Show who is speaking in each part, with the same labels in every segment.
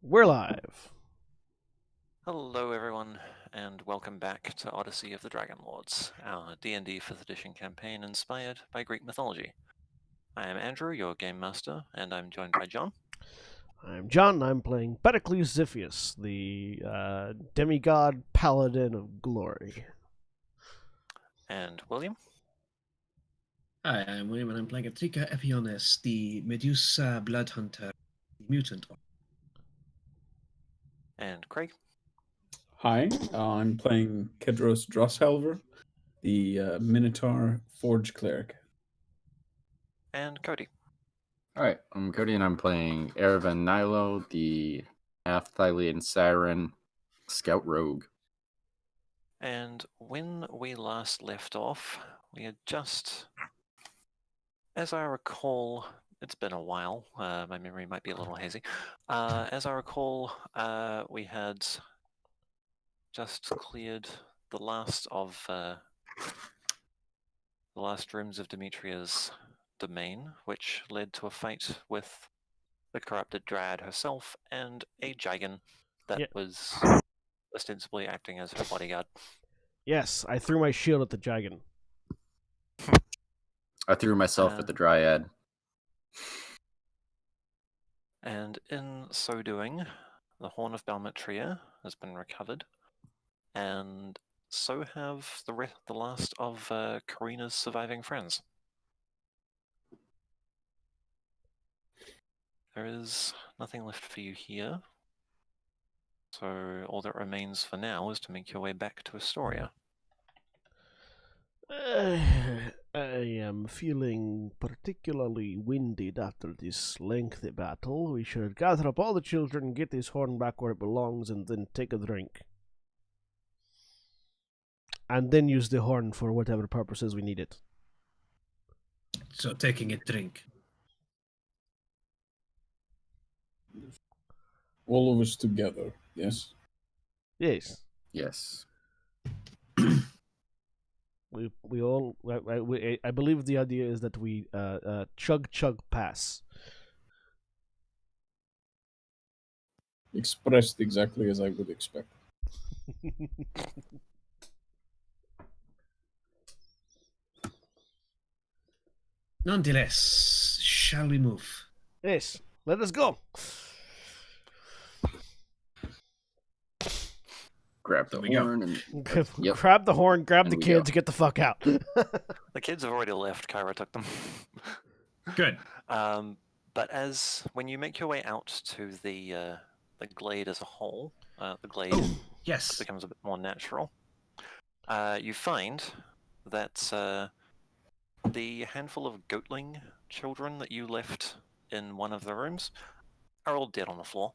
Speaker 1: We're live.
Speaker 2: Hello everyone, and welcome back to Odyssey of the Dragonlords, our D&D 5th edition campaign inspired by Greek mythology. I am Andrew, your game master, and I'm joined by John.
Speaker 1: I'm John. I'm playing Pericles Ziphius, the demigod paladin of glory.
Speaker 2: And William.
Speaker 3: Hi, I'm William, and I'm playing Atrika Epiones, the Medusa Blood Hunter, mutant.
Speaker 2: And Craig.
Speaker 4: Hi, I'm playing Kedros Drosshelver, the Minotaur Forge Cleric.
Speaker 2: And Cody.
Speaker 5: Alright, I'm Cody and I'm playing Erevan Nilo, the half-Thylian Siren Scout Rogue.
Speaker 2: And when we last left off, we had just, as I recall, it's been a while, my memory might be a little hazy. As I recall, we had just cleared the last of the last rooms of Demetria's domain, which led to a fight with the corrupted Dryad herself and a Gigan that was ostensibly acting as her bodyguard.
Speaker 1: Yes, I threw my shield at the Gigan.
Speaker 5: I threw myself at the Dryad.
Speaker 2: And in so doing, the Horn of Balmytria has been recovered, and so have the last of Corrina's surviving friends. There is nothing left for you here, so all that remains for now is to make your way back to Estoria.
Speaker 1: I am feeling particularly winded after this lengthy battle. We should gather up all the children, get this horn back where it belongs, and then take a drink. And then use the horn for whatever purposes we need it.
Speaker 3: So taking a drink.
Speaker 4: All of us together, yes?
Speaker 1: Yes.
Speaker 5: Yes.
Speaker 1: We all. I believe the idea is that we chug pass.
Speaker 4: Expressed exactly as I would expect.
Speaker 3: Nonetheless, shall we move?
Speaker 1: Yes, let us go.
Speaker 5: Grab the horn and... Yep.
Speaker 1: Grab the horn, grab
Speaker 5: And
Speaker 1: the
Speaker 5: we
Speaker 1: kids,
Speaker 5: go.
Speaker 1: get the fuck out.
Speaker 2: The kids have already left, Kyra took them.
Speaker 3: Good.
Speaker 2: But when you make your way out to the glade as a whole, the glade
Speaker 3: Yes.
Speaker 2: becomes a bit more natural. You find that the handful of goatling children that you left in one of the rooms are all dead on the floor,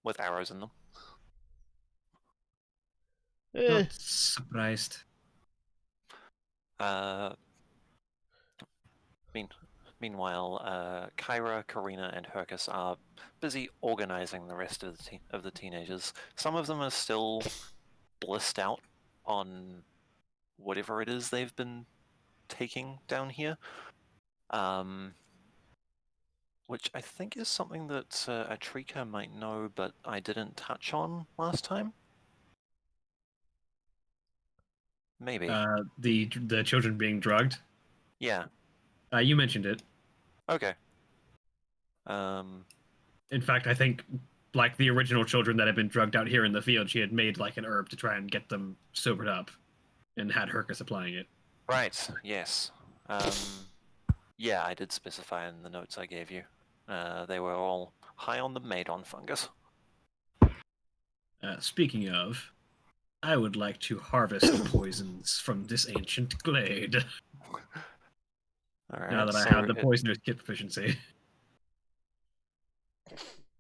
Speaker 2: with arrows in them.
Speaker 3: Not surprised.
Speaker 2: Meanwhile, Kyra, Corrina, and Hercus are busy organizing the rest of the teenagers. Some of them are still blissed out on whatever it is they've been taking down here, which I think is something that Atrika might know, but I didn't touch on last time. Maybe.
Speaker 3: The children being drugged.
Speaker 2: Yeah.
Speaker 3: You mentioned it.
Speaker 2: Okay.
Speaker 3: In fact, I think like the original children that had been drugged out here in the field, she had made like an herb to try and get them sobered up, and had Hercus applying it.
Speaker 2: Right. Yes. Yeah, I did specify in the notes I gave you. They were all high on the Madon fungus.
Speaker 3: Speaking of, I would like to harvest poisons from this ancient glade.
Speaker 2: All right,
Speaker 3: now that I have the poisoner's kit proficiency.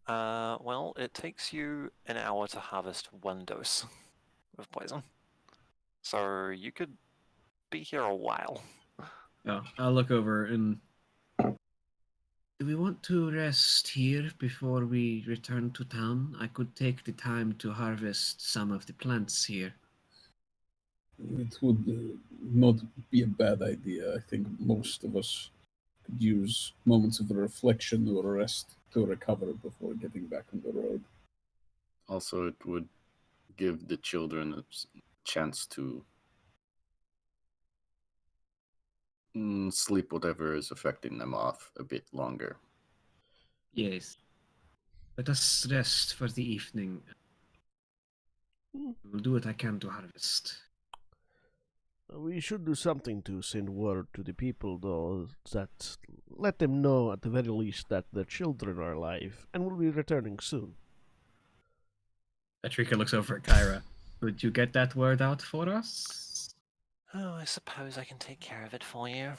Speaker 2: Well, it takes you an hour to harvest 1 dose of poison. So you could be here a while.
Speaker 3: Oh, I'll look over and... Do we want to rest here before we return to town? I could take the time to harvest some of the plants here.
Speaker 4: It would not be a bad idea. I think most of us could use moments of reflection or rest to recover before getting back on the road.
Speaker 5: Also, it would give the children a chance to sleep whatever is affecting them off a bit longer.
Speaker 3: Yes. Let us rest for the evening. I will do what I can to harvest.
Speaker 1: We should do something to send word to the people, though, that let them know at the very least that their children are alive and will be returning soon.
Speaker 3: Atrika looks over at Kyra. Would you get that word out for us?
Speaker 2: Oh, I suppose I can take care of it for you.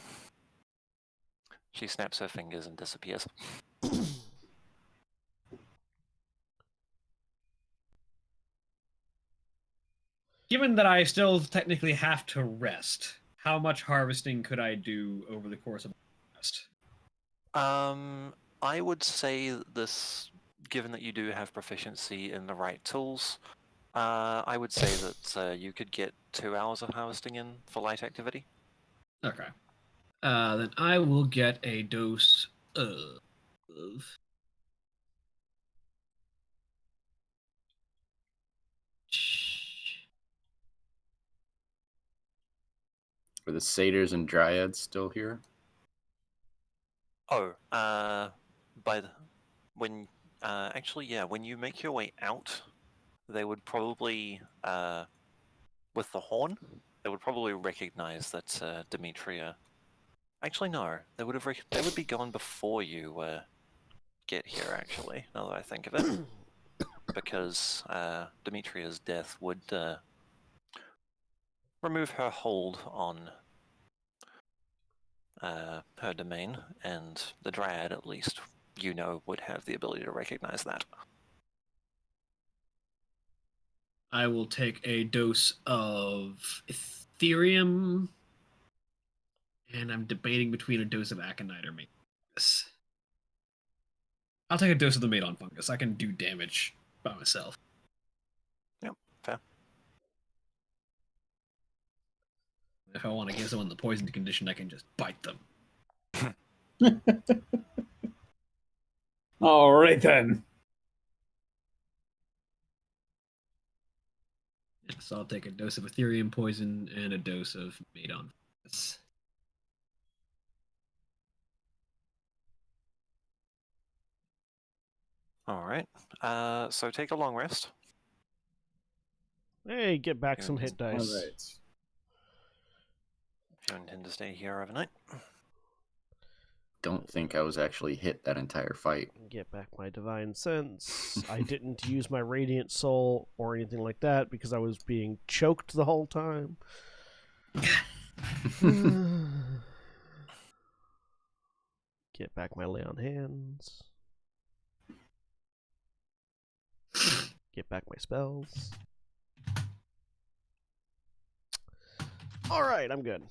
Speaker 2: She snaps her fingers and disappears.
Speaker 3: Given that I still technically have to rest, how much harvesting could I do over the course of a rest?
Speaker 2: I would say this, given that you do have proficiency in the right tools, I would say that you could get 2 hours of harvesting in for light activity.
Speaker 3: Okay. Then I will get a dose of...
Speaker 5: Are the satyrs and dryads still here?
Speaker 2: Oh, actually, yeah, when you make your way out, they would probably, with the horn, they would probably recognize that Demetria. Actually, no, they would be gone before you get here. Actually, now that I think of it, because Demetria's death would remove her hold on her domain, and the Dryad, at least, would have the ability to recognize that.
Speaker 3: I will take a dose of Ethereum, and I'm debating between a dose of Aconite or Mate Fungus. I'll take a dose of the Mate Fungus. I can do damage by myself.
Speaker 2: Yep, fair.
Speaker 3: If I want to give someone the poisoned condition, I can just bite them.
Speaker 4: All right then.
Speaker 3: So I'll take a dose of Ethereum poison and a dose of Mate Fungus.
Speaker 2: All right. So take a long rest.
Speaker 1: Hey, get back some hit
Speaker 4: All
Speaker 1: dice.
Speaker 4: right.
Speaker 2: If you intend to stay here overnight.
Speaker 5: Don't think I was actually hit that entire fight.
Speaker 1: Get back my divine sense. I didn't use my radiant soul or anything like that because I was being choked the whole time. Get back my lay on hands. Get back my spells. Alright, I'm good.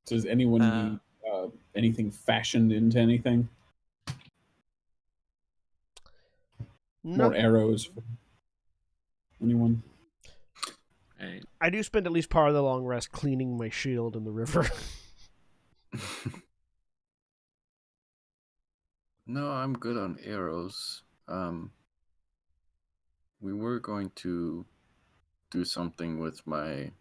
Speaker 4: Does anyone need anything fashioned into anything?
Speaker 1: No.
Speaker 4: More arrows for anyone?
Speaker 1: I do spend at least part of the long rest cleaning my shield in the river.
Speaker 5: No, I'm good on arrows. We were going to do something with my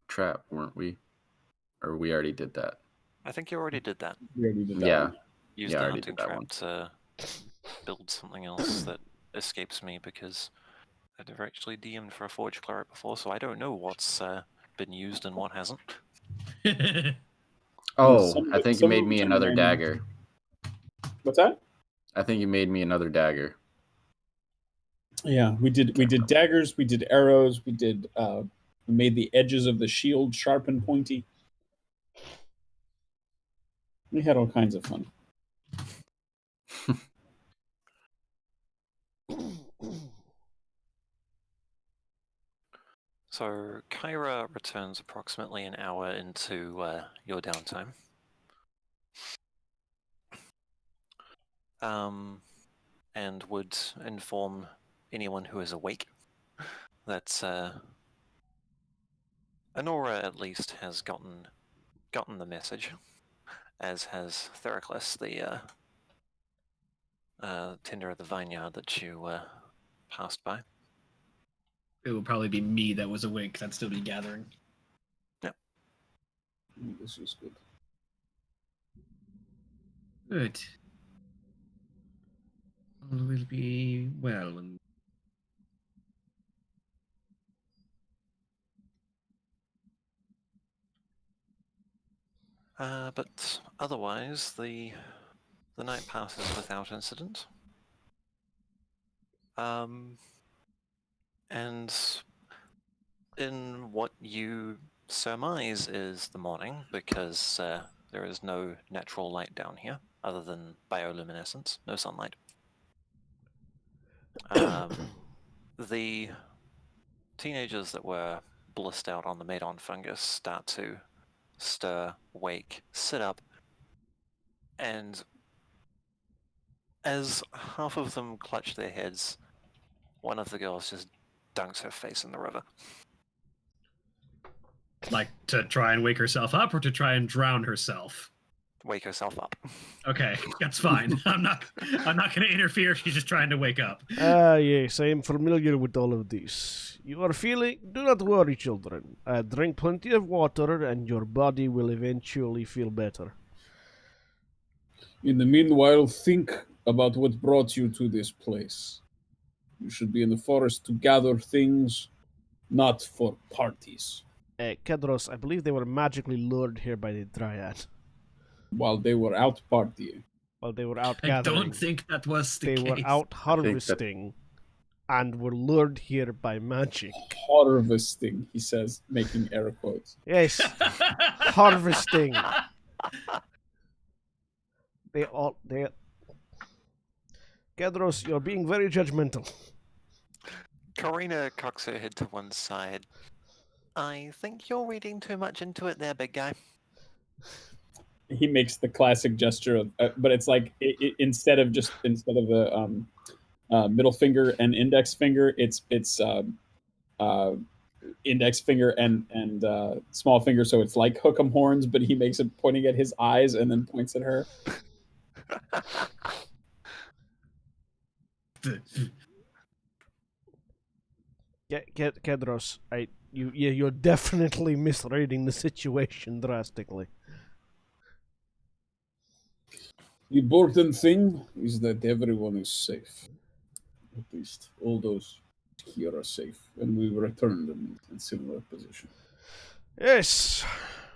Speaker 5: trap, weren't we? Or we already did that.
Speaker 2: I think you already did that.
Speaker 4: We already did that
Speaker 5: Yeah.
Speaker 4: one.
Speaker 2: Use
Speaker 5: Yeah, I
Speaker 2: the
Speaker 5: already
Speaker 2: hunting
Speaker 5: did that
Speaker 2: trap
Speaker 5: one.
Speaker 2: to build something else that escapes me because I've never actually DM'd for a Forge Cleric before, so I don't know what's been used and what hasn't.
Speaker 5: Oh,
Speaker 4: Some
Speaker 5: I think you
Speaker 4: some
Speaker 5: made
Speaker 4: of
Speaker 5: me
Speaker 4: them
Speaker 5: another
Speaker 4: are-
Speaker 5: dagger.
Speaker 4: What's that?
Speaker 5: I think you made me another dagger.
Speaker 4: Yeah, we did daggers, we did arrows, we made the edges of the shield sharp and pointy. We had all kinds of fun.
Speaker 2: So Kyra returns approximately an hour into your downtime. And would inform anyone who is awake that Honora at least has gotten the message, as has Theracles, the tender of the vineyard that you passed by.
Speaker 3: It would probably be me that was awake, 'cause I'd still be gathering.
Speaker 4: This is good.
Speaker 3: Good. All will be well.
Speaker 2: But otherwise, the night passes without incident. And in what you surmise is the morning, because there is no natural light down here other than bioluminescence, no sunlight. The teenagers that were blissed out on the Madon fungus start to stir, wake, sit up, and as half of them clutch their heads, one of the girls just dunks her face in the river.
Speaker 3: Like, to try and wake herself up, or to try and drown herself?
Speaker 2: Wake herself up.
Speaker 3: Okay, that's fine. I'm not going to interfere if she's just trying to wake up.
Speaker 1: Yes, I am familiar with all of this. You are feeling... Do not worry, children. Drink plenty of water, and your body will eventually feel better.
Speaker 4: In the meanwhile, think about what brought you to this place. You should be in the forest to gather things, not for parties.
Speaker 1: Kedros, I believe they were magically lured here by the Dryad.
Speaker 4: While they were out partying.
Speaker 1: While they were out
Speaker 3: I
Speaker 1: gathering.
Speaker 3: don't think that was the
Speaker 1: they
Speaker 3: case.
Speaker 1: were out harvesting and were lured here by magic.
Speaker 4: Harvesting, he says, making air quotes.
Speaker 1: Yes, harvesting. Kedros, you're being very judgmental.
Speaker 2: Corrina cocks her head to one side. I think you're reading too much into it there, big guy.
Speaker 4: He makes the classic gesture of, but it's like instead of the middle finger and index finger, it's index finger and small finger, so it's like hook'em horns, but he makes it pointing at his eyes and then points at her.
Speaker 1: Kedros, you're definitely misreading the situation drastically.
Speaker 4: The important thing is that everyone is safe. At least all those here are safe, and we return them in similar position.
Speaker 1: Yes.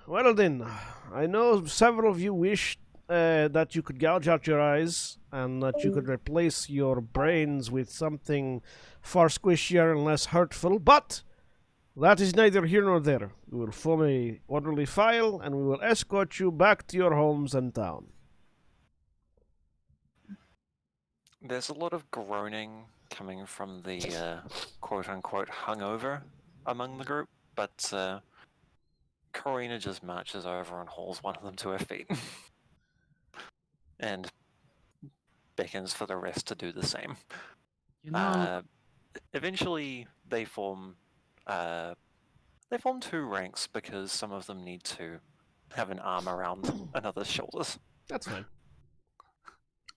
Speaker 1: Well then, I know several of you wished that you could gouge out your eyes and that you could replace your brains with something far squishier and less hurtful, but that is neither here nor there. We will form a orderly file and we will escort you back to your homes and town.
Speaker 2: There's a lot of groaning coming from the quote-unquote hungover among the group, but Corrina just marches over and hauls one of them to her feet. And beckons for the rest to do the same.
Speaker 3: You know,
Speaker 2: Eventually, they form two ranks because some of them need to have an arm around another's shoulders.
Speaker 1: That's fine.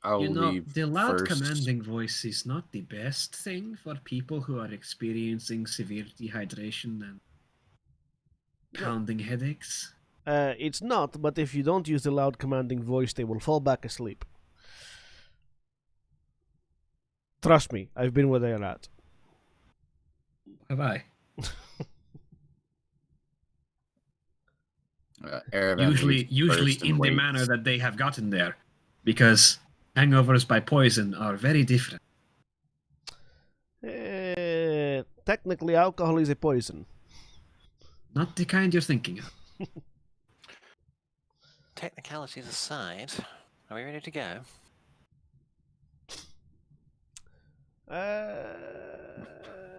Speaker 5: I'll leave
Speaker 3: the loud
Speaker 5: first.
Speaker 3: commanding voice is not the best thing for people who are experiencing severe dehydration and pounding headaches.
Speaker 1: It's not, but if you don't use the loud commanding voice, they will fall back asleep. Trust me, I've been where they are at.
Speaker 3: Have I? Usually in the manner that they have gotten there, because hangovers by poison are very different.
Speaker 1: Technically, alcohol is a poison.
Speaker 3: Not the kind you're thinking of.
Speaker 2: Technicalities aside, are we ready to go?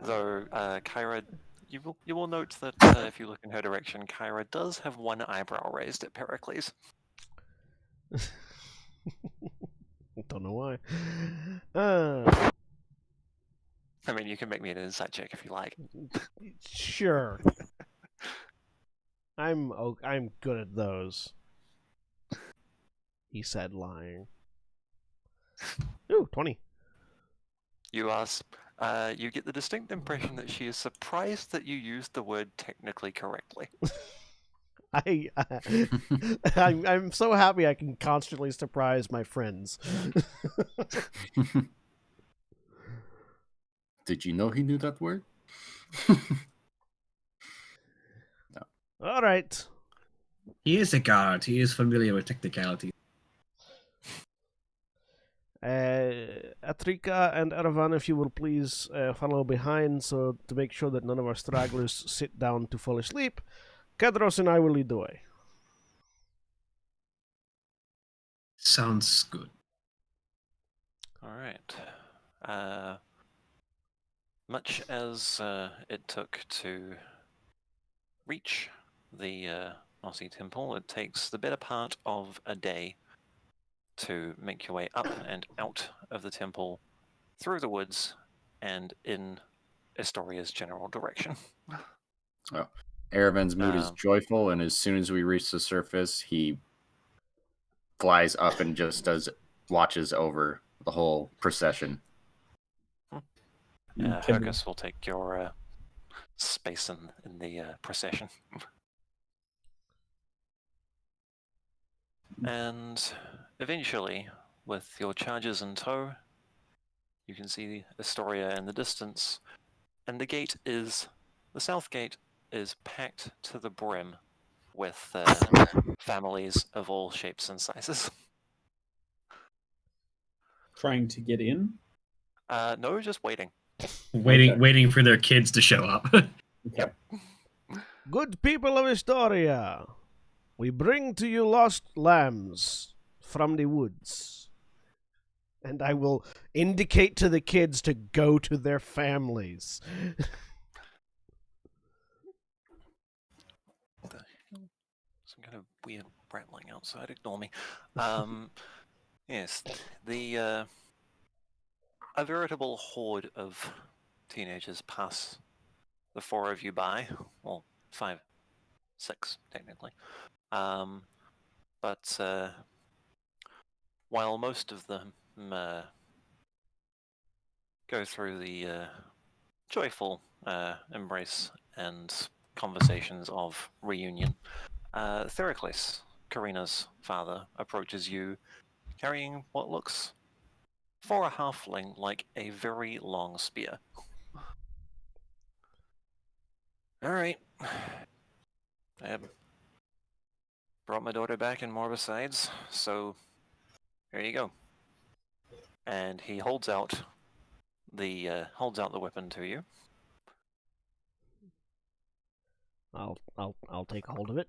Speaker 2: Though, Kyra, you will note that if you look in her direction, Kyra does have one eyebrow raised at Pericles.
Speaker 1: Don't know why.
Speaker 2: I mean, you can make me an insight check if you like.
Speaker 1: Sure. I'm good at those. He said, lying. Ooh, 20.
Speaker 2: You ask. You get the distinct impression that she is surprised that you used the word technically correctly.
Speaker 1: I'm so happy I can constantly surprise my friends.
Speaker 5: Did you know he knew that word?
Speaker 1: All right.
Speaker 3: He is a guard. He is familiar with technicality.
Speaker 1: Atrika and Aravan, if you will please follow behind, so to make sure that none of our stragglers sit down to fall asleep. Kedros and I will lead the way.
Speaker 3: Sounds good.
Speaker 2: All right. Much as it took to reach the Mossy Temple, it takes the better part of a day to make your way up and out of the temple, through the woods, and in Estoria's general direction.
Speaker 5: Oh. Aravan's mood is
Speaker 2: Um,
Speaker 5: joyful, and as soon as we reach the surface, he flies up and just watches over the whole procession.
Speaker 2: Hergus will take your space in the procession. And eventually, with your charges in tow, you can see Estoria in the distance, and the south gate is packed to the brim with families of all shapes and sizes.
Speaker 4: Trying to get in?
Speaker 2: No, just waiting.
Speaker 3: Waiting for their kids to show up.
Speaker 4: Okay.
Speaker 1: Good people of Estoria, we bring to you lost lambs from the woods. And I will indicate to the kids to go to their families.
Speaker 2: Some kind of weird rattling outside. Ignore me. Yes, a veritable horde of teenagers pass the four of you by. Well, 5, 6 technically. But while most of them go through the joyful embrace and conversations of reunion, Theracles, Corrina's father, approaches you carrying what looks, for a halfling, like a very long spear. Alright. I brought my daughter back and more besides, so here you go. And he holds out the weapon to you.
Speaker 1: I'll take hold of it.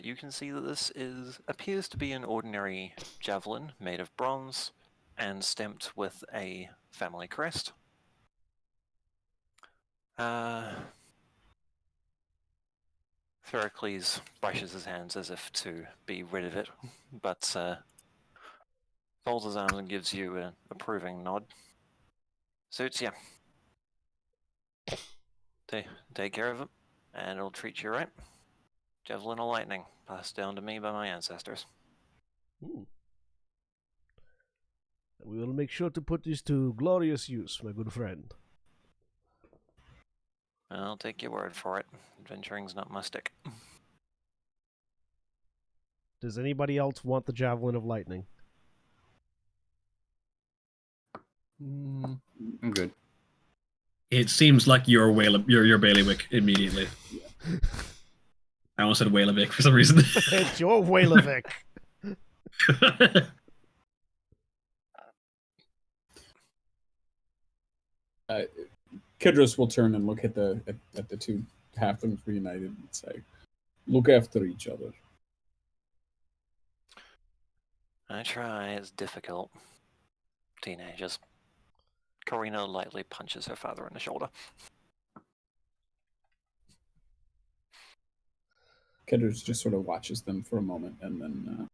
Speaker 2: You can see that this appears to be an ordinary javelin made of bronze and stamped with a family crest. Theracles brushes his hands as if to be rid of it, but folds his arms and gives you an approving nod. Suits ya. Take care of it, and it'll treat you right. Javelin of lightning, passed down to me by my ancestors.
Speaker 1: Ooh. We will make sure to put this to glorious use, my good friend.
Speaker 2: I'll take your word for it. Adventuring's not my stick.
Speaker 1: Does anybody else want the Javelin of Lightning?
Speaker 5: I'm good.
Speaker 3: It seems like your bailiwick immediately. I almost said Whalevic for some reason.
Speaker 1: It's your Whalevic.
Speaker 4: Kedros will turn and look at the two halflings reunited and say, "Look after each other."
Speaker 2: I try. It's difficult. Teenagers. Corrina lightly punches her father in the shoulder.
Speaker 4: Kedros just sort of watches them for a moment, and then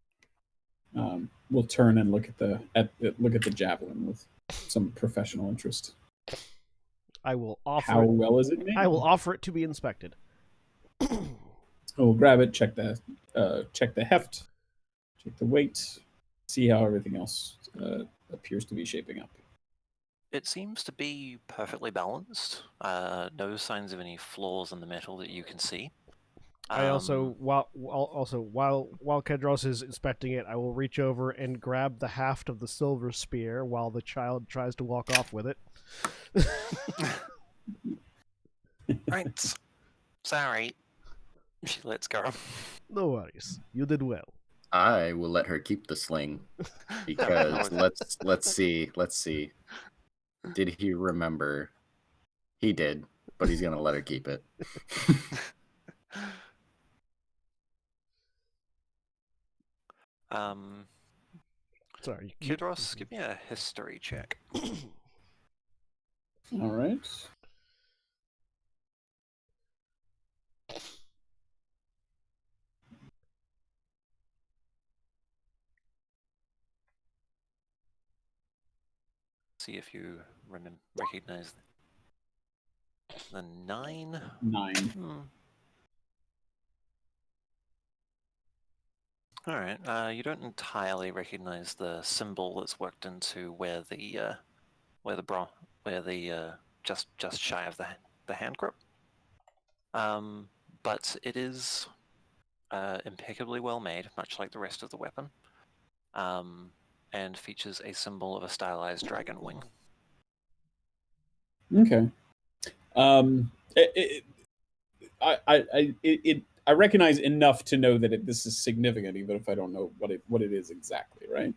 Speaker 4: will turn and look at the javelin with some professional interest.
Speaker 1: I will offer.
Speaker 4: How well is it made?
Speaker 1: I will offer it to be inspected.
Speaker 4: We'll grab it, check the heft, check the weight, see how everything else appears to be shaping up.
Speaker 2: It seems to be perfectly balanced. No signs of any flaws in the metal that you can see.
Speaker 1: I also, while Kedros is inspecting it, I will reach over and grab the haft of the silver spear while the child tries to walk off with it.
Speaker 2: Right. Sorry. She lets go.
Speaker 1: No worries. You did well.
Speaker 5: I will let her keep the sling because let's see. Did he remember? He did, but he's gonna let her keep it.
Speaker 1: Sorry.
Speaker 2: Kidros, give me a history check.
Speaker 4: All right.
Speaker 2: See if you recognize the 9.
Speaker 4: 9.
Speaker 2: All right. You don't entirely recognize the symbol that's worked into where the just shy of the hand grip. But it is impeccably well made, much like the rest of the weapon. And features a symbol of a stylized dragon wing.
Speaker 4: Okay. I recognize enough to know that this is significant, even if I don't know what it is exactly, right?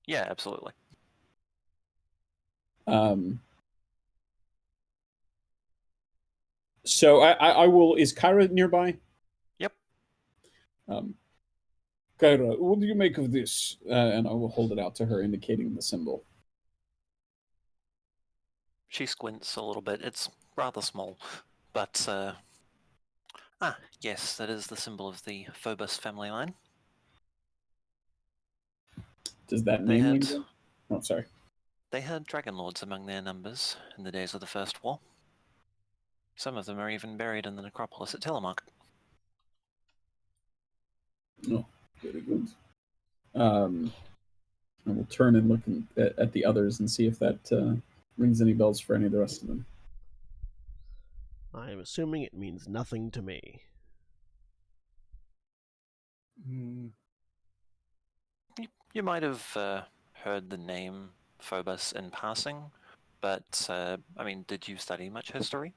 Speaker 2: Yeah, absolutely.
Speaker 4: So I will. Is Kyra nearby?
Speaker 2: Yep.
Speaker 4: Kyra, what do you make of this? And I will hold it out to her, indicating the symbol.
Speaker 2: She squints a little bit. It's rather small, but yes, that is the symbol of the Phobos family line.
Speaker 4: Does that
Speaker 2: They
Speaker 4: name
Speaker 2: had
Speaker 4: mean? Oh, sorry.
Speaker 2: They had Dragonlords among their numbers in the days of the First War. Some of them are even buried in the necropolis at Telemark.
Speaker 4: Oh, very good. I will turn and look at the others and see if that rings any bells for any of the rest of them.
Speaker 1: I am assuming it means nothing to me.
Speaker 2: You might have heard the name Phobos in passing, but I mean, did you study much history?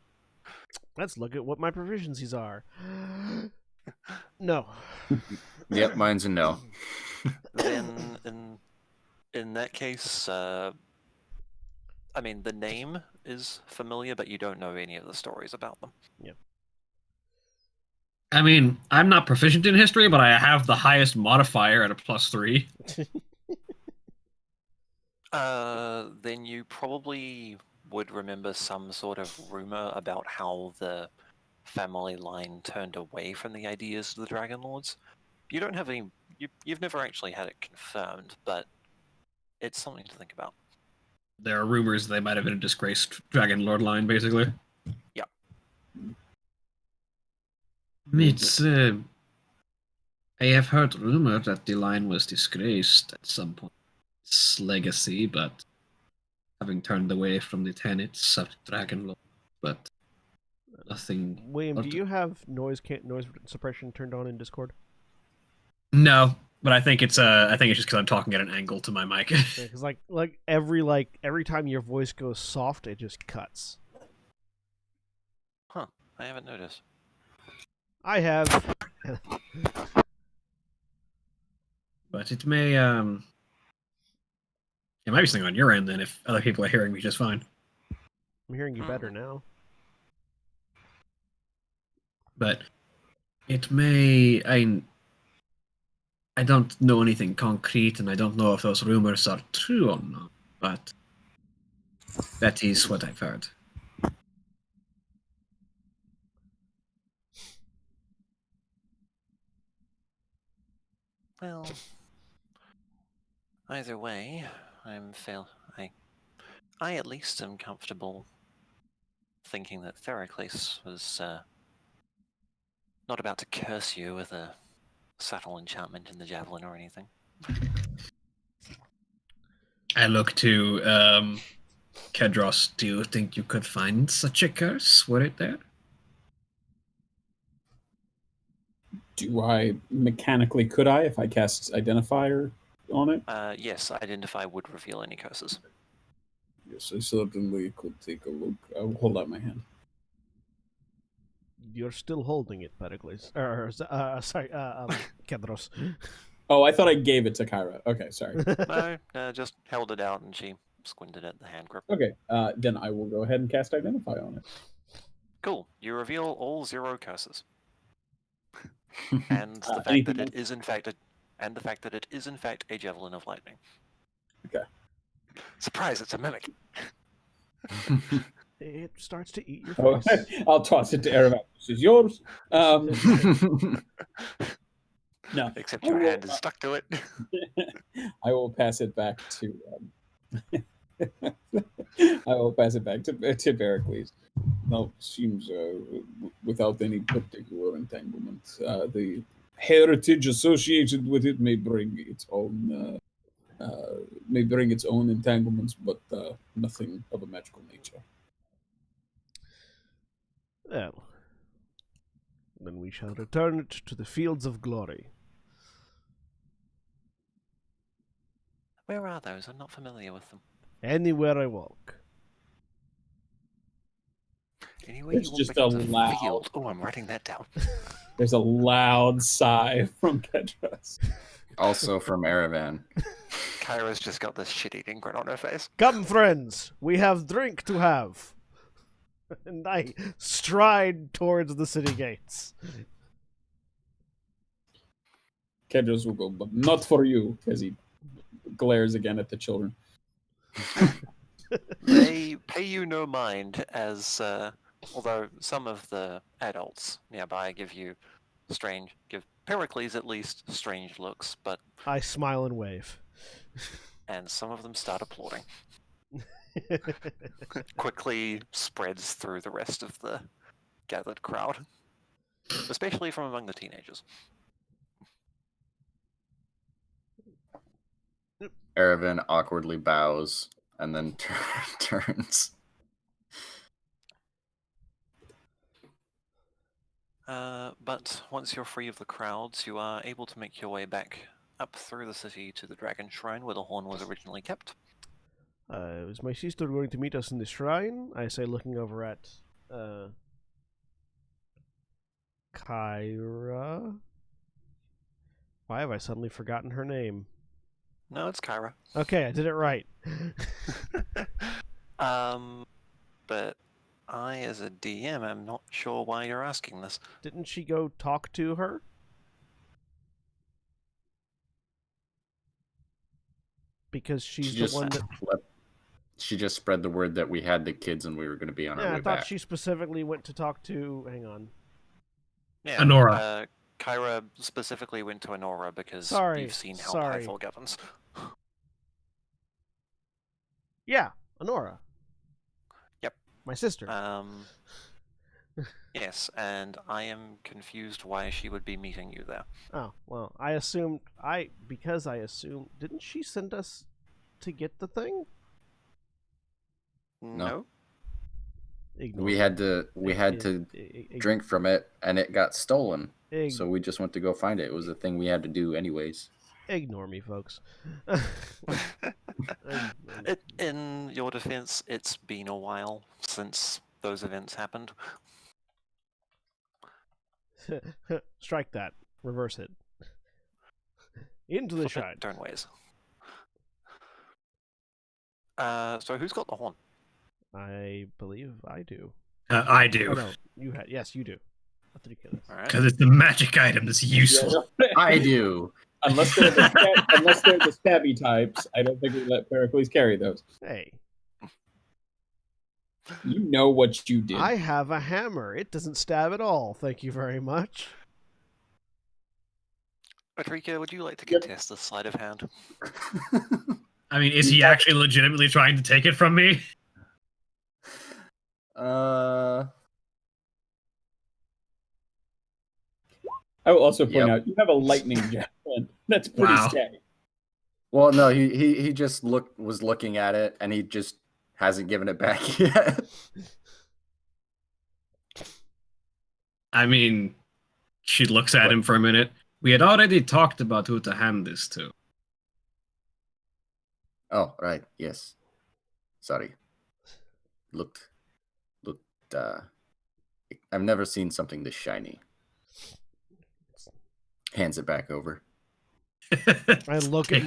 Speaker 1: Let's look at what my proficiencies are. No.
Speaker 5: Yep, mine's a no.
Speaker 2: Then, in that case, I mean, the name is familiar, but you don't know any of the stories about them.
Speaker 1: Yep.
Speaker 3: I mean, I'm not proficient in history, but I have the highest modifier at a +3.
Speaker 2: Then you probably would remember some sort of rumor about how the family line turned away from the ideas of the Dragonlords. You don't have any. You've never actually had it confirmed, but it's something to think about.
Speaker 3: There are rumors they might have been a disgraced Dragonlord line, basically.
Speaker 2: Yeah.
Speaker 3: It's, I have heard rumor that the line was disgraced at some point. Its legacy, but having turned away from the tenets of Dragonlord, but nothing.
Speaker 1: William, do you have noise suppression turned on in Discord?
Speaker 3: No, but I think it's just because I'm talking at an angle to my mic.
Speaker 1: Because every time your voice goes soft, it just cuts.
Speaker 2: Huh. I haven't noticed.
Speaker 1: I have.
Speaker 3: But it may it might be something on your end then if other people are hearing me just fine.
Speaker 1: I'm hearing you better now.
Speaker 3: But it may I don't know anything concrete, and I don't know if those rumors are true or not, but that is what I've heard.
Speaker 2: Well, either way, I at least am comfortable thinking that Theracles was not about to curse you with a subtle enchantment in the javelin or anything.
Speaker 3: I look to Kedros. Do you think you could find such a curse? Were it there?
Speaker 4: Do I mechanically, could I, if I cast Identifier on it?
Speaker 2: Yes, identify would reveal any curses.
Speaker 4: Yes, I certainly could take a look. I will hold out my hand.
Speaker 1: You're still holding it, Pericles. Sorry, Kedros.
Speaker 4: Oh, I thought I gave it to Kyra. Okay, sorry.
Speaker 2: No, just held it out and she squinted at the hand grip.
Speaker 4: Okay, then I will go ahead and cast Identify on it.
Speaker 2: Cool. You reveal all 0 curses. And the fact
Speaker 4: anything
Speaker 2: that it is in fact a javelin of lightning.
Speaker 4: Okay.
Speaker 2: Surprise! It's a mimic.
Speaker 1: It starts to eat your
Speaker 4: Oh,
Speaker 1: face.
Speaker 4: I'll toss it to Erevan. This is yours. No.
Speaker 2: Except your hand is stuck to it.
Speaker 4: I will pass it back to. I will pass it back to Pericles. No, seems without any particular entanglement. The heritage associated with it may bring its own entanglements, but nothing of a magical nature.
Speaker 1: Well, then we shall return it to the fields of glory.
Speaker 2: Where are those? I'm not familiar with them.
Speaker 1: Anywhere I walk.
Speaker 2: Anyway,
Speaker 4: It's
Speaker 2: you
Speaker 4: just
Speaker 2: walk
Speaker 4: a
Speaker 2: into the
Speaker 4: loud-
Speaker 2: field. Oh, I'm writing that down.
Speaker 4: There's a loud sigh from Kedros.
Speaker 5: Also from Erevan.
Speaker 2: Kyra's just got this shit-eating grin on her face.
Speaker 1: Come, friends, we have drink to have. And I stride towards the city gates.
Speaker 4: Kedros will go, but not for you, as he glares again at the children.
Speaker 2: They pay you no mind as, although some of the adults nearby give Pericles at least strange looks, but
Speaker 1: I smile and wave.
Speaker 2: and some of them start applauding. Quickly spreads through the rest of the gathered crowd, especially from among the teenagers.
Speaker 5: Erevan awkwardly bows and then turns.
Speaker 2: But once you're free of the crowds, you are able to make your way back up through the city to the Dragon Shrine where the horn was originally kept.
Speaker 1: Is my sister going to meet us in the shrine? I say, looking over at Kyra. Why have I suddenly forgotten her name?
Speaker 2: No, it's Kyra.
Speaker 1: Okay, I did it right.
Speaker 2: But I, as a DM, am not sure why you're asking this.
Speaker 1: Didn't she go talk to her? Because she's the one that...
Speaker 5: She just spread the word that we had the kids and we were going to be on our way
Speaker 1: I thought
Speaker 5: back.
Speaker 1: she specifically went to talk to... Hang on.
Speaker 2: Yeah,
Speaker 3: Honora.
Speaker 2: Kyra specifically went to Honora because you've seen how Pythor governs.
Speaker 1: Yeah, Honora.
Speaker 2: Yep.
Speaker 1: My sister.
Speaker 2: Yes, and I am confused why she would be meeting you there.
Speaker 1: Oh, well, because I assumed... Didn't she send us to get the thing?
Speaker 2: No.
Speaker 1: Ignore
Speaker 5: We had to drink from it and it got stolen. So we just went to go find it. It was a thing we had to do anyways.
Speaker 1: Ignore me, folks.
Speaker 2: In your defense, it's been a while since those events happened.
Speaker 1: Strike that. Reverse it. Into the shrine.
Speaker 2: Turn ways. So who's got the horn?
Speaker 1: I believe I do.
Speaker 3: I
Speaker 1: Oh,
Speaker 3: do.
Speaker 1: no, you had. Yes, you do.
Speaker 2: Alright.
Speaker 3: Because it's the magic item that's useful.
Speaker 5: I do.
Speaker 4: Unless they're the stabby types, I don't think we let Pericles carry those.
Speaker 1: Hey,
Speaker 4: You know what you did.
Speaker 1: I have a hammer. It doesn't stab at all. Thank you very much.
Speaker 2: Patricia, would you like to contest this sleight of hand?
Speaker 3: I mean, is he actually legitimately trying to take it from me?
Speaker 4: I will also point
Speaker 5: Yep.
Speaker 4: out you have a lightning javelin. That's pretty
Speaker 3: Wow.
Speaker 4: steady.
Speaker 5: Well, no, he just was looking at it, and he just hasn't given it back yet.
Speaker 3: I mean, she looks at
Speaker 5: What?
Speaker 3: him for a minute. We had already talked about who to hand this to.
Speaker 5: Oh, right. Yes. Sorry. Looked. I've never seen something this shiny. Hands it back over.
Speaker 1: I look at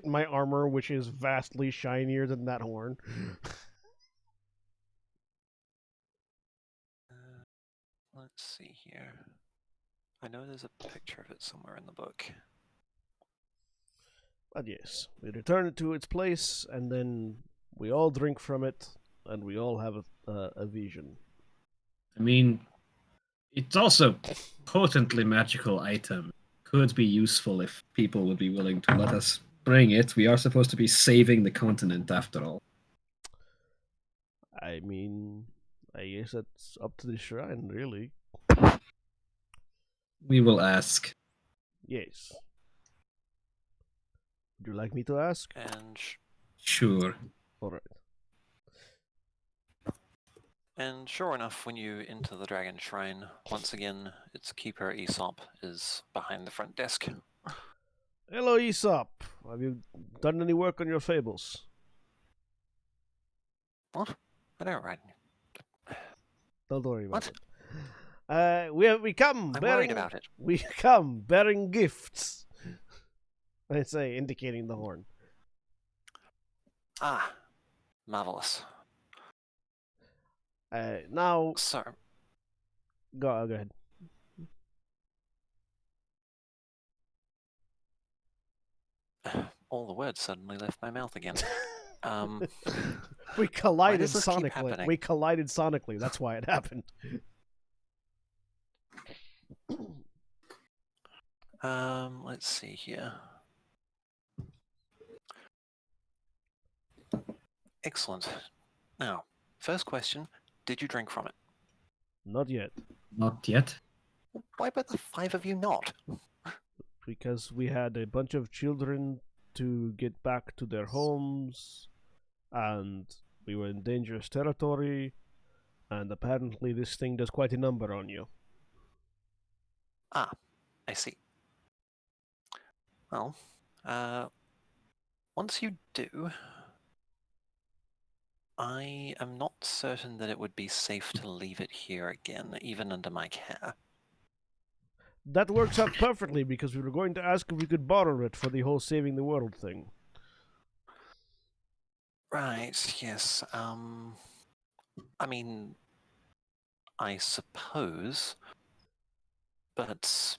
Speaker 1: my armor, which is vastly shinier than that horn.
Speaker 2: Let's see here. I know there's a picture of it somewhere in the book.
Speaker 1: But yes, we return it to its place, and then we all drink from it, and we all have a vision.
Speaker 3: I mean, it's also potently magical item. Could be useful if people would be willing to let us bring it. We are supposed to be saving the continent after all.
Speaker 1: I mean, I guess that's up to the shrine, really.
Speaker 3: We will ask.
Speaker 1: Yes. Would you like me to ask?
Speaker 2: And
Speaker 3: Sure.
Speaker 1: All right.
Speaker 2: And sure enough, when you enter the Dragon Shrine, once again, its keeper Aesop is behind the front desk.
Speaker 1: Hello, Aesop. Have you done any work on your fables?
Speaker 2: What? I don't write.
Speaker 1: Don't worry about
Speaker 2: What?
Speaker 1: it. We come
Speaker 2: I'm
Speaker 1: bearing.
Speaker 2: worried about it.
Speaker 1: We come bearing gifts. I say, indicating the horn.
Speaker 2: Ah, marvelous.
Speaker 1: Now,
Speaker 2: So,
Speaker 1: go ahead.
Speaker 2: all the words suddenly left my mouth again.
Speaker 1: We collided
Speaker 2: does this keep
Speaker 1: sonically.
Speaker 2: happening?
Speaker 1: We collided sonically. That's why it happened.
Speaker 2: Let's see here. Excellent. Now, first question, did you drink from it?
Speaker 1: Not yet,
Speaker 3: Not yet.
Speaker 2: Why but the 5 of you not?
Speaker 1: because we had a bunch of children to get back to their homes, and we were in dangerous territory, and apparently this thing does quite a number on you.
Speaker 2: Ah, I see. Well, once you do, I am not certain that it would be safe to leave it here again, even under my care.
Speaker 1: That works out perfectly, because we were going to ask if we could borrow it for the whole saving the world thing.
Speaker 2: Right, yes. I mean, I suppose, but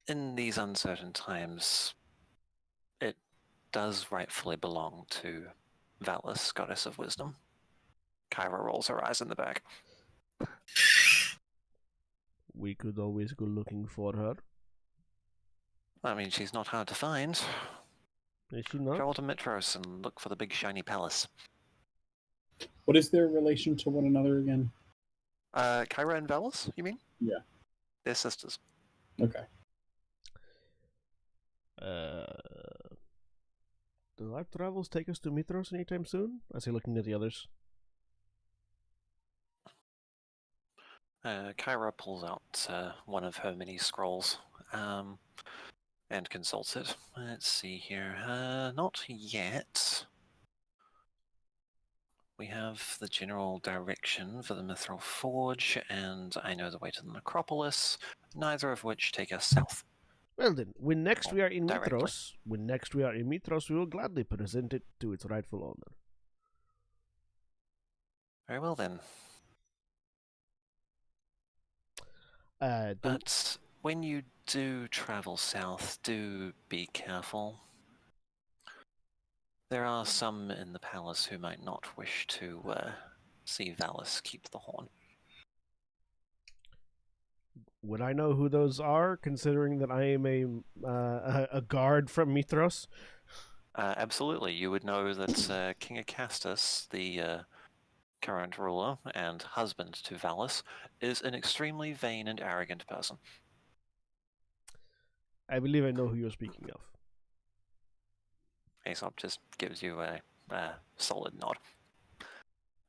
Speaker 2: in these uncertain times, it does rightfully belong to Valis, Goddess of Wisdom. Kyra rolls her eyes in the back.
Speaker 1: We could always go looking for her.
Speaker 2: I mean, she's not hard to find.
Speaker 1: Is she not?
Speaker 2: Travel to Mitros and look for the big shiny palace.
Speaker 4: What is their relation to one another again?
Speaker 2: Kyra and Valis, you mean?
Speaker 4: Yeah.
Speaker 2: They're sisters.
Speaker 4: Okay.
Speaker 1: Do our travels take us to Mitros anytime soon? I say, looking at the others.
Speaker 2: Kyra pulls out one of her mini scrolls and consults it. Let's see here. Not yet. We have the general direction for the Mithril Forge, and I know the way to the Necropolis, neither of which take us south.
Speaker 1: Well then, when next we are in
Speaker 2: directly.
Speaker 1: Mitros, we will gladly present it to its rightful owner.
Speaker 2: Very well then.
Speaker 1: Do-
Speaker 2: But when you do travel south, do be careful. There are some in the palace who might not wish to see Valis keep the horn.
Speaker 1: Would I know who those are, considering that I am a guard from Mitros?
Speaker 2: Absolutely, you would know that King Acastus, the current ruler and husband to Valis, is an extremely vain and arrogant person.
Speaker 1: I believe I know who you're speaking of.
Speaker 2: Aesop just gives you a solid nod.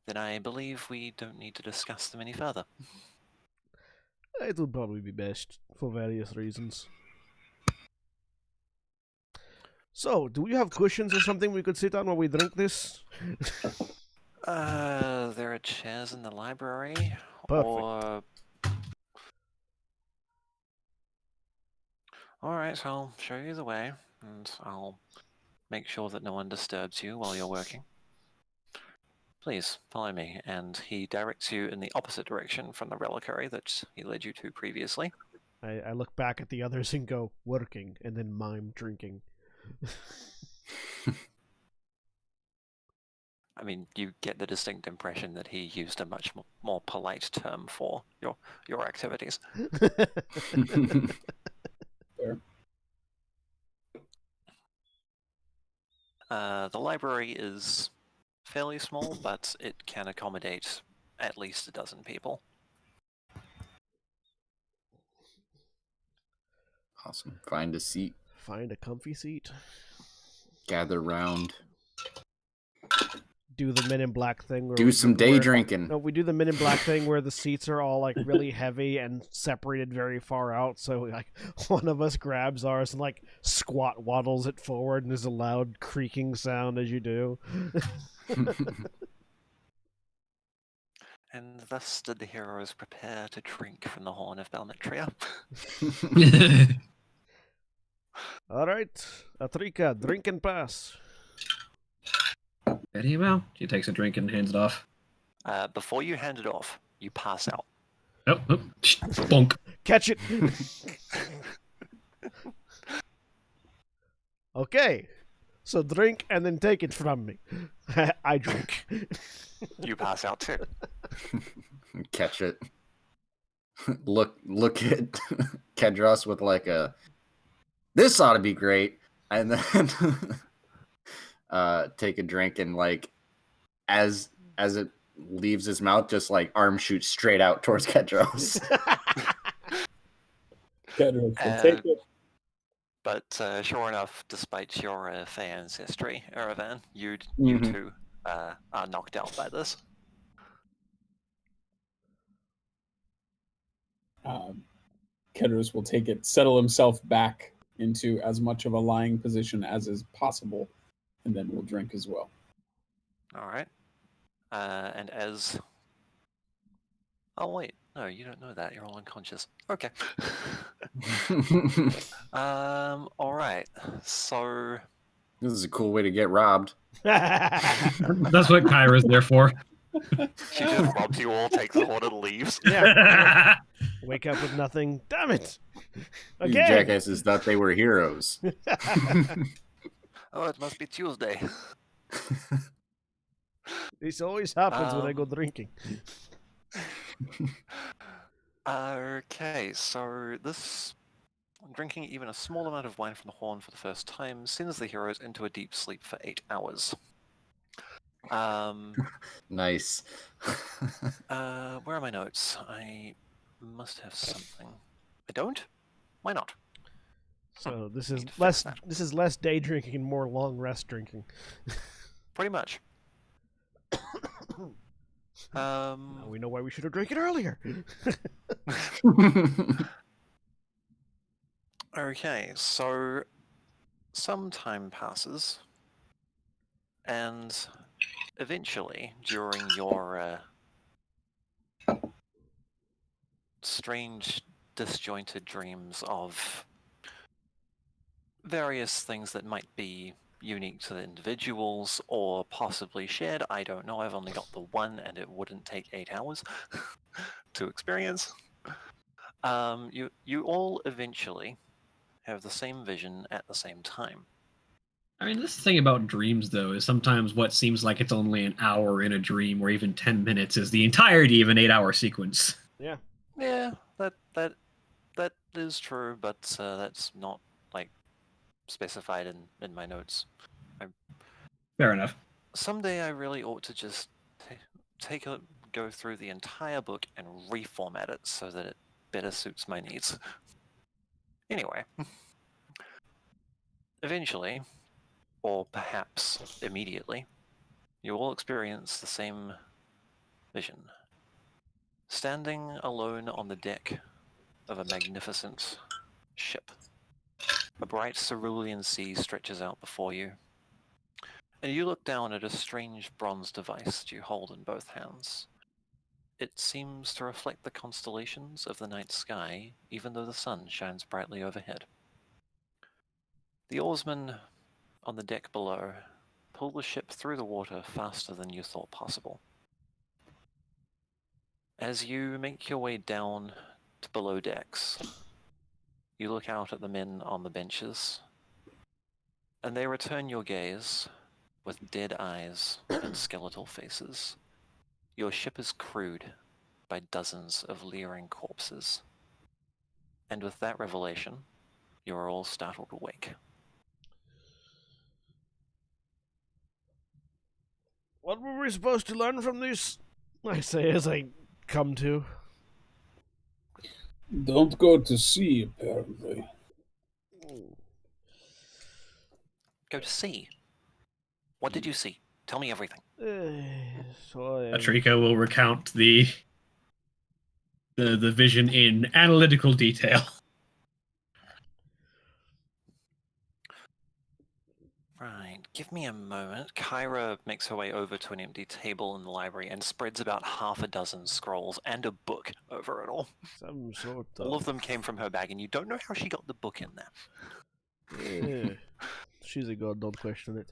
Speaker 2: Then I believe we don't need to discuss them any further.
Speaker 1: It would probably be best for various reasons. So, do we have cushions or something we could sit on while we drink this?
Speaker 2: There are chairs in the library.
Speaker 1: Perfect.
Speaker 2: Or... Alright, so I'll show you the way, and I'll make sure that no one disturbs you while you're working. Please, follow me, and he directs you in the opposite direction from the reliquary that he led you to previously.
Speaker 1: I look back at the others and go, working, and then mime drinking.
Speaker 2: I mean, you get the distinct impression that he used a much more polite term for your activities.
Speaker 4: Fair.
Speaker 2: The library is fairly small, but it can accommodate at least a dozen people.
Speaker 5: Awesome. Find a seat.
Speaker 1: Find a comfy seat.
Speaker 5: Gather round.
Speaker 1: Do the Men in Black thing. Where
Speaker 5: Do some day drinking.
Speaker 1: No, we do the Men in Black thing where the seats are all like really heavy and separated very far out. So like one of us grabs ours and like squat waddles it forward, and there's a loud creaking sound as you do.
Speaker 2: And thus did the heroes prepare to drink from the horn of Balmytria.
Speaker 1: All right, Atrika, drink and pass.
Speaker 3: Very well. She takes a drink and hands it off.
Speaker 2: Before you hand it off, you pass out.
Speaker 3: Oh, bonk.
Speaker 1: Catch it. Okay, so drink and then take it from me. I drink.
Speaker 2: You pass out too.
Speaker 5: Catch it. Look at Kedros with like a, this ought to be great, and then take a drink, and like as it leaves his mouth, just like arm shoots straight out towards Kedros.
Speaker 4: Kedros will take it.
Speaker 2: But sure enough, despite your Fey ancestry, Erevan, you
Speaker 5: Mhm.
Speaker 2: two are knocked out by this.
Speaker 4: Kedros will take it, settle himself back into as much of a lying position as is possible, and then we'll drink as well.
Speaker 2: All right. And as... Oh, wait. No, you don't know that. You're all unconscious. Okay. All right. So...
Speaker 5: This is a cool way to get robbed.
Speaker 3: That's what Kyra's there for.
Speaker 2: She just robs you all, takes the horn, and leaves.
Speaker 1: Yeah. Wake up with nothing. Damn it.
Speaker 5: These
Speaker 1: Again.
Speaker 5: jackasses thought they were heroes.
Speaker 2: Oh, it must be Tuesday.
Speaker 1: This always happens when I go drinking.
Speaker 2: Okay, so this drinking even a small amount of wine from the horn for the first time sends the heroes into a deep sleep for 8 hours.
Speaker 5: Nice.
Speaker 2: Where are my notes? I must have something. I don't? Why not?
Speaker 1: So this is
Speaker 2: Need to fix
Speaker 1: less.
Speaker 2: that.
Speaker 1: This is less day drinking and more long rest drinking.
Speaker 2: Pretty much.
Speaker 1: Now we know why we should have drank it earlier.
Speaker 2: Okay, so some time passes, and eventually, during your strange, disjointed dreams of various things that might be unique to the individuals or possibly shared, I don't know, I've only got the one and it wouldn't take 8 hours to experience. You all eventually have the same vision at the same time.
Speaker 3: I mean, this thing about dreams, though, is sometimes what seems like it's only an hour in a dream or even 10 minutes is the entirety of an 8-hour sequence.
Speaker 1: Yeah.
Speaker 2: Yeah, that is true, but that's not like specified in my notes.
Speaker 3: Fair enough.
Speaker 2: Someday I really ought to just go through the entire book and reformat it so that it better suits my needs. Anyway, Eventually, or perhaps immediately, you all experience the same vision. Standing alone on the deck of a magnificent ship, a bright cerulean sea stretches out before you, and you look down at a strange bronze device that you hold in both hands. It seems to reflect the constellations of the night sky, even though the sun shines brightly overhead. The oarsmen on the deck below pull the ship through the water faster than you thought possible. As you make your way down to below decks, you look out at the men on the benches, and they return your gaze with dead eyes and skeletal faces. Your ship is crewed by dozens of leering corpses. And with that revelation, you are all startled awake.
Speaker 1: What were we supposed to learn from this? I say as I come to.
Speaker 4: Don't go to sea, apparently.
Speaker 2: Go to sea. What did you see? Tell me everything.
Speaker 1: So I
Speaker 3: Atrika will recount the vision in analytical detail.
Speaker 2: Right, give me a moment. Kyra makes her way over to an empty table in the library and spreads about half a dozen scrolls and a book over it all.
Speaker 1: some sort of.
Speaker 2: All of them came from her bag, and you don't know how she got the book in there.
Speaker 1: She's a god, don't question it.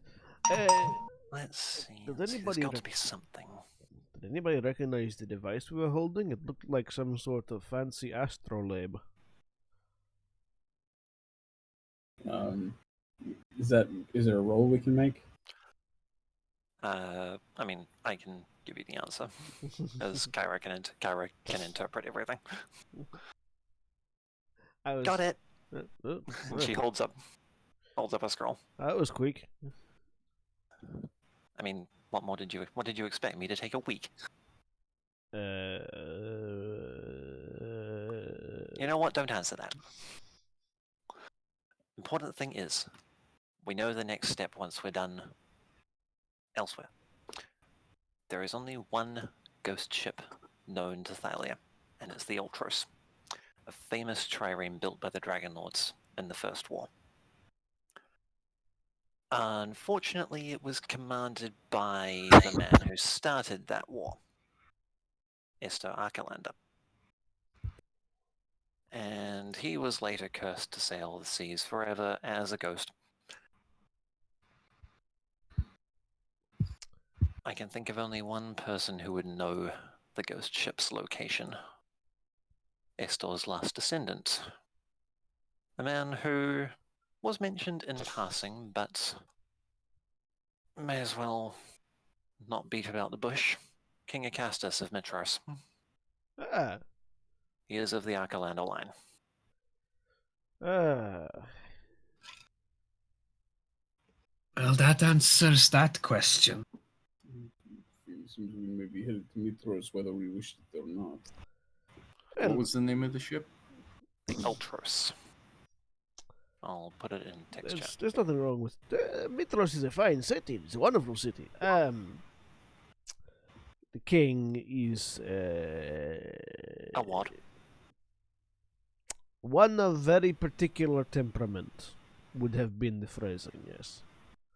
Speaker 2: Let's see.
Speaker 1: Does
Speaker 2: There's
Speaker 1: anybody
Speaker 2: got to
Speaker 1: rec-
Speaker 2: be something.
Speaker 1: Did anybody recognize the device we were holding? It looked like some sort of fancy astrolabe.
Speaker 4: Is there a roll we can make?
Speaker 2: I mean, I can give you the answer, as Kyra can interpret everything. Got it. And she holds up a scroll.
Speaker 1: That was quick.
Speaker 2: I mean, what did you expect me to take a week? You know what? Don't answer that. Important thing is, we know the next step once we're done elsewhere. There is only one ghost ship known to Thalia, and it's the Ultros, a famous trireme built by the Dragonlords in the First War. Unfortunately, it was commanded by the man who started that war, Estoria. And he was later cursed to sail the seas forever as a ghost. I can think of only one person who would know the ghost ship's location. Estor's last descendant. A man who was mentioned in passing, but may as well not beat about the bush. King Acastus of Mitros.
Speaker 1: Ah.
Speaker 2: He is of the Arcalander line.
Speaker 1: Ah.
Speaker 3: Well, that answers that question.
Speaker 4: Seems we may be headed to Mitros whether we wish it or not.
Speaker 5: What was the name of the ship?
Speaker 2: The Ultros. I'll put it in text chat.
Speaker 1: There's nothing wrong with Mitros is a fine city. It's a wonderful city. The king is
Speaker 2: A what?
Speaker 1: one of very particular temperament would have been the phrasing, yes.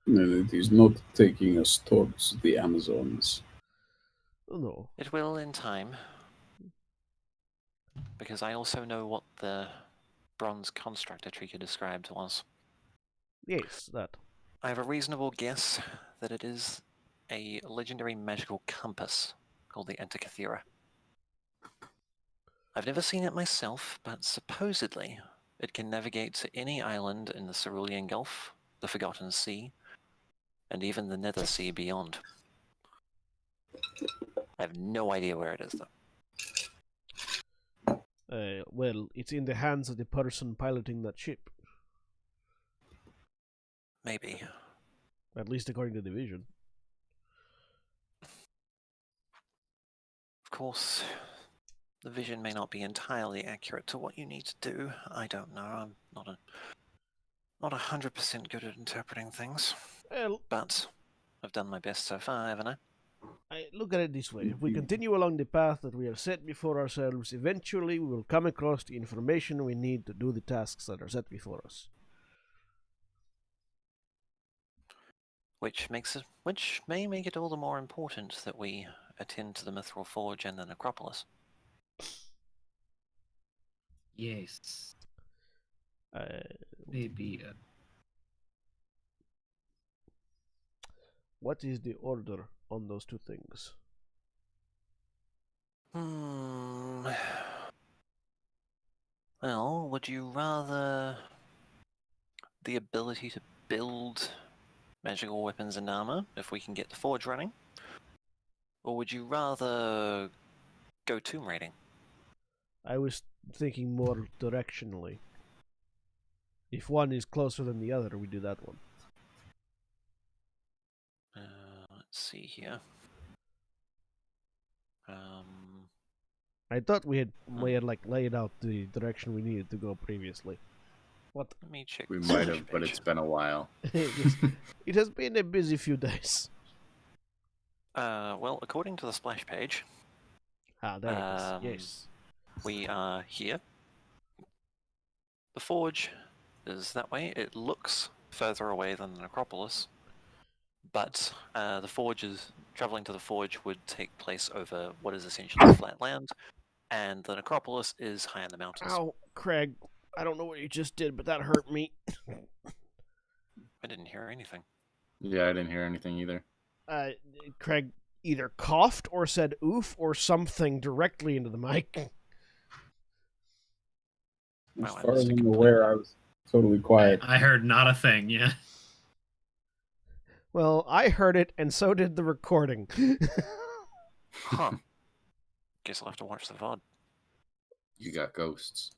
Speaker 4: And it is not taking us towards the Amazons.
Speaker 1: Oh, no.
Speaker 2: It will in time. Because I also know what the bronze construct Atrika described was.
Speaker 1: Yes, that.
Speaker 2: I have a reasonable guess that it is a legendary magical compass called the Antikythera. I've never seen it myself, but supposedly it can navigate to any island in the Cerulean Gulf, the Forgotten Sea, and even the Nether Sea beyond. I have no idea where it is, though.
Speaker 1: Well, it's in the hands of the person piloting that ship.
Speaker 2: Maybe.
Speaker 1: At least according to the vision.
Speaker 2: Of course, the vision may not be entirely accurate to what you need to do. I don't know. I'm not a Not 100% good at interpreting things,
Speaker 1: Well,
Speaker 2: but I've done my best so far, haven't I?
Speaker 1: look at it this way. If we continue along the path that we have set before ourselves, eventually we will come across the information we need to do the tasks that are set before us.
Speaker 2: Which may make it all the more important that we attend to the Mithril Forge and the Necropolis.
Speaker 3: Yes.
Speaker 1: Uh,
Speaker 3: Maybe.
Speaker 1: what is the order on those two things?
Speaker 2: Well, would you rather the ability to build magical weapons and armor if we can get the forge running? Or would you rather go tomb raiding?
Speaker 1: I was thinking more directionally. If one is closer than the other, we do that one.
Speaker 2: Let's see here.
Speaker 1: I thought we had like laid out the direction we needed to go previously. What?
Speaker 2: Let me check.
Speaker 5: We
Speaker 2: the
Speaker 5: might
Speaker 2: splash
Speaker 5: have, but
Speaker 2: page.
Speaker 5: it's been a while.
Speaker 1: It has been a busy few days.
Speaker 2: Well, according to the splash page,
Speaker 1: Ah, there it is. Yes.
Speaker 2: we are here. The forge is that way. It looks further away than the necropolis, but traveling to the forge would take place over what is essentially flat land, and the necropolis is high in the mountains.
Speaker 1: Ow, Craig. I don't know what you just did, but that hurt me.
Speaker 2: I didn't hear anything.
Speaker 5: Yeah, I didn't hear anything either.
Speaker 1: Craig either coughed or said oof or something directly into the mic.
Speaker 4: As
Speaker 2: Wow, I
Speaker 4: far as
Speaker 2: missed a
Speaker 4: I'm
Speaker 2: complete-
Speaker 4: aware, I was totally quiet.
Speaker 3: I heard not a thing, yeah.
Speaker 1: Well, I heard it, and so did the recording.
Speaker 2: Huh. Guess I'll have to watch the VOD.
Speaker 5: You got ghosts.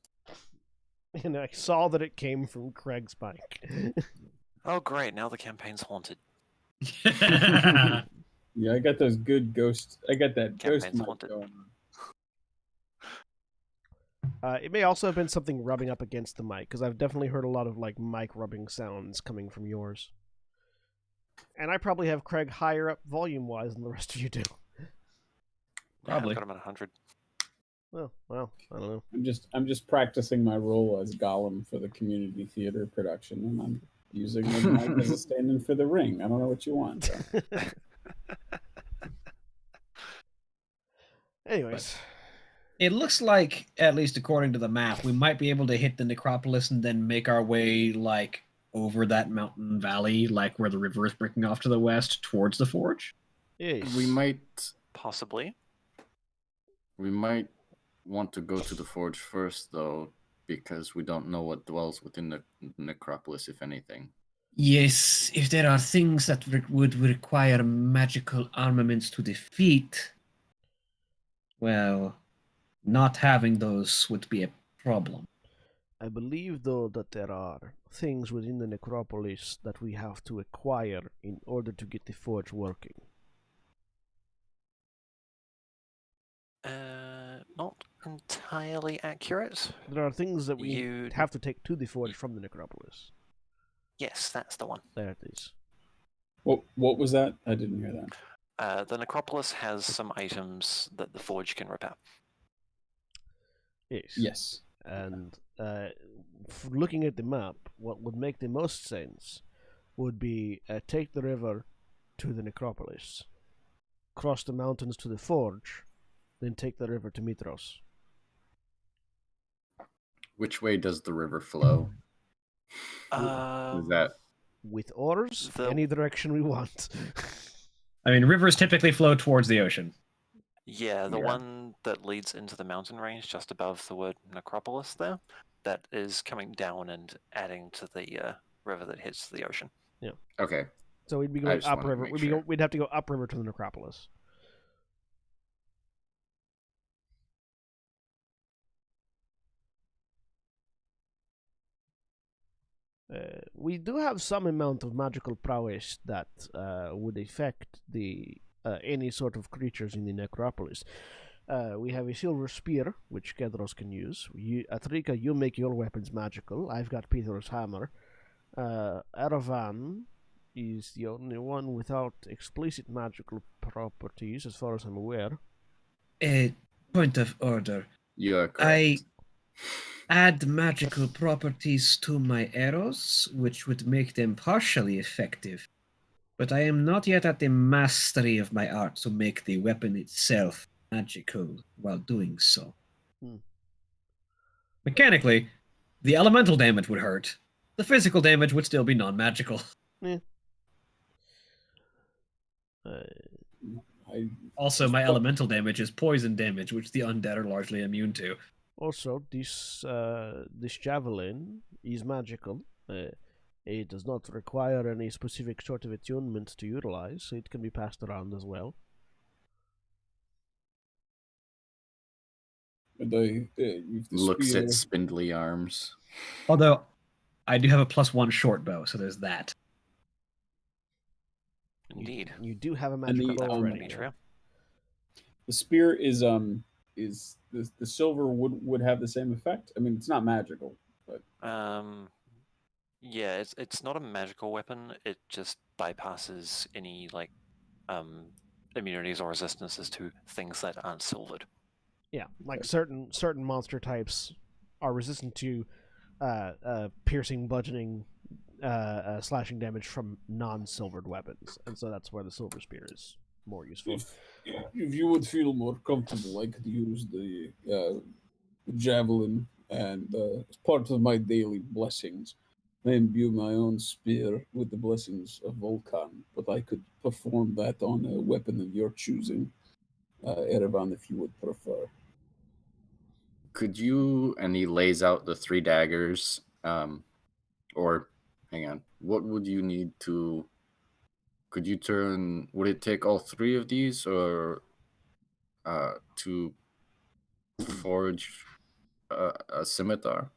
Speaker 1: And I saw that it came from Craig's mic.
Speaker 2: Oh great, now the campaign's haunted.
Speaker 4: Yeah, I got those good ghosts. I got that ghost
Speaker 2: Campaign's
Speaker 4: mic
Speaker 2: haunted.
Speaker 4: going on.
Speaker 1: It may also have been something rubbing up against the mic, because I've definitely heard a lot of like mic rubbing sounds coming from yours. And I probably have Craig higher up volume-wise than the rest of you do.
Speaker 3: Probably.
Speaker 2: Yeah, I've got him at 100.
Speaker 1: Well, I don't know.
Speaker 4: I'm just practicing my role as Gollum for the community theater production, and I'm using the mic as a stand-in for the ring. I don't know what you want. So.
Speaker 1: Anyways,
Speaker 3: It looks like, at least according to the map, we might be able to hit the necropolis and then make our way, like, over that mountain valley, like where the river is breaking off to the west, towards the forge.
Speaker 1: yes.
Speaker 5: We might
Speaker 2: Possibly.
Speaker 5: want to go to the forge first, though, because we don't know what dwells within the necropolis, if anything.
Speaker 3: Yes, if there are things that would require magical armaments to defeat, well, not having those would be a problem.
Speaker 1: I believe, though, that there are things within the necropolis that we have to acquire in order to get the forge working.
Speaker 2: Not entirely accurate.
Speaker 1: There are things that we
Speaker 2: You-
Speaker 1: have to take to the forge from the necropolis.
Speaker 2: Yes, that's the one.
Speaker 1: There it is.
Speaker 4: What was that? I didn't hear that.
Speaker 2: The necropolis has some items that the forge can repair.
Speaker 1: Yes.
Speaker 4: Yes.
Speaker 1: And looking at the map, what would make the most sense would be take the river to the necropolis, cross the mountains to the forge, then take the river to Mitros.
Speaker 5: Which way does the river flow? Is that
Speaker 1: With oars,
Speaker 2: The-
Speaker 1: any direction we want.
Speaker 3: I mean, rivers typically flow towards the ocean.
Speaker 2: Yeah, the
Speaker 5: Yeah.
Speaker 2: one that leads into the mountain range just above the word necropolis there, that is coming down and adding to the river that hits the ocean.
Speaker 5: okay?
Speaker 1: So we'd be
Speaker 5: I
Speaker 1: going
Speaker 5: just wanted to
Speaker 1: upriver.
Speaker 5: make sure.
Speaker 1: We'd have to go upriver to the necropolis. We do have some amount of magical prowess that would affect the any sort of creatures in the necropolis. We have a silver spear, which Kedros can use. Atrika, you make your weapons magical. I've got Peter's hammer. Aravan is the only one without explicit magical properties, as far as I'm aware.
Speaker 3: A point of order.
Speaker 5: You are correct.
Speaker 3: I add magical properties to my arrows, which would make them partially effective. But I am not yet at the mastery of my art to make the weapon itself magical while doing so. Mechanically, the elemental damage would hurt. The physical damage would still be non-magical. Also, my elemental damage is poison damage, which the undead are largely immune to.
Speaker 1: Also, this javelin is magical. It does not require any specific sort of attunement to utilize, so it can be passed around as well.
Speaker 4: And
Speaker 5: Looks at spindly arms.
Speaker 3: Although, I do have a +1 short bow, so there's that.
Speaker 2: Indeed.
Speaker 1: You do have a magical bow already.
Speaker 2: Balmytria.
Speaker 4: The spear is the silver would have the same effect. I mean, it's not magical, but
Speaker 2: Yeah, it's not a magical weapon. It just bypasses any like immunities or resistances to things that aren't silvered.
Speaker 1: Yeah, like certain monster types are resistant to piercing, bludgeoning, slashing damage from non-silvered weapons, and so that's where the silver spear is more useful.
Speaker 4: if you would feel more comfortable, I could use the javelin, and as part of my daily blessings, I imbue my own spear with the blessings of Vulcan. But I could perform that on a weapon of your choosing, Erevan, if you would prefer.
Speaker 5: Could you, and he lays out the 3 daggers, or hang on, what would you need to, could you turn, would it take all 3 of these, or to forge a scimitar?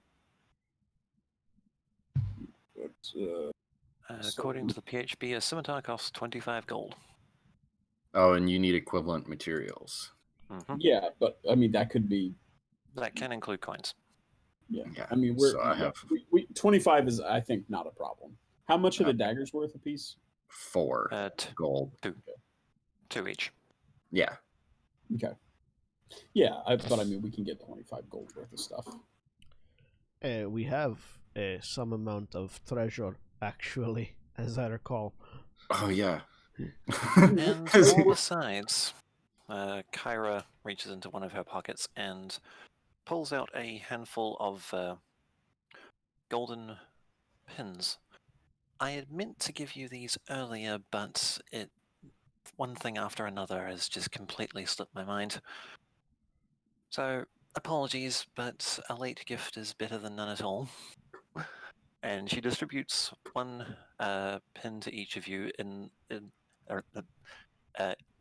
Speaker 4: But,
Speaker 2: According to the PHB, a scimitar costs 25 gold.
Speaker 5: Oh, and you need equivalent materials.
Speaker 2: Mm-hmm.
Speaker 4: yeah, but I mean that could be.
Speaker 2: That can include coins.
Speaker 4: Yeah,
Speaker 5: Yeah,
Speaker 4: I mean
Speaker 5: so I have
Speaker 4: 25 is I think not a problem. How much are the daggers worth a piece?
Speaker 5: 4 gold.
Speaker 2: 2 each.
Speaker 5: Yeah.
Speaker 4: Okay. Yeah, but I mean we can get 25 gold worth of stuff.
Speaker 1: We have some amount of treasure, actually, as I recall.
Speaker 5: Oh, yeah.
Speaker 2: And all besides, Kyra reaches into one of her pockets and pulls out a handful of golden pins. I had meant to give you these earlier, but one thing after another has just completely slipped my mind. So, apologies, but a late gift is better than none at all. And she distributes 1 pin to each of you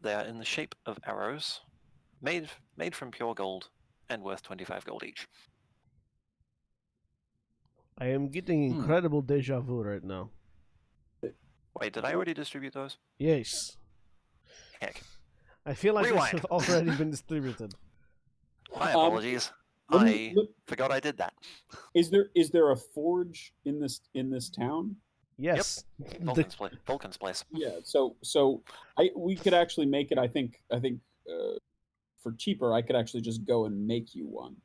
Speaker 2: they are in the shape of arrows, made from pure gold, and worth 25 gold each.
Speaker 1: I am getting incredible deja vu right now.
Speaker 2: Wait, did I already distribute those?
Speaker 1: Yes.
Speaker 2: Heck.
Speaker 1: I feel like
Speaker 2: Rewind.
Speaker 1: this has already been distributed.
Speaker 2: My apologies. I forgot I did that.
Speaker 4: Is there a forge in this town?
Speaker 1: Yes.
Speaker 2: Vulcan's place.
Speaker 4: Yeah. So we could actually make it. I think for cheaper, I could actually just go and make you one.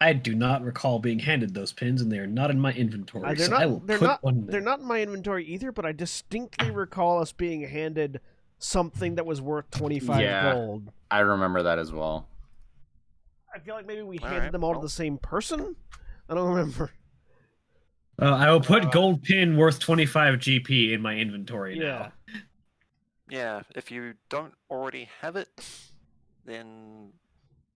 Speaker 3: I do not recall being handed those pins, and they are not in my inventory. So I will put one there.
Speaker 1: They're not in my inventory either, but I distinctly recall us being handed something that was worth 25 gold.
Speaker 5: I remember that as well.
Speaker 1: I feel like maybe we handed them all to the same person? I don't remember.
Speaker 3: I will put gold pin worth 25 GP in my inventory now.
Speaker 2: Yeah, if you don't already have it, then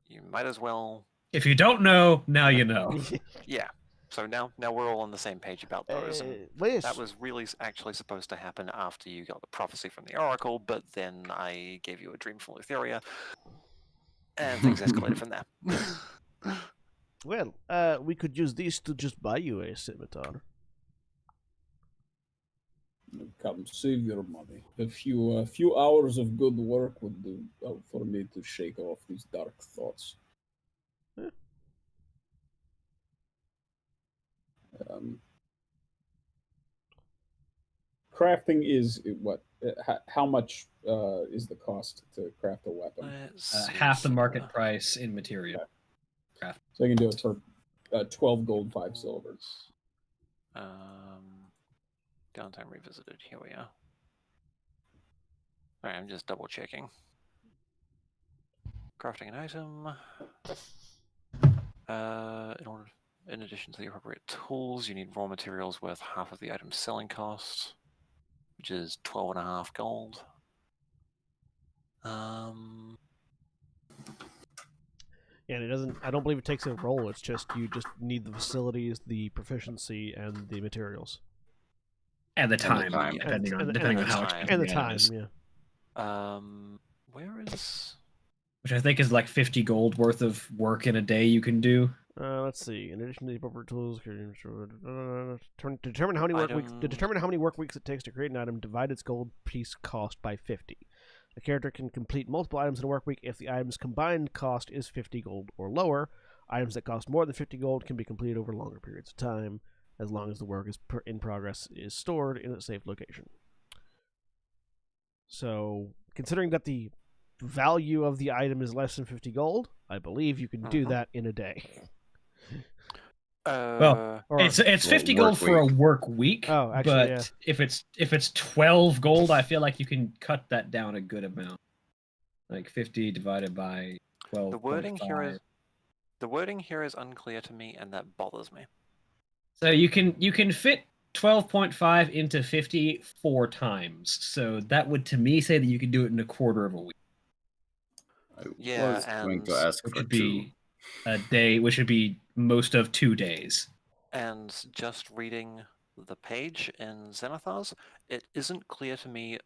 Speaker 2: you might as well...
Speaker 3: If you don't know, now you know.
Speaker 2: Yeah. So now we're all on the same page about those. That was really actually supposed to happen after you got the prophecy from the Oracle, but then I gave you a dream from Estoria, and things escalated from there.
Speaker 1: Well, we could use these to just buy you a scimitar.
Speaker 4: Come, save your money. A few hours of good work would do for me to shake off these dark thoughts. crafting is what? How much is the cost to craft a weapon?
Speaker 2: Let's see
Speaker 3: Half the
Speaker 2: here.
Speaker 3: market price in material.
Speaker 4: Okay. So I can do it for 12 gold, 5 silver.
Speaker 2: Downtime revisited. Here we are. Alright, I'm just double checking. Crafting an item. In addition to the appropriate tools, you need raw materials worth half of the item's selling cost, which is 12.5 gold.
Speaker 1: Yeah, and it doesn't. I don't believe it takes a roll. It's just you just need the facilities, the proficiency, and the materials.
Speaker 3: And the time,
Speaker 5: time.
Speaker 3: depending on
Speaker 2: and
Speaker 3: how
Speaker 2: the
Speaker 3: expensive
Speaker 2: time.
Speaker 1: And the
Speaker 3: the item
Speaker 1: time,
Speaker 3: is.
Speaker 1: yeah.
Speaker 2: Where is?
Speaker 3: Which I think is like 50 gold worth of work in a day you can do.
Speaker 1: Let's see. In addition to the appropriate tools, determine how many work weeks. To
Speaker 2: Items.
Speaker 1: determine how many work weeks it takes to create an item, divide its gold piece cost by 50. A character can complete multiple items in a work week if the item's combined cost is 50 gold or lower. Items that cost more than 50 gold can be completed over longer periods of time, as long as the work is in progress is stored in a safe location. So, considering that the value of the item is less than 50 gold, I believe you can do that in a day.
Speaker 3: Well,
Speaker 1: Or,
Speaker 3: it's 50
Speaker 5: work
Speaker 3: gold for a
Speaker 5: week.
Speaker 3: work week.
Speaker 1: Oh, actually,
Speaker 3: but
Speaker 1: yeah.
Speaker 3: if it's 12 gold, I feel like you can cut that down a good amount. Like 50 divided by 12.
Speaker 2: The wording here is unclear to me, and that bothers me.
Speaker 3: So you can fit 12.5 into 50 4 times. So that would to me say that you could do it in a quarter of a week.
Speaker 5: I
Speaker 2: Yeah,
Speaker 5: was going
Speaker 2: and
Speaker 5: to ask
Speaker 3: Which
Speaker 5: for
Speaker 3: would
Speaker 5: 2.
Speaker 3: be a day, which would be most of 2 days.
Speaker 2: And just reading the page in Xenothar's, it isn't clear to me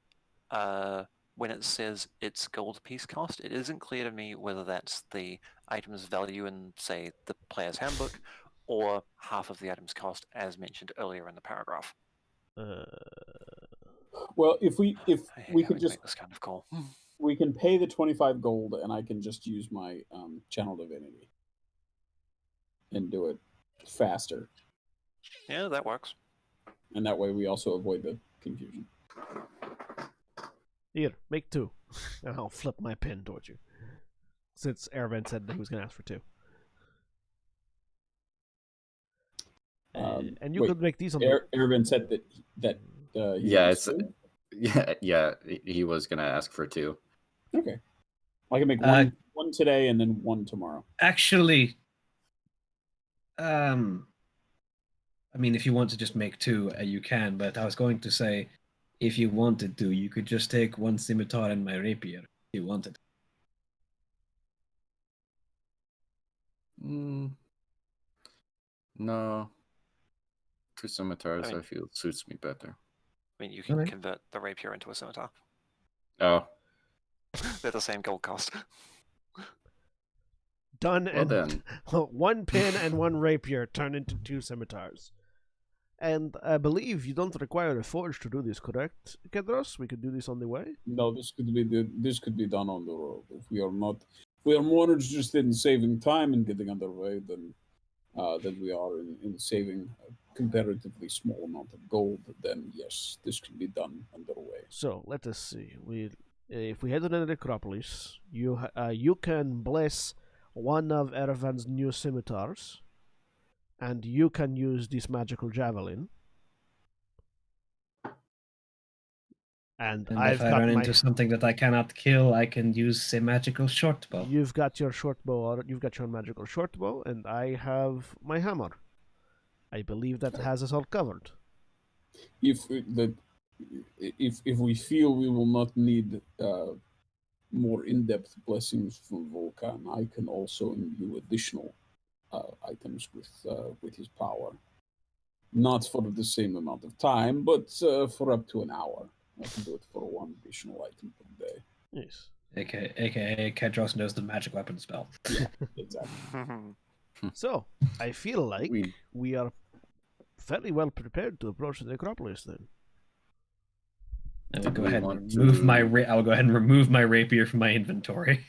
Speaker 2: when it says its gold piece cost, it isn't clear to me whether that's the item's value in, say, the player's handbook, or half of the item's cost, as mentioned earlier in the paragraph.
Speaker 4: Well, if we could just
Speaker 2: make this kind of call.
Speaker 4: we can pay the 25 gold, and I can just use my channel divinity and do it faster.
Speaker 2: Yeah, that works.
Speaker 4: And that way we also avoid the confusion.
Speaker 1: Here, make 2. And I'll flip my pen towards you. Since Erevan said that he was going to ask for 2. And you could make these on the...
Speaker 4: Erevan said that he
Speaker 5: Yeah,
Speaker 4: wants
Speaker 5: it's
Speaker 4: to.
Speaker 5: yeah. He was gonna ask for 2.
Speaker 4: Okay. I can make one today and then 1 tomorrow.
Speaker 3: Actually, I mean, if you want to just make 2, you can. But I was going to say, if you wanted to, you could just take 1 scimitar and my rapier. If you wanted.
Speaker 5: No. 2 scimitars, I feel suits me better.
Speaker 2: I mean, you can convert the rapier into a scimitar.
Speaker 5: Oh.
Speaker 2: They're the same gold cost.
Speaker 1: Done,
Speaker 5: Well
Speaker 1: and
Speaker 5: then.
Speaker 1: 1 pin and 1 rapier turn into 2 scimitars. And I believe you don't require a forge to do this, correct, Kedros? We could do this on the way?
Speaker 4: No, this could be done on the road. If we are more interested in saving time and getting underway than we are in saving a comparatively small amount of gold, then yes, this could be done underway.
Speaker 1: So let us see. If we head to the necropolis, you can bless one of Erevan's new scimitars, and you can use this magical javelin. And
Speaker 3: if I run into something that I cannot kill, I can use a magical short bow.
Speaker 1: You've got your short bow, you've got your magical short bow, and I have my hammer. I believe that has us all covered.
Speaker 4: If we feel we will not need more in-depth blessings from Vulcan, I can also imbue additional items with his power. Not for the same amount of time, but for up to an hour. I can do it for 1 additional item per day.
Speaker 1: Yes.
Speaker 3: AKA Kedros knows the magic weapon spell.
Speaker 4: Yeah, exactly.
Speaker 1: So, I feel like we are fairly well prepared to approach the necropolis then.
Speaker 3: I will go ahead and remove my rapier from my inventory.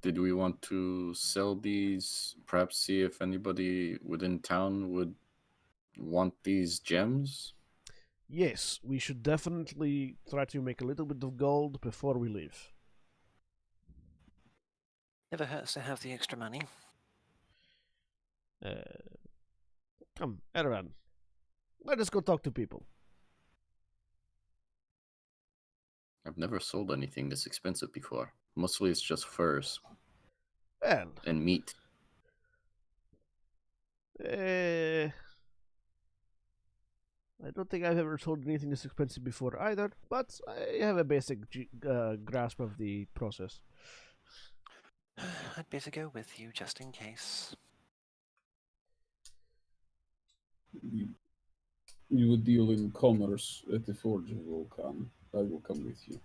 Speaker 5: Did we want to sell these? Perhaps see if anybody within town would want these gems?
Speaker 1: Yes, we should definitely try to make a little bit of gold before we leave.
Speaker 2: Never hurts to have the extra money.
Speaker 1: Come, Erwan. Let us go talk to people.
Speaker 5: I've never sold anything this expensive before. Mostly it's just furs
Speaker 1: Well,
Speaker 5: and meat.
Speaker 1: I don't think I've ever sold anything this expensive before either, but I have a basic grasp of the process.
Speaker 2: I'd better go with you just in case.
Speaker 4: You would deal in commerce at the Forge of Vulcan. I will come with you.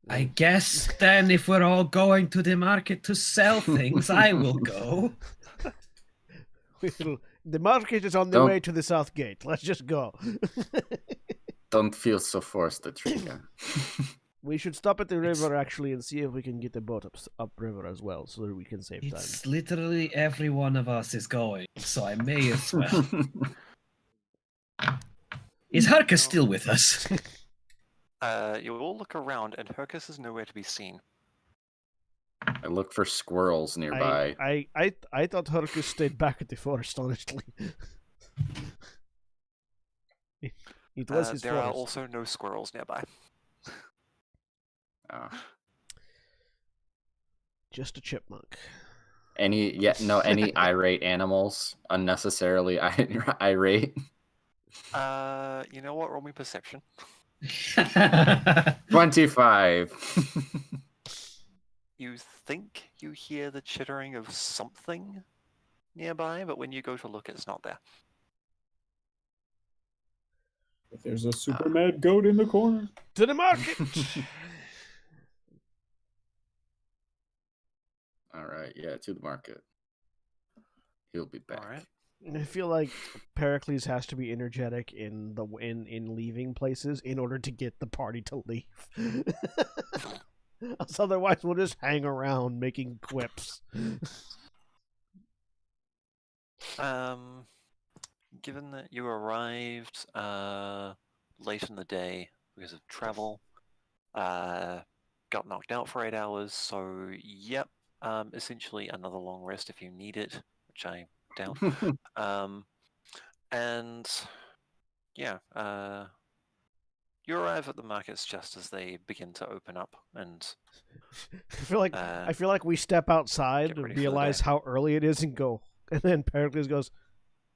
Speaker 3: I guess then if we're all going to the market to sell things, I will go.
Speaker 1: The market is on the
Speaker 5: Don't-
Speaker 1: way to the south gate. Let's just go.
Speaker 5: Don't feel so forced, Atrika.
Speaker 1: We should stop at the river actually and see if we can get the boat up river as well, so that we can save time.
Speaker 3: It's literally every one of us is going, so I may as well. Is Harka still with us?
Speaker 2: You all look around, and Hercus is nowhere to be seen.
Speaker 5: I look for squirrels nearby.
Speaker 1: I thought Hercus stayed back at the forest, honestly. It was his
Speaker 2: There
Speaker 1: forest.
Speaker 2: are also no squirrels nearby.
Speaker 5: Oh.
Speaker 1: Just a chipmunk.
Speaker 5: Any irate animals? Unnecessarily irate?
Speaker 2: You know what? Roll me perception.
Speaker 5: 25.
Speaker 2: You think you hear the chittering of something nearby, but when you go to look, it's not there.
Speaker 4: If there's a super mad goat in the corner.
Speaker 1: To the market!
Speaker 5: All right, yeah, to the market. He'll be back.
Speaker 2: All right.
Speaker 1: I feel like Pericles has to be energetic in leaving places in order to get the party to leave. Otherwise, we'll just hang around making quips.
Speaker 2: Given that you arrived late in the day because of travel, got knocked out for 8 hours, so yep, essentially another long rest if you need it, which I doubt. And yeah, you arrive at the markets just as they begin to open up, and
Speaker 1: I feel like we step outside
Speaker 2: get
Speaker 1: and
Speaker 2: ready for the
Speaker 1: realize
Speaker 2: day.
Speaker 1: how early it is and go. And then Pericles goes,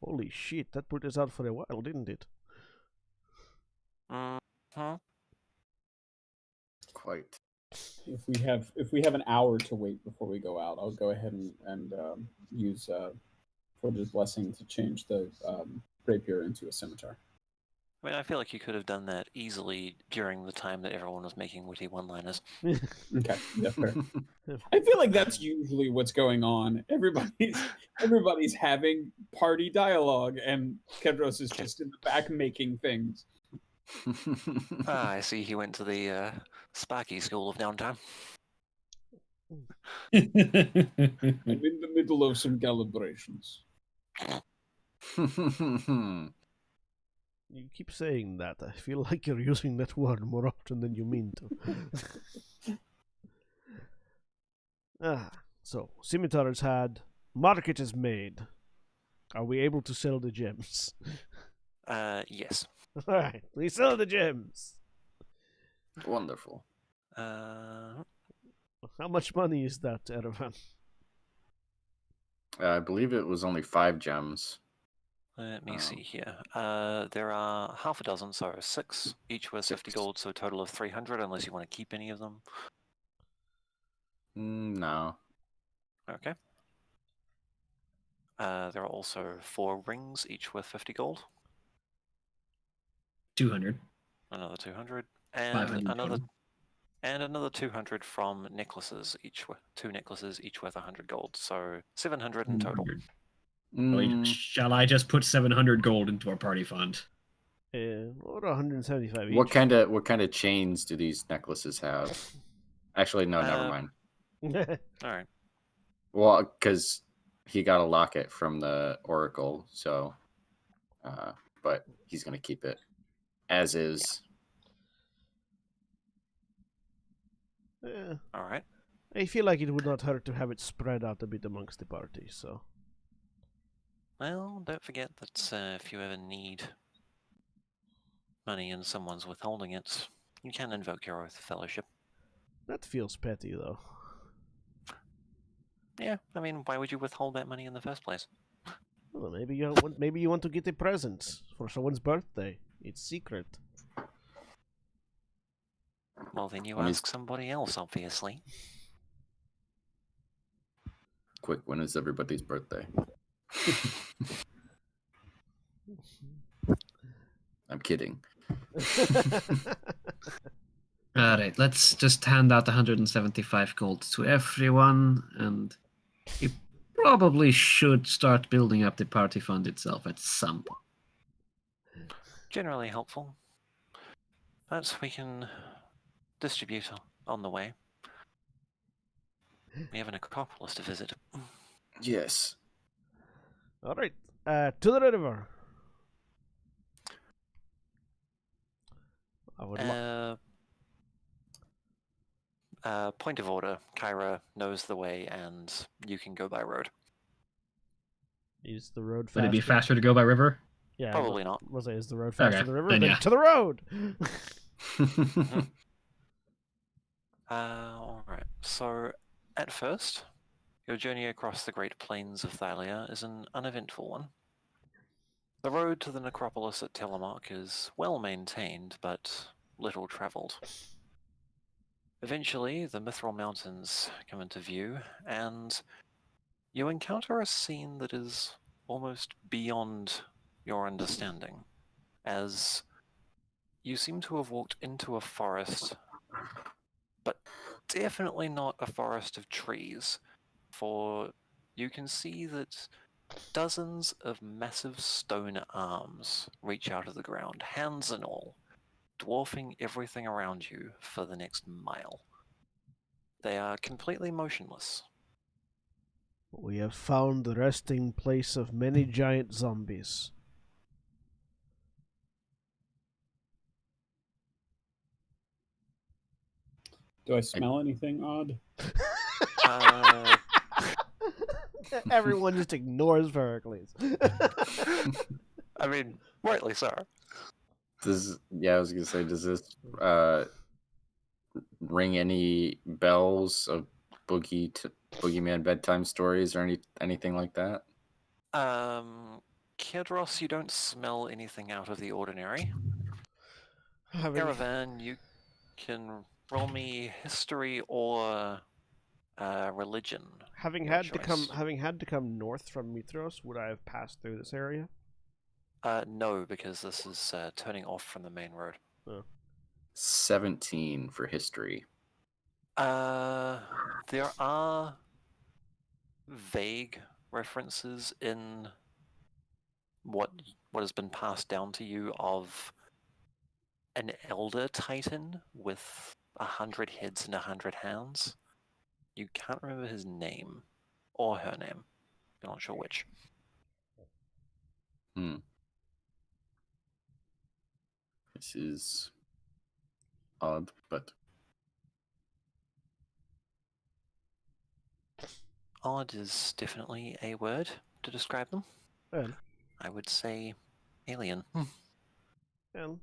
Speaker 1: "Holy shit, that put us out for a while, didn't it?"
Speaker 2: Mm-hmm.
Speaker 5: Quite.
Speaker 4: If we have an hour to wait before we go out, I'll go ahead and use Forge's blessing to change the rapier into a scimitar.
Speaker 2: I mean, I feel like you could have done that easily during the time that everyone was making witty one-liners.
Speaker 4: Okay, yeah, fair. I feel like that's usually what's going on. Everybody's having party dialogue, and Kedros is just in the back making things.
Speaker 2: I see he went to the Sparky School of Downtime.
Speaker 4: I'm in the middle of some calibrations.
Speaker 1: You keep saying that. I feel like you're using that word more often than you mean to. So, scimitar is had, market is made. Are we able to sell the gems?
Speaker 2: Yes.
Speaker 1: Alright, we sell the gems.
Speaker 5: Wonderful.
Speaker 2: Uh,
Speaker 1: How much money is that, Erevan?
Speaker 5: I believe it was only 5 gems.
Speaker 2: Let me see here. There are half a dozen, so 6, each worth 50 gold, so a total of 300, unless you want to keep any of them.
Speaker 5: No.
Speaker 2: Okay. There are also 4 rings, each worth 50 gold.
Speaker 3: 200.
Speaker 2: Another 200, and
Speaker 3: 500
Speaker 2: another
Speaker 3: total.
Speaker 2: and another 200 from necklaces, each worth 2 necklaces, each worth 100 gold, so 700 in total.
Speaker 3: 200. Shall I just put 700 gold into our party fund?
Speaker 1: Or 175 each.
Speaker 5: What kind of chains do these necklaces have? Actually, no, never mind.
Speaker 2: All right.
Speaker 5: Well, because he got a locket from the Oracle, so but he's going to keep it as is.
Speaker 2: All right.
Speaker 1: I feel like it would not hurt to have it spread out a bit amongst the party, so...
Speaker 2: Well, don't forget that if you ever need money and someone's withholding it, you can invoke your oath of fellowship.
Speaker 1: That feels petty, though.
Speaker 2: Yeah, I mean, why would you withhold that money in the first place?
Speaker 1: Well, maybe you want to get a present for someone's birthday. It's secret.
Speaker 2: Well, then you
Speaker 5: When
Speaker 2: ask somebody else, obviously.
Speaker 5: Quick, when is everybody's birthday? I'm kidding.
Speaker 3: Alright, let's just hand out 175 gold to everyone, and we probably should start building up the party fund itself at some point.
Speaker 2: Generally helpful. But we can distribute on the way. We have an Acropolis to visit.
Speaker 5: Yes.
Speaker 1: All right, to the river. I would
Speaker 2: Point of order. Kyra knows the way, and you can go by road.
Speaker 1: Is the road faster?
Speaker 3: Would it be faster to go by river?
Speaker 1: Yeah,
Speaker 2: Probably not.
Speaker 1: Was it? Is the road faster
Speaker 3: Okay,
Speaker 1: than the river?
Speaker 3: then
Speaker 1: Then
Speaker 3: yeah.
Speaker 1: to the road.
Speaker 2: Alright, so at first, your journey across the Great Plains of Thalia is an uneventful one. The road to the necropolis at Telemark is well maintained, but little travelled. Eventually, the Mithril Mountains come into view, and you encounter a scene that is almost beyond your understanding, as you seem to have walked into a forest, but definitely not a forest of trees, for you can see that dozens of massive stone arms reach out of the ground, hands and all, dwarfing everything around you for the next mile. They are completely motionless.
Speaker 1: We have found the resting place of many giant zombies.
Speaker 4: Do I smell anything odd?
Speaker 1: Everyone just ignores Pericles.
Speaker 2: I mean, rightly so.
Speaker 5: I was gonna say, does this ring any bells of boogeyman bedtime stories or anything like that?
Speaker 2: Kedros, you don't smell anything out of the ordinary.
Speaker 1: having,
Speaker 2: Caravan, you can roll me history or religion.
Speaker 1: having
Speaker 2: Your
Speaker 1: had to
Speaker 2: choice.
Speaker 1: come north from Mitros, would I have passed through this area?
Speaker 2: No, because this is turning off from the main road.
Speaker 5: 17 for history.
Speaker 2: There are vague references in what has been passed down to you of an elder titan with 100 heads and 100 hands. You can't remember his name or her name. I'm not sure which.
Speaker 5: This is odd, but
Speaker 2: Odd is definitely a word to describe them.
Speaker 1: Well,
Speaker 2: I would say alien.
Speaker 1: well,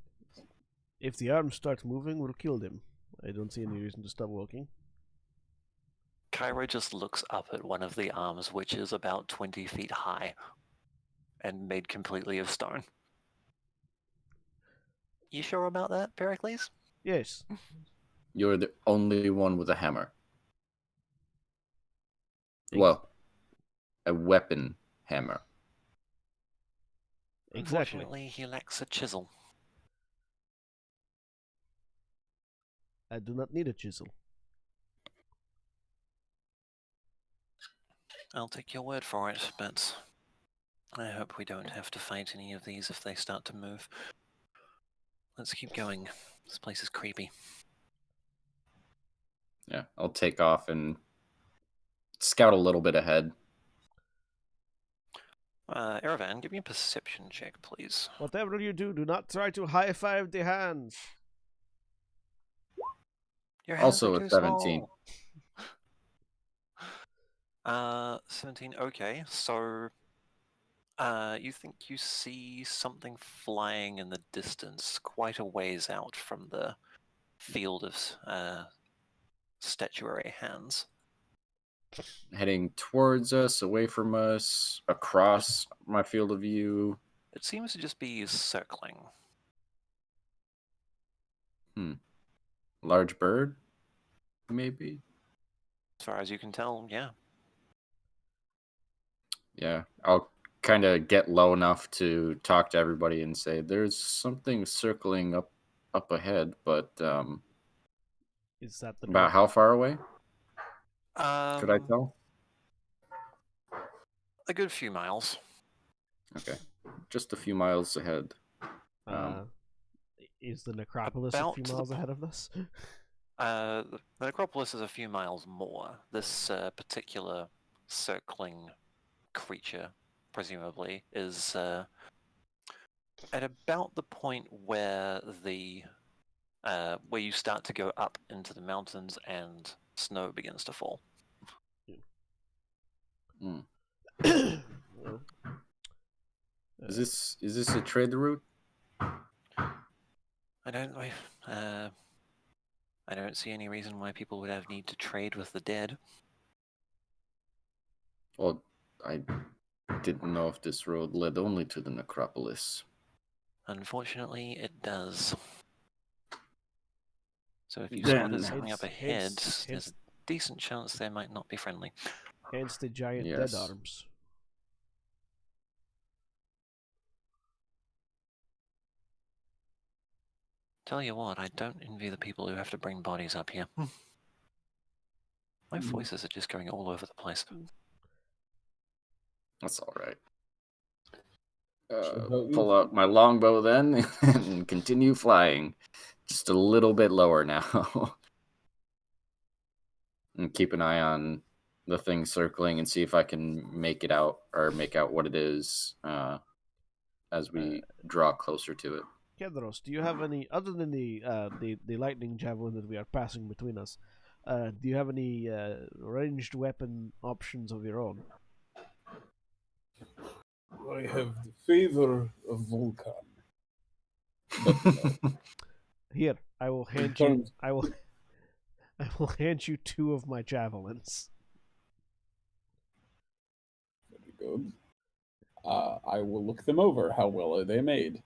Speaker 1: if the arms start moving, we'll kill them. I don't see any reason to stop walking.
Speaker 2: Kyra just looks up at one of the arms, which is about 20 feet high and made completely of stone. You sure about that, Pericles?
Speaker 1: Yes.
Speaker 5: you're the only one with a hammer. Well, a weapon hammer.
Speaker 1: Exactly.
Speaker 2: Unfortunately, he lacks a chisel.
Speaker 1: I do not need a chisel.
Speaker 2: I'll take your word for it, but I hope we don't have to fight any of these if they start to move. Let's keep going. This place is creepy.
Speaker 5: Yeah, I'll take off and scout a little bit ahead.
Speaker 2: Erevan, give me a perception check, please.
Speaker 1: Whatever you do, do not try to high five the hands.
Speaker 2: Your hands
Speaker 5: Also
Speaker 2: are
Speaker 5: a
Speaker 2: too
Speaker 5: 17.
Speaker 2: small. 17. Okay, so you think you see something flying in the distance, quite a ways out from the field of statuary hands.
Speaker 5: Heading towards us, away from us, across my field of view.
Speaker 2: It seems to just be circling.
Speaker 5: Large bird, maybe?
Speaker 2: As far as you can tell, yeah.
Speaker 5: Yeah, I'll kind of get low enough to talk to everybody and say, there's something circling up ahead, but
Speaker 1: Is that the
Speaker 5: about how far away? Could I
Speaker 2: Um,
Speaker 5: tell?
Speaker 2: A good few miles.
Speaker 5: Okay, just a few miles ahead.
Speaker 1: Is the necropolis a
Speaker 2: about
Speaker 1: few
Speaker 2: to the
Speaker 1: miles
Speaker 2: po-
Speaker 1: ahead of this?
Speaker 2: The necropolis is a few miles more. This particular circling creature, presumably, is at about the point where where you start to go up into the mountains and snow begins to fall.
Speaker 1: Well,
Speaker 5: Is this a trade route?
Speaker 2: I don't see any reason why people would have need to trade with the dead.
Speaker 5: Well, I didn't know if this road led only to the necropolis.
Speaker 2: Unfortunately, it does. So if you
Speaker 5: Then-
Speaker 2: spotted something up ahead,
Speaker 1: hence-
Speaker 2: there's a decent chance they might not be friendly.
Speaker 1: hence the giant
Speaker 5: Yes.
Speaker 1: dead arms.
Speaker 2: Tell you what, I don't envy the people who have to bring bodies up here. My voices are just going all over the place.
Speaker 5: That's all right.
Speaker 4: about you?
Speaker 5: Pull out my longbow then and continue flying. Just a little bit lower now. And keep an eye on the thing circling and see if I can make it out or make out what it is as we draw closer to it.
Speaker 1: Kedros, do you have any other than the lightning javelin that we are passing between us? Do you have any ranged weapon options of your own?
Speaker 4: I have the favor of Vulcan.
Speaker 1: Here, I will hand you. I will hand you 2 of my javelins.
Speaker 4: Very good. I will look them over. How well are they made?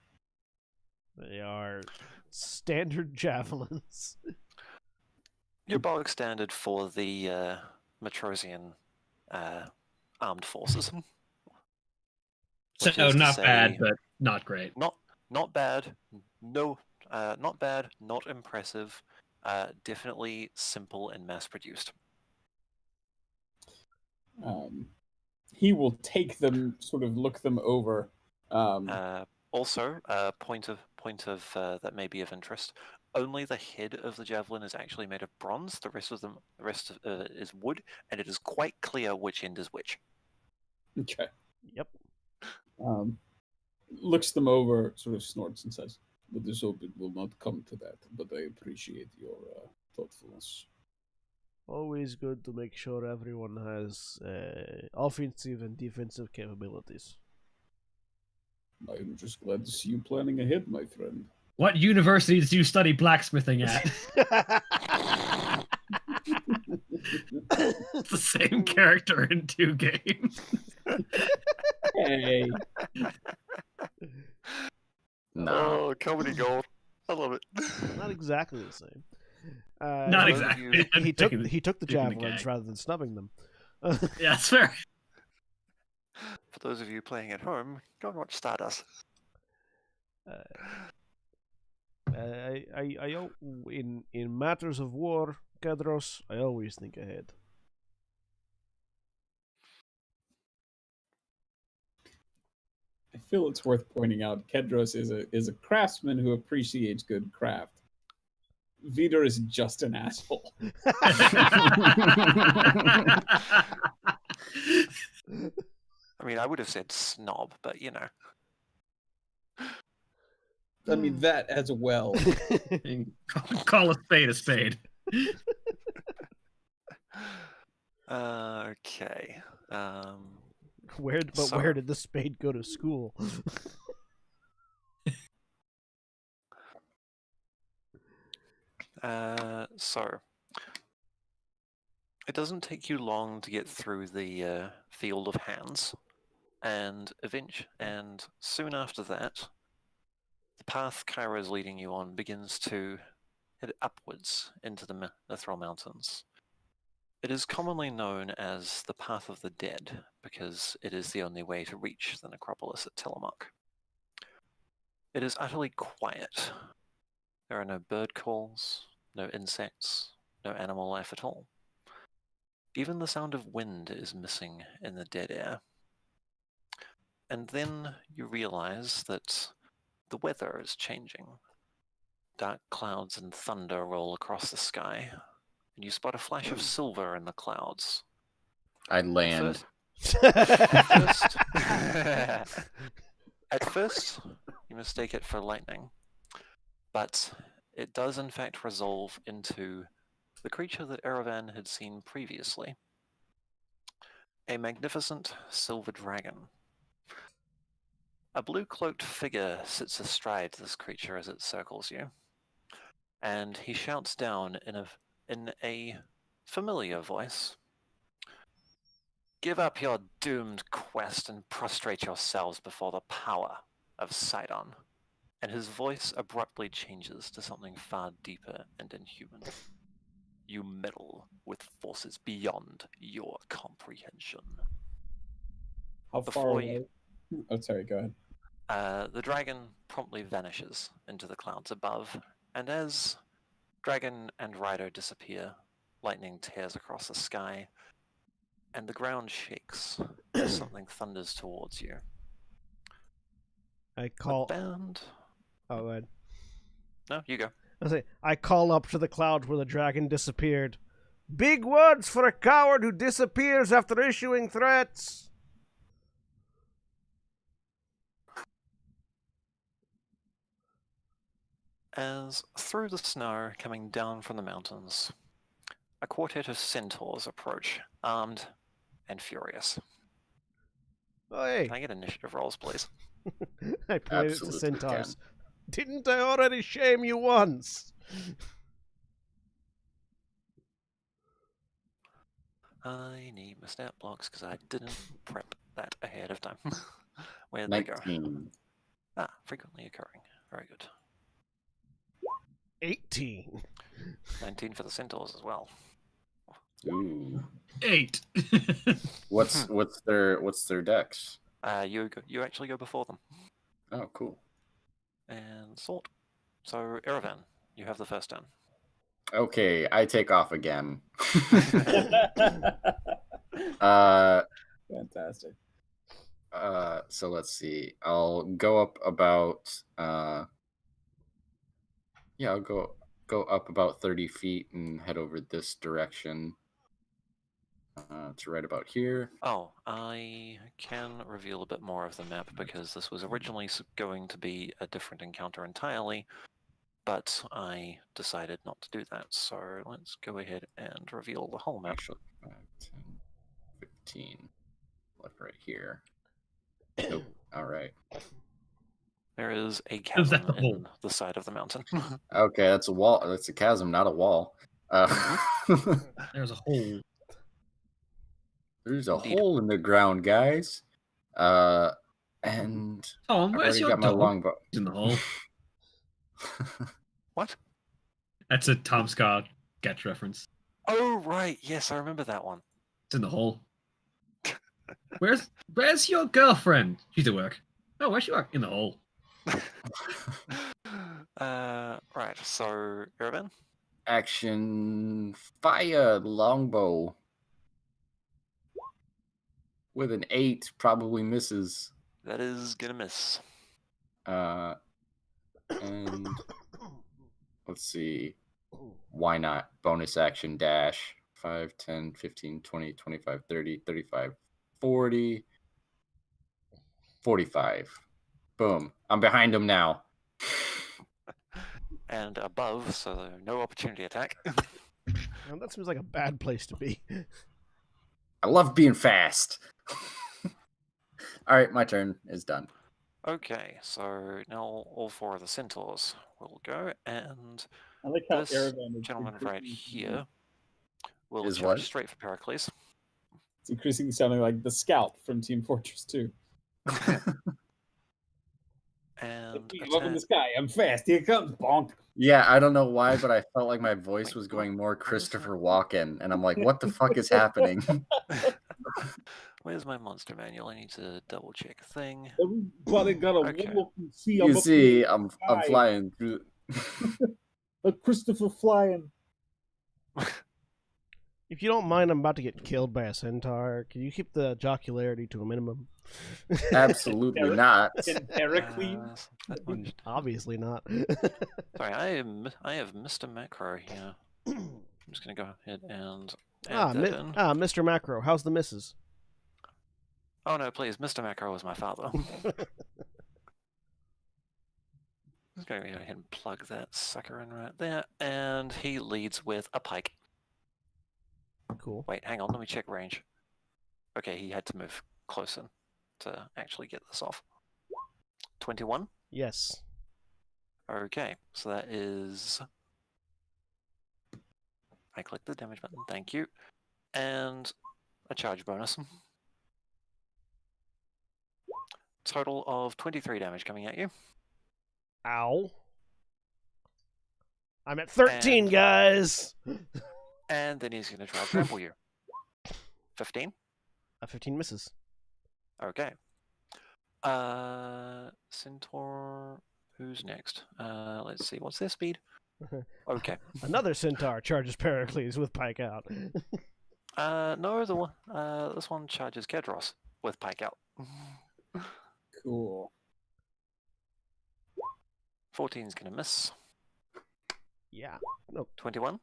Speaker 1: They are standard javelins.
Speaker 2: Your bog standard for the Matrosian armed forces.
Speaker 3: So
Speaker 2: Which is to
Speaker 3: not
Speaker 2: say,
Speaker 3: bad, but not great.
Speaker 2: Not bad. No, not bad. Not impressive. Definitely simple and mass-produced.
Speaker 4: He will take them, sort of look them over.
Speaker 2: Also, point of that may be of interest. Only the head of the javelin is actually made of bronze. The rest is wood, and it is quite clear which end is which.
Speaker 4: Okay.
Speaker 1: Yep.
Speaker 4: Looks them over, sort of snorts and says, "But this hope it will not come to that. But I appreciate your thoughtfulness."
Speaker 1: Always good to make sure everyone has offensive and defensive capabilities.
Speaker 4: I'm just glad to see you planning ahead, my friend.
Speaker 3: What university did you study blacksmithing at? It's the same character in 2 games.
Speaker 4: Hey.
Speaker 5: No.
Speaker 2: Oh, comedy gold. I love it.
Speaker 1: Not exactly the same.
Speaker 3: Not
Speaker 2: those of
Speaker 3: exactly. I'm
Speaker 1: He took
Speaker 3: taking-
Speaker 1: he took the
Speaker 3: taking the
Speaker 1: javelins
Speaker 3: gag.
Speaker 1: rather than snubbing them.
Speaker 3: Yeah, that's fair.
Speaker 2: For those of you playing at home, go and watch Stardust.
Speaker 1: In matters of war, Kedros, I always think ahead.
Speaker 4: I feel it's worth pointing out Kedros is a craftsman who appreciates good craft. Vitor is just an asshole.
Speaker 2: I mean, I would have said snob, but you know.
Speaker 4: I mean, that as well.
Speaker 3: Call a spade a spade.
Speaker 2: Okay.
Speaker 1: Where
Speaker 2: So-
Speaker 1: did the spade go to school?
Speaker 2: So it doesn't take you long to get through the field of hands, and soon after that, the path Kyra is leading you on begins to head upwards into the Mithril Mountains. It is commonly known as the Path of the Dead because it is the only way to reach the necropolis at Tillamook. It is utterly quiet. There are no bird calls, no insects, no animal life at all. Even the sound of wind is missing in the dead air. And then you realize that the weather is changing. Dark clouds and thunder roll across the sky, and you spot a flash of silver in the clouds.
Speaker 5: I'd land.
Speaker 2: At first, you mistake it for lightning, but it does in fact resolve into the creature that Erevan had seen previously. A magnificent silver dragon. A blue-cloaked figure sits astride this creature as it circles you, and he shouts down in a familiar voice. Give up your doomed quest and prostrate yourselves before the power of Sidon. And his voice abruptly changes to something far deeper and inhuman. You meddle with forces beyond your comprehension.
Speaker 4: How
Speaker 2: Before
Speaker 4: far
Speaker 2: you-
Speaker 4: away? Oh, sorry. Go ahead.
Speaker 2: The dragon promptly vanishes into the clouds above, and as dragon and rider disappear, lightning tears across the sky, and the ground shakes as something thunders towards you.
Speaker 1: I call.
Speaker 2: The band...
Speaker 1: Oh, go ahead.
Speaker 2: No, you go.
Speaker 1: I call up to the clouds where the dragon disappeared. Big words for a coward who disappears after issuing threats.
Speaker 2: As through the snow coming down from the mountains, a quartet of centaurs approach, armed and furious.
Speaker 1: Oh, hey.
Speaker 2: Can I get initiative rolls, please?
Speaker 1: I pointed at the
Speaker 5: Absolutely
Speaker 1: centaurs. Didn't I already shame you once?
Speaker 2: I need my stat blocks because I didn't prep that ahead of time. Where'd they go?
Speaker 5: 19.
Speaker 2: Frequently occurring. Very good.
Speaker 1: 18.
Speaker 2: 19 for the centaurs as well.
Speaker 5: Ooh.
Speaker 3: 8.
Speaker 5: What's their dex?
Speaker 2: You actually go before them.
Speaker 5: Oh, cool.
Speaker 2: And sort. So, Erevan, you have the first turn.
Speaker 5: Okay, I take off again.
Speaker 4: Fantastic.
Speaker 5: So let's see. I'll go up about I'll go up about 30 feet and head over this direction. To right about here.
Speaker 2: Oh, I can reveal a bit more of the map because this was originally going to be a different encounter entirely, but I decided not to do that. So let's go ahead and reveal the whole map.
Speaker 5: Actually, 5, 10, 15. Left right here. Nope. All right.
Speaker 2: There is a
Speaker 3: Is
Speaker 2: chasm
Speaker 3: that the hole?
Speaker 2: in the side of the mountain.
Speaker 5: Okay, that's a wall. That's a chasm, not a wall.
Speaker 3: There's a hole.
Speaker 5: There's a
Speaker 2: Indeed.
Speaker 5: hole in the ground, guys. And
Speaker 3: Tom,
Speaker 5: I've
Speaker 3: where's
Speaker 5: already
Speaker 3: your
Speaker 5: got my
Speaker 3: dog?
Speaker 5: longbow.
Speaker 3: He's in the hole.
Speaker 2: What?
Speaker 3: That's a Tom Scott sketch reference.
Speaker 2: Oh, right. Yes, I remember that one.
Speaker 3: It's in the hole. Where's your girlfriend? She's at work. Oh, where's she work? In the hole.
Speaker 2: Right, so, Erevan?
Speaker 5: Action fire longbow. With an 8, probably misses.
Speaker 2: That is gonna miss.
Speaker 5: And let's see. Why not? Bonus action dash. 5, 10, 15, 20, 25, 30, 35, 40. 45. Boom. I'm behind him now.
Speaker 2: And above, so no opportunity attack.
Speaker 1: Now, that seems like a bad place to be.
Speaker 5: I love being fast. All right, my turn is done.
Speaker 2: Okay, so now all 4 of the centaurs will go, and
Speaker 4: I like how
Speaker 2: this
Speaker 4: Aragon is
Speaker 2: gentleman right here will
Speaker 5: Is
Speaker 2: charge
Speaker 5: what?
Speaker 2: straight for Pericles.
Speaker 4: It's increasingly sounding like the scout from Team Fortress 2.
Speaker 2: And
Speaker 4: Look in the
Speaker 2: attack.
Speaker 4: sky. I'm fast. Here it comes, bonk.
Speaker 5: Yeah, I don't know why, but I felt like my voice was going more Christopher Walken, and I'm like, what the fuck is happening?
Speaker 2: Where's my monster manual? I need to double check a thing.
Speaker 4: Everybody got a
Speaker 2: Okay.
Speaker 4: look and see.
Speaker 5: You
Speaker 4: up
Speaker 5: see,
Speaker 4: in the
Speaker 5: I'm
Speaker 4: sky.
Speaker 5: flying through.
Speaker 4: A Christopher flying.
Speaker 1: If you don't mind, I'm about to get killed by a centaur. Can you keep the jocularity to a minimum?
Speaker 5: Absolutely not.
Speaker 4: And Pericles.
Speaker 1: Obviously not.
Speaker 2: Sorry, I have Mr. Macro here. I'm just gonna go ahead and add that in.
Speaker 1: Mr. Macro, how's the missus?
Speaker 2: Oh no, please, Mr. Macro is my father. Just gonna go ahead and plug that sucker in right there, and he leads with a pike.
Speaker 1: Cool.
Speaker 2: Wait, hang on, let me check range. Okay, he had to move closer to actually get this off. 21?
Speaker 1: Yes.
Speaker 2: Okay, so that is... I click the damage button, thank you. And a charge bonus. Total of 23 damage coming at you.
Speaker 1: Ow. I'm at 13,
Speaker 2: And-
Speaker 1: guys!
Speaker 2: And then he's going to try to trample you. 15?
Speaker 1: A 15 misses.
Speaker 2: Okay. Centaur... Who's next? Let's see, what's their speed? Okay.
Speaker 1: Another centaur charges Pericles with pike out.
Speaker 2: No, the one, this one charges Kedros with pike out.
Speaker 4: Cool.
Speaker 2: 14's gonna miss.
Speaker 1: Yeah. No.
Speaker 2: 21?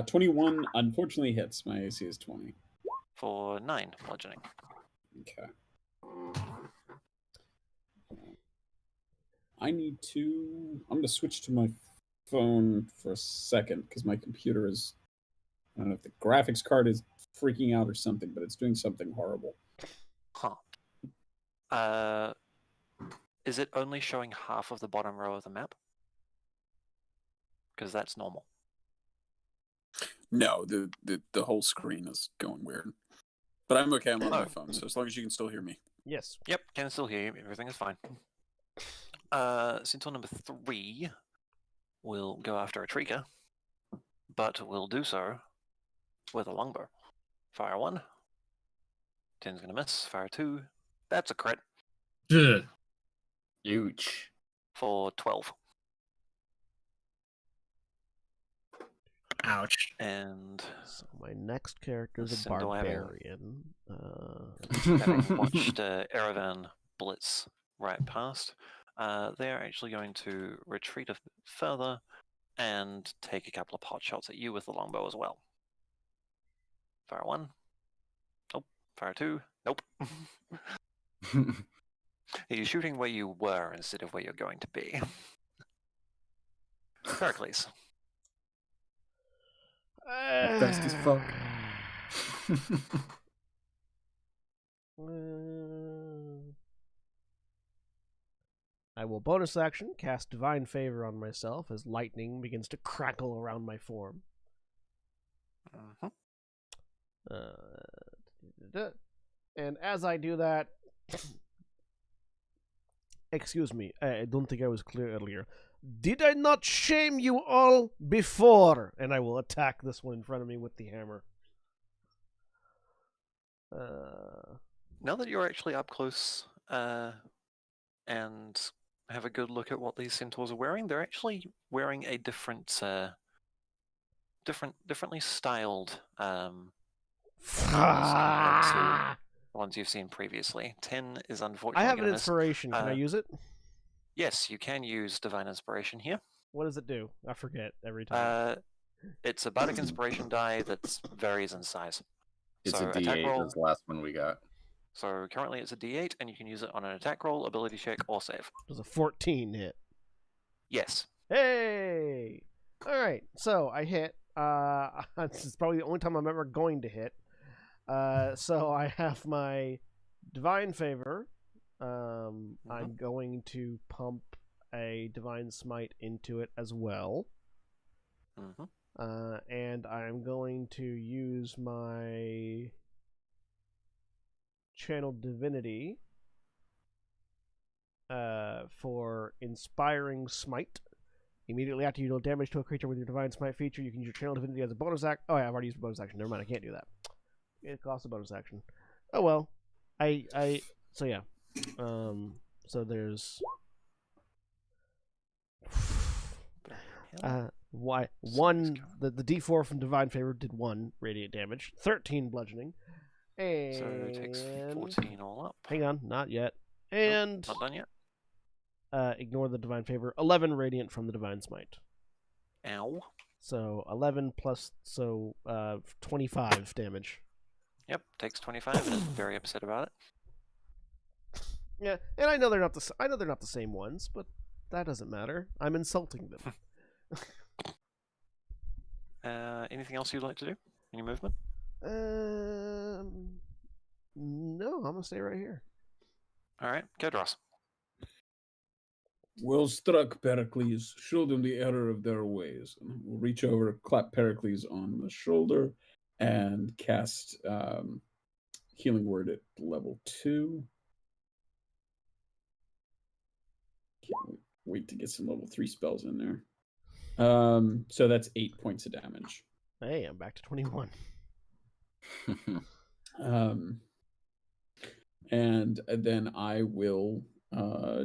Speaker 4: 21 unfortunately hits. My AC is 20.
Speaker 2: For 9 bludgeoning.
Speaker 4: Okay. I need to... I'm going to switch to my phone for a second because my computer is... I don't know if the graphics card is freaking out or something, but it's doing something horrible.
Speaker 2: Huh. Is it only showing half of the bottom row of the map? Because that's normal.
Speaker 6: No, the whole screen is going weird. But I'm okay. I'm on my
Speaker 2: Oh.
Speaker 6: phone, so as long as you can still hear me.
Speaker 1: Yes.
Speaker 2: Yep, can still hear you. Everything is fine. Centaur number 3 will go after a Trika, but will do so with a longbow. Fire 1. 10's gonna miss. Fire 2. That's a crit
Speaker 3: Ugh.
Speaker 5: Huge.
Speaker 2: for 12.
Speaker 3: Ouch.
Speaker 2: And
Speaker 1: So my next character is a
Speaker 2: Centaur having-
Speaker 1: barbarian.
Speaker 2: having watched Erevan blitz right past, they're actually going to retreat a bit further and take a couple of pot shots at you with the longbow as well. Fire 1. Nope. Fire 2. Nope. You're shooting where you were instead of where you're going to be. Pericles.
Speaker 5: Fast as fuck.
Speaker 1: I will bonus action cast Divine Favor on myself as lightning begins to crackle around my form.
Speaker 2: Mhm.
Speaker 1: And as I do that, excuse me, I don't think I was clear earlier. Did I not shame you all before? And I will attack this one in front of me with the hammer.
Speaker 2: Now that you're actually up close and have a good look at what these centaurs are wearing, they're actually wearing a differently styled the ones you've seen previously. 10 is unfortunately
Speaker 1: I have an
Speaker 2: gonna miss.
Speaker 1: inspiration. Can I use it?
Speaker 2: Yes, you can use Divine Inspiration here.
Speaker 1: What does it do? I forget every time.
Speaker 2: It's a Bardic Inspiration die that varies in size.
Speaker 5: It's
Speaker 2: So
Speaker 5: a
Speaker 2: attack
Speaker 5: D8.
Speaker 2: roll.
Speaker 5: That's the last one we got.
Speaker 2: So currently it's a D8, and you can use it on an attack roll, ability check, or save.
Speaker 1: Does a 14 hit?
Speaker 2: Yes.
Speaker 1: Hey! Alright, so I hit. This is probably the only time I'm ever going to hit. So I have my Divine Favor. I'm going to pump a Divine Smite into it as well. And I'm going to use my Channel Divinity for Inspiring Smite. Immediately after you deal damage to a creature with your Divine Smite feature, you can use your Channel Divinity as a bonus action. Oh, yeah, I've already used a bonus action. Never mind, I can't do that. It costs a bonus action. Oh, well. So, yeah. So there's... one, the D4 from Divine Favor did 1 radiant damage, 13 bludgeoning, and...
Speaker 2: So it takes 14 all up.
Speaker 1: Hang on, not yet. And...
Speaker 2: Not done yet.
Speaker 1: Ignore the Divine Favor. 11 radiant from the Divine Smite.
Speaker 2: Ow.
Speaker 1: So 11 plus 25 damage.
Speaker 2: Yep, takes 25 and is very upset about it.
Speaker 1: Yeah, and I know they're not the same ones, but that doesn't matter. I'm insulting them.
Speaker 2: Anything else you'd like to do? Any movement?
Speaker 1: No, I'm gonna stay right here.
Speaker 2: All right, Kedros.
Speaker 4: Well struck, Pericles. Show them the error of their ways. And we'll reach over, clap Pericles on the shoulder, and cast Healing Word at level 2. Can't wait to get some level 3 spells in there. So that's 8 points of damage.
Speaker 1: Hey, I'm back to 21.
Speaker 4: And then I will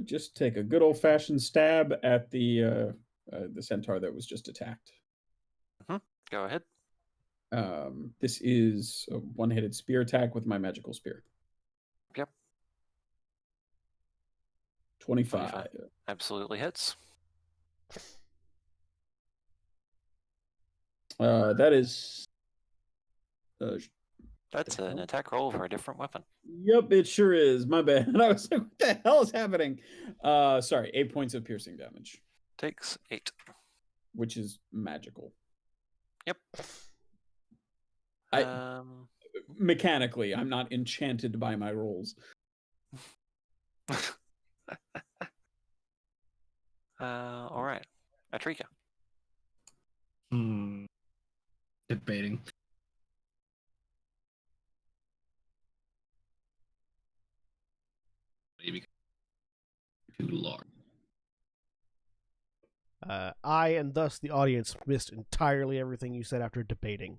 Speaker 4: just take a good old-fashioned stab at the centaur that was just attacked.
Speaker 2: Go ahead.
Speaker 4: This is a one-handed spear attack with my magical spear.
Speaker 2: Yep.
Speaker 4: 25.
Speaker 2: Absolutely hits.
Speaker 4: That is...
Speaker 2: That's an attack roll for a different weapon.
Speaker 4: Yep, it sure is. My bad. And I was like, what the hell is happening? Sorry, 8 points of piercing damage.
Speaker 2: Takes 8.
Speaker 4: Which is magical.
Speaker 2: Yep.
Speaker 4: Mechanically, I'm not enchanted by my rolls.
Speaker 2: All right. Atrika.
Speaker 3: Debating. Maybe too large.
Speaker 1: I and thus the audience missed entirely everything you said after debating.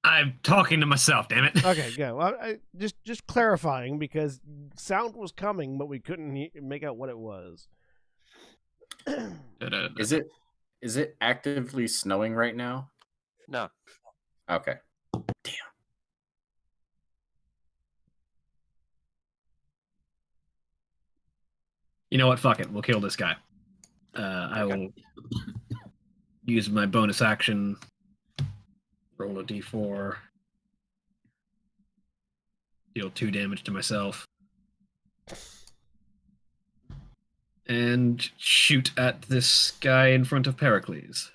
Speaker 3: I'm talking to myself, damn it.
Speaker 1: Okay, go. Well, just clarifying because sound was coming, but we couldn't make out what it was.
Speaker 5: Is it actively snowing right now?
Speaker 2: No.
Speaker 5: Okay. Damn.
Speaker 3: You know what? Fuck it. We'll kill this guy. I will use my bonus action. Roll a d4. Deal 2 damage to myself. And shoot at this guy in front of Pericles.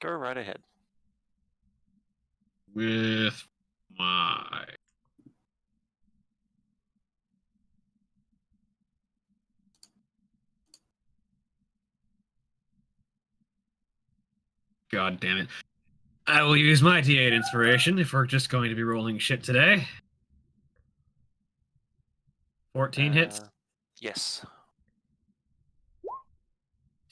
Speaker 2: Go right ahead.
Speaker 3: With my... God damn it. I will use my D8 inspiration if we're just going to be rolling shit today. 14 hits.
Speaker 2: Yes.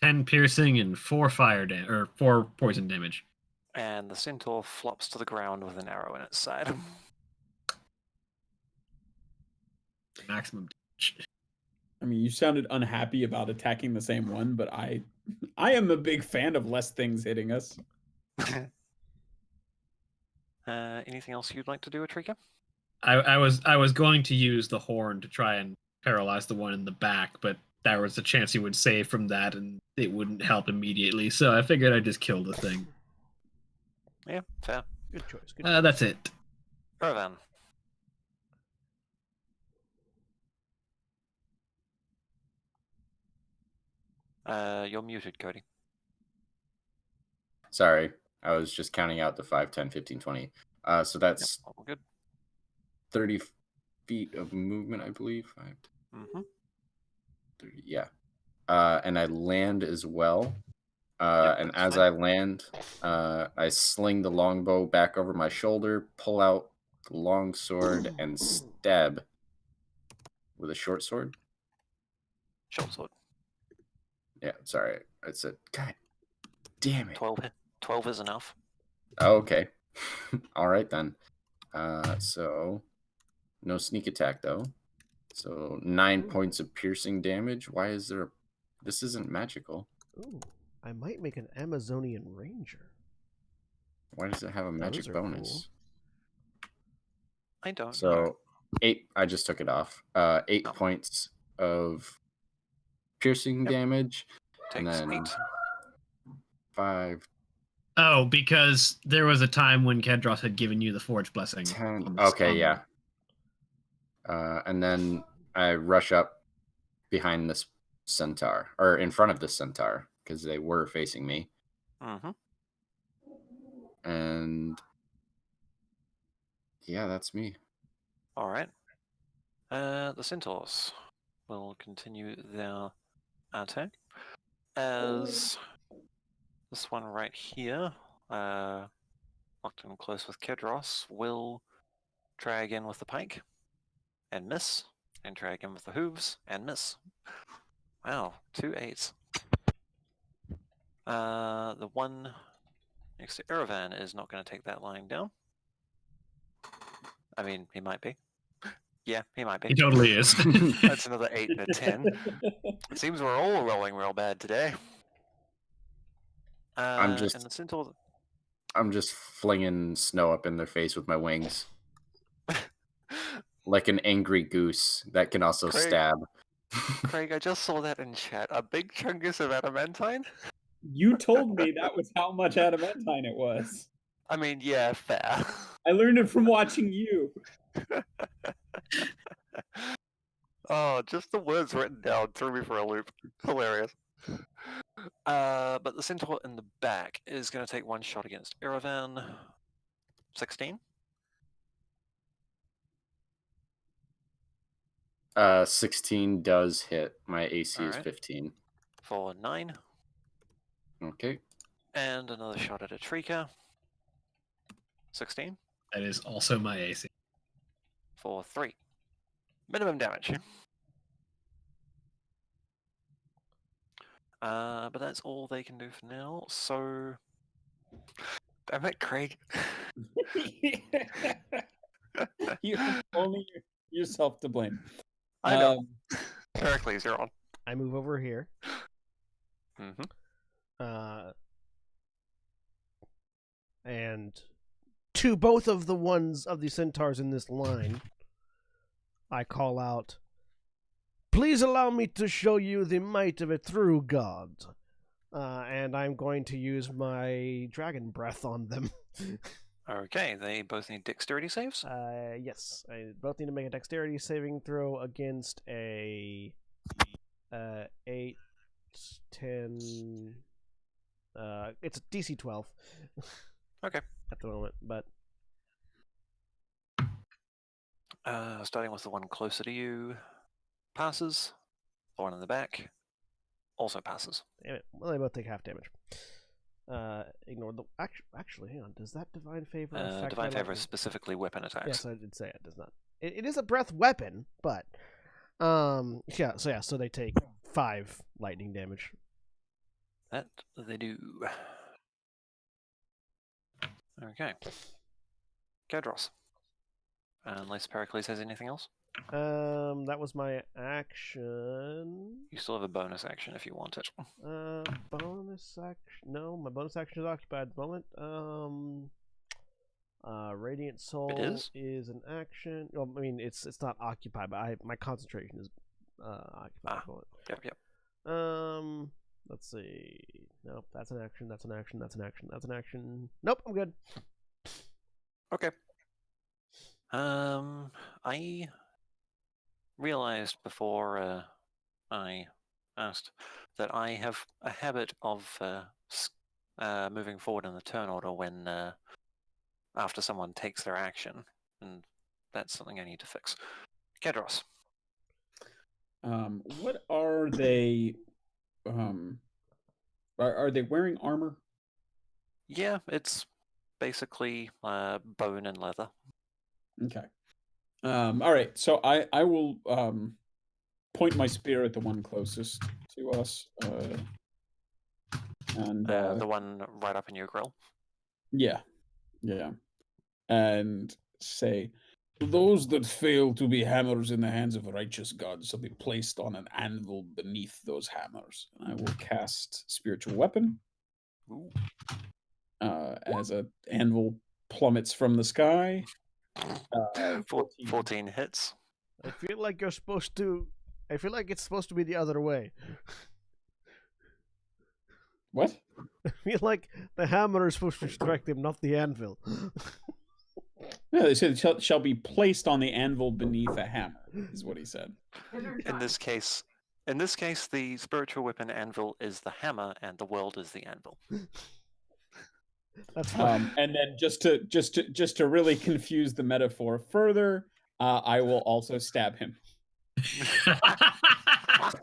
Speaker 3: 10 piercing and 4 4 poison damage.
Speaker 2: And the centaur flops to the ground with an arrow in its side.
Speaker 3: Maximum damage.
Speaker 4: I mean, you sounded unhappy about attacking the same one, but I am a big fan of less things hitting us.
Speaker 2: Anything else you'd like to do, Atrika?
Speaker 3: I was going to use the horn to try and paralyze the one in the back, but there was a chance he would save from that, and it wouldn't help immediately. So I figured I'd just kill the thing.
Speaker 2: Yeah, fair.
Speaker 1: Good choice. Good choice.
Speaker 3: That's it.
Speaker 2: Rovan. You're muted, Cody.
Speaker 5: Sorry, I was just counting out the 5, 10, 15, 20. So that's
Speaker 2: All good.
Speaker 5: 30 feet of movement, I believe. 5,
Speaker 2: Mm-hmm.
Speaker 5: 30, yeah. And I land as well. And
Speaker 2: that's
Speaker 5: as
Speaker 2: fine.
Speaker 5: I land, I sling the longbow back over my shoulder, pull out the long sword, and stab with a short sword.
Speaker 2: Short sword.
Speaker 5: Yeah, sorry. I said, God damn it.
Speaker 2: 12 is enough.
Speaker 5: Oh, okay. All right, then. So, no sneak attack, though. So, 9 points of piercing damage. Why is there a... This isn't magical.
Speaker 1: Ooh, I might make an Amazonian Ranger.
Speaker 5: Why does it have a magic
Speaker 1: Those are
Speaker 5: bonus?
Speaker 2: I don't know.
Speaker 5: So, 8... I just took it off. 8
Speaker 2: Oh.
Speaker 5: points of piercing damage. And
Speaker 2: Takes
Speaker 5: then
Speaker 2: 8.
Speaker 5: 5,
Speaker 3: Oh, because there was a time when Kedros had given you the Forge Blessing.
Speaker 5: 10...
Speaker 3: on this-
Speaker 5: Okay,
Speaker 3: on-
Speaker 5: yeah. And then I rush up behind this centaur, or in front of this centaur, because they were facing me.
Speaker 2: Mm-hmm.
Speaker 5: And yeah, that's me.
Speaker 2: All right. The centaurs will continue their attack as this one right here, locked in close with Kedros, will try again with the pike and miss, and try again with the hooves and miss. Wow, 2 8s. The one next to Erevan is not going to take that lying down. I mean, he might be. Yeah, he might be.
Speaker 3: He totally is.
Speaker 2: That's another 8 and a 10. It seems we're all rolling real bad today.
Speaker 5: I'm just-
Speaker 2: And the centaur.
Speaker 5: I'm just flinging snow up in their face with my wings, like an angry goose that can also
Speaker 2: Craig.
Speaker 5: stab.
Speaker 2: Craig, I just saw that in chat. A big chungus of adamantine?
Speaker 4: You told me that was how much adamantine it was.
Speaker 2: I mean, yeah, fair.
Speaker 4: I learned it from watching you.
Speaker 2: Oh, just the words written down threw me for a loop. Hilarious. But the centaur in the back is going to take one shot against Erevan. 16.
Speaker 5: 16 does hit. My AC is
Speaker 2: Alright.
Speaker 5: 15.
Speaker 2: For 9.
Speaker 5: Okay.
Speaker 2: And another shot at Atrika. 16.
Speaker 3: That is also my AC.
Speaker 2: For 3. Minimum damage. But that's all they can do for now, so... Damn it, Craig.
Speaker 4: You have only yourself to blame.
Speaker 2: I know. Pericles, you're on.
Speaker 1: I move over here.
Speaker 2: Mm-hmm.
Speaker 1: And to both of the ones of the centaurs in this line, I call out, "Please allow me to show you the might of a true god." And I'm going to use my dragon breath on them.
Speaker 2: Okay, they both need dexterity saves.
Speaker 1: Yes, I both need to make a dexterity saving throw against a 8, 10. It's a DC 12.
Speaker 2: Okay.
Speaker 1: At the moment, but
Speaker 2: Starting with the one closer to you, passes. The one in the back also passes.
Speaker 1: damn it. Well, they both take half damage. Ignore the actually. Hang on. Does that divine favor affect
Speaker 2: Divine
Speaker 1: my
Speaker 2: favor
Speaker 1: lightning?
Speaker 2: is specifically weapon attacks.
Speaker 1: Yes, I did say it does not. It is a breath weapon, but yeah. So they take 5 lightning damage.
Speaker 2: That they do. Okay. Kedros. Unless Pericles has anything else.
Speaker 1: That was my action.
Speaker 2: You still have a bonus action if you want it.
Speaker 1: Bonus action. No, my bonus action is occupied at the moment. Radiant Soul is an action. Well, I mean, it's not occupied, but my concentration is occupied at the moment.
Speaker 2: Yep.
Speaker 1: Let's see. Nope, that's an action. That's an action. That's an action. That's an action. Nope, I'm good.
Speaker 2: Okay. I realized before I asked, that I have a habit of moving forward in the turn order when after someone takes their action, and that's something I need to fix. Kedros.
Speaker 4: What are they? Are they wearing armor?
Speaker 2: Yeah, it's basically bone and leather.
Speaker 4: Okay. All right. So I will point my spear at the one closest to us. And
Speaker 2: The one right up in your grill.
Speaker 4: yeah, and say, those that fail to be hammers in the hands of righteous gods shall be placed on an anvil beneath those hammers. And I will cast spiritual weapon.
Speaker 2: Ooh.
Speaker 4: As an anvil plummets from the sky.
Speaker 2: 14 hits.
Speaker 1: I feel like you're supposed to. I feel like it's supposed to be the other way.
Speaker 4: What?
Speaker 1: I feel like the hammer is supposed to strike them, not the anvil.
Speaker 4: No, they said it shall be placed on the anvil beneath a hammer, is what he said.
Speaker 2: In this case, the spiritual weapon anvil is the hammer, and the world is the anvil.
Speaker 1: That's fine.
Speaker 4: And then just to really confuse the metaphor further, I will also stab him.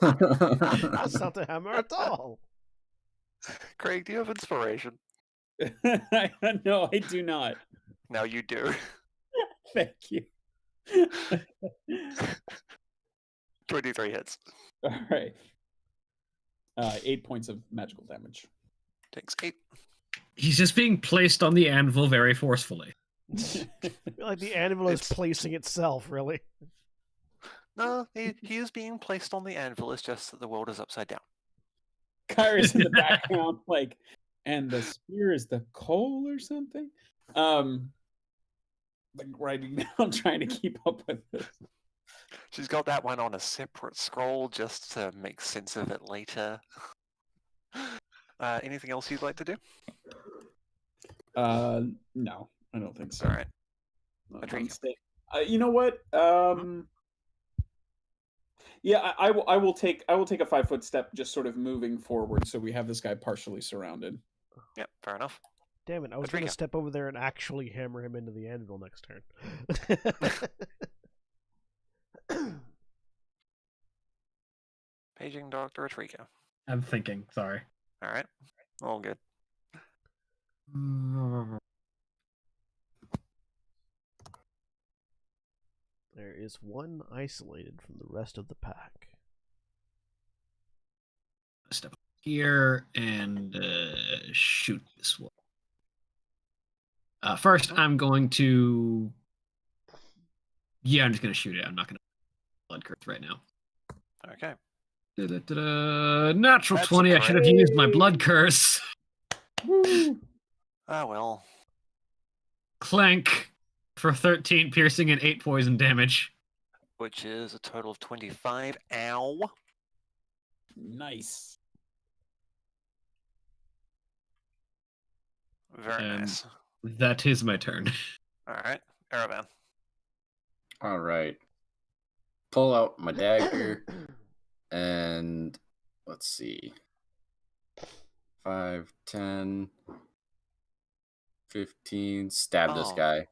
Speaker 1: That's not the hammer at all.
Speaker 2: Craig, do you have inspiration?
Speaker 4: No, I do not.
Speaker 2: Now you do.
Speaker 4: Thank you.
Speaker 2: 23 hits.
Speaker 4: All right. 8 points of magical damage.
Speaker 2: Takes 8.
Speaker 3: He's just being placed on the anvil very forcefully.
Speaker 1: I feel like the anvil is placing itself, really.
Speaker 2: No, he is being placed on the anvil. It's just that the world is upside down.
Speaker 4: Kyra's in the background, like, and the spear is the coal or something. Like writing down, trying to keep up with this.
Speaker 2: She's got that one on a separate scroll just to make sense of it later. Anything else you'd like to do?
Speaker 4: No, I don't think so.
Speaker 2: All right.
Speaker 4: You know what? Yeah, I will take a 5-foot step, just sort of moving forward, so we have this guy partially surrounded.
Speaker 2: Yep, fair enough.
Speaker 1: Damn it, I was going to step over there and actually hammer him into the anvil next turn.
Speaker 2: Paging Dr. Atrika.
Speaker 3: I'm thinking, sorry.
Speaker 2: All right, all good.
Speaker 1: There is one isolated from the rest of the pack.
Speaker 3: Step here and shoot this one. First, I'm going to. Yeah, I'm just going to shoot it. I'm not going to blood curse right now.
Speaker 2: Okay.
Speaker 3: Natural
Speaker 2: That's
Speaker 3: 20. I should have used my blood curse.
Speaker 2: Ah, well.
Speaker 3: Clank for 13 piercing and 8 poison damage.
Speaker 2: Which is a total of 25. Ow.
Speaker 4: Nice.
Speaker 2: Very nice.
Speaker 3: That is my turn.
Speaker 2: All right, Aravan.
Speaker 5: All right. Pull out my dagger and let's see. 5, 10, 15. Stab this guy.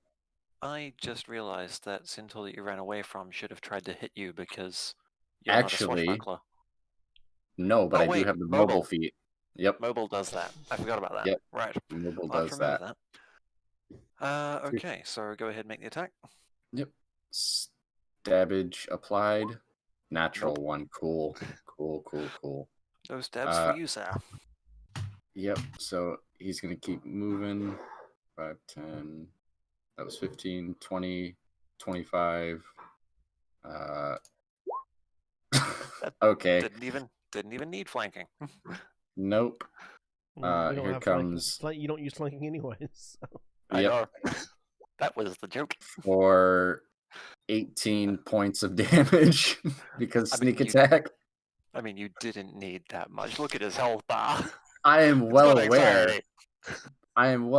Speaker 2: I just realized that centaur that you ran away from should have tried to hit you because you're
Speaker 5: Actually,
Speaker 2: not a swashbuckler.
Speaker 5: No, but I do have the mobile feat. Yep.
Speaker 2: Mobile does that. I forgot about that.
Speaker 5: Yep.
Speaker 2: Right.
Speaker 5: Mobile
Speaker 2: I'll have
Speaker 5: does
Speaker 2: to remember
Speaker 5: that.
Speaker 2: Okay, so go ahead and make the attack.
Speaker 5: Yep. Stabbage applied. Natural one. Cool. Cool.
Speaker 2: No stabs for you, sir.
Speaker 5: Yep. So he's going to keep moving. 5, 10. That was 15, 20, 25. Okay.
Speaker 2: Didn't even need flanking.
Speaker 5: Nope. Here comes.
Speaker 1: You don't use flanking anyways. So.
Speaker 2: I know. That was the joke.
Speaker 5: For 18 points of damage because sneak attack.
Speaker 2: You didn't need that much. Look at his health bar.
Speaker 5: I am well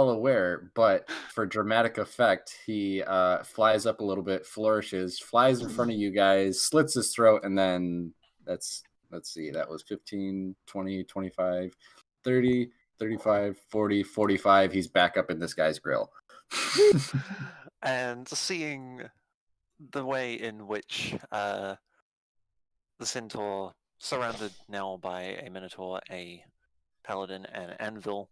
Speaker 5: aware, but for dramatic effect, he flies up a little bit, flourishes, flies in front of you guys, slits his throat, and then that's let's see, that was 15, 20, 25, 30, 35, 40, 45. He's back up in this guy's grill.
Speaker 2: And seeing the way in which the centaur, surrounded now by a minotaur, a paladin, and an anvil,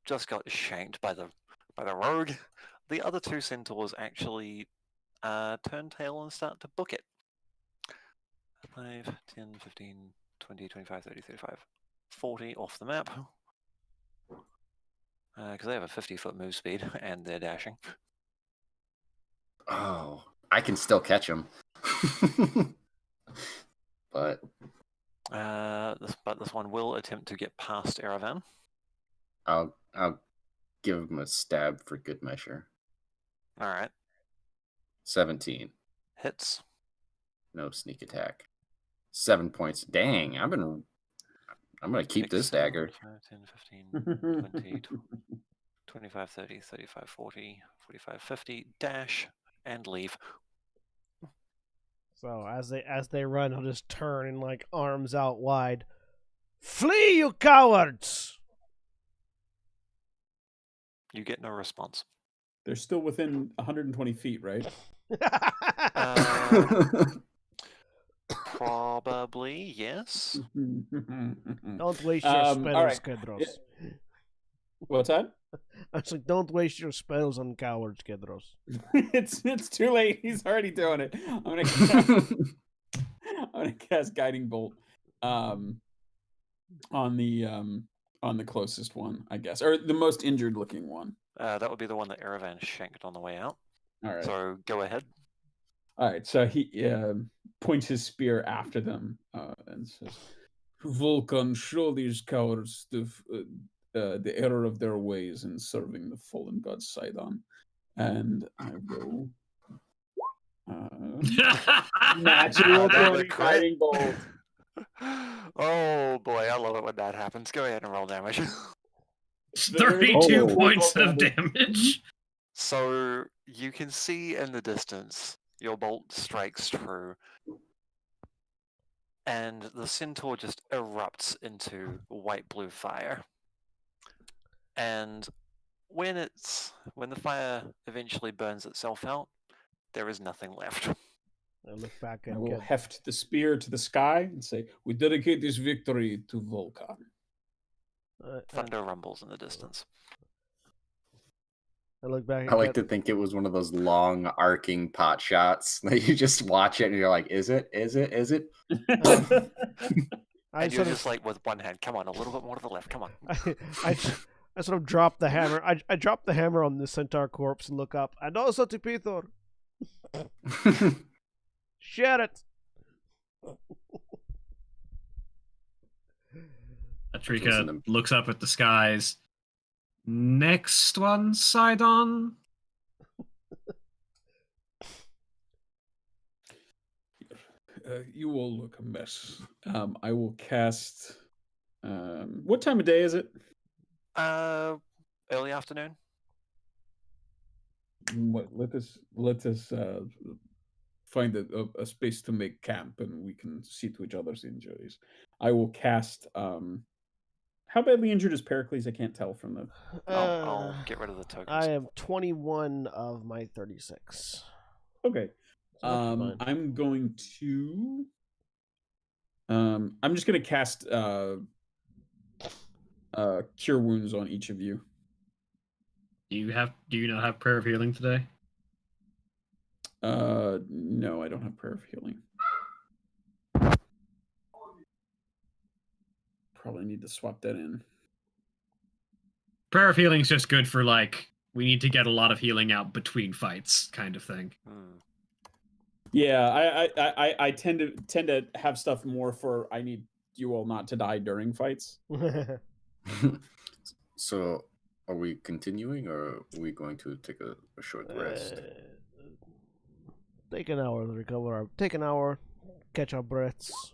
Speaker 2: just got shanked by the rogue, the other two centaurs actually turn tail and start to book it. 5, 10, 15, 20, 25, 30, 35, 40 off the map. Because they have a 50-foot move speed and they're dashing.
Speaker 5: Oh, I can still catch him. But
Speaker 2: this one will attempt to get past Erevan.
Speaker 5: I'll give him a stab for good measure.
Speaker 2: All right.
Speaker 5: 17.
Speaker 2: Hits.
Speaker 5: No sneak attack. 7 points. Dang, I'm gonna keep this
Speaker 2: 6,
Speaker 5: dagger.
Speaker 2: 5, 10, 15, 20, 25, 30, 35, 40, 45, 50. Dash and leave.
Speaker 1: So as they run, he'll just turn and like arms out wide. Flee, you cowards!
Speaker 2: You get no response.
Speaker 4: They're still within 120 feet, right?
Speaker 2: Probably, yes.
Speaker 1: Don't waste your spells,
Speaker 4: all right.
Speaker 1: Kedros.
Speaker 4: What's that?
Speaker 1: I was like, don't waste your spells on cowards, Kedros.
Speaker 4: It's too late. He's already doing it. I'm gonna cast Guiding Bolt on the closest one, I guess, or the most injured looking one.
Speaker 2: That would be the one that Erevan shanked on the way out.
Speaker 4: All right.
Speaker 2: So go ahead.
Speaker 4: All right. So he points his spear after them and says, "Vulcan, show these cowards the error of their ways in serving the fallen god Sidon." And I will natural
Speaker 2: Another
Speaker 4: 20
Speaker 2: crit.
Speaker 4: Guiding Bolt.
Speaker 2: Oh boy, I love it when that happens. Go ahead and roll damage.
Speaker 3: 32
Speaker 4: Oh.
Speaker 3: points of damage.
Speaker 2: So you can see in the distance, your bolt strikes true, and the centaur just erupts into white-blue fire. And when the fire eventually burns itself out, there is nothing left.
Speaker 1: I look back
Speaker 4: I
Speaker 1: at
Speaker 4: will
Speaker 1: Ked.
Speaker 4: heft the spear to the sky and say, "We dedicate this victory to Vulcan."
Speaker 2: Thunder rumbles in the distance.
Speaker 1: I look back at
Speaker 5: I like
Speaker 1: Ked.
Speaker 5: to think it was one of those long arcing pot shots that you just watch it and you're like, is it? Is it? Is it?
Speaker 1: I
Speaker 2: And you're
Speaker 1: sort
Speaker 2: just like with one hand, come on, a little bit more to the left, come on.
Speaker 1: I sort of drop the hammer. I drop the hammer on the centaur corpse and look up. And also to Pithor. Share it.
Speaker 3: Atrika
Speaker 5: Listen to-
Speaker 3: looks up at the skies. Next one, Sidon.
Speaker 4: You all look a mess. I will cast. What time of day is it?
Speaker 2: Early afternoon.
Speaker 4: Let us find a space to make camp, and we can see to each other's injuries. I will cast. How badly injured is Pericles? I can't tell from the.
Speaker 2: I'll get rid of the tokens.
Speaker 1: I am 21 of my 36.
Speaker 4: Okay.
Speaker 1: So that's fine.
Speaker 4: I'm going to. I'm just going to cast Cure Wounds on each of you.
Speaker 3: Do you not have prayer of healing today?
Speaker 4: No, I don't have Prayer of Healing. Probably need to swap that in.
Speaker 3: Prayer of healing is just good for like we need to get a lot of healing out between fights, kind of thing.
Speaker 4: Yeah, I tend to have stuff more for I need you all not to die during fights.
Speaker 5: So, are we continuing or are we going to take a short rest?
Speaker 1: Take an hour to recover. Take an hour, catch our breaths,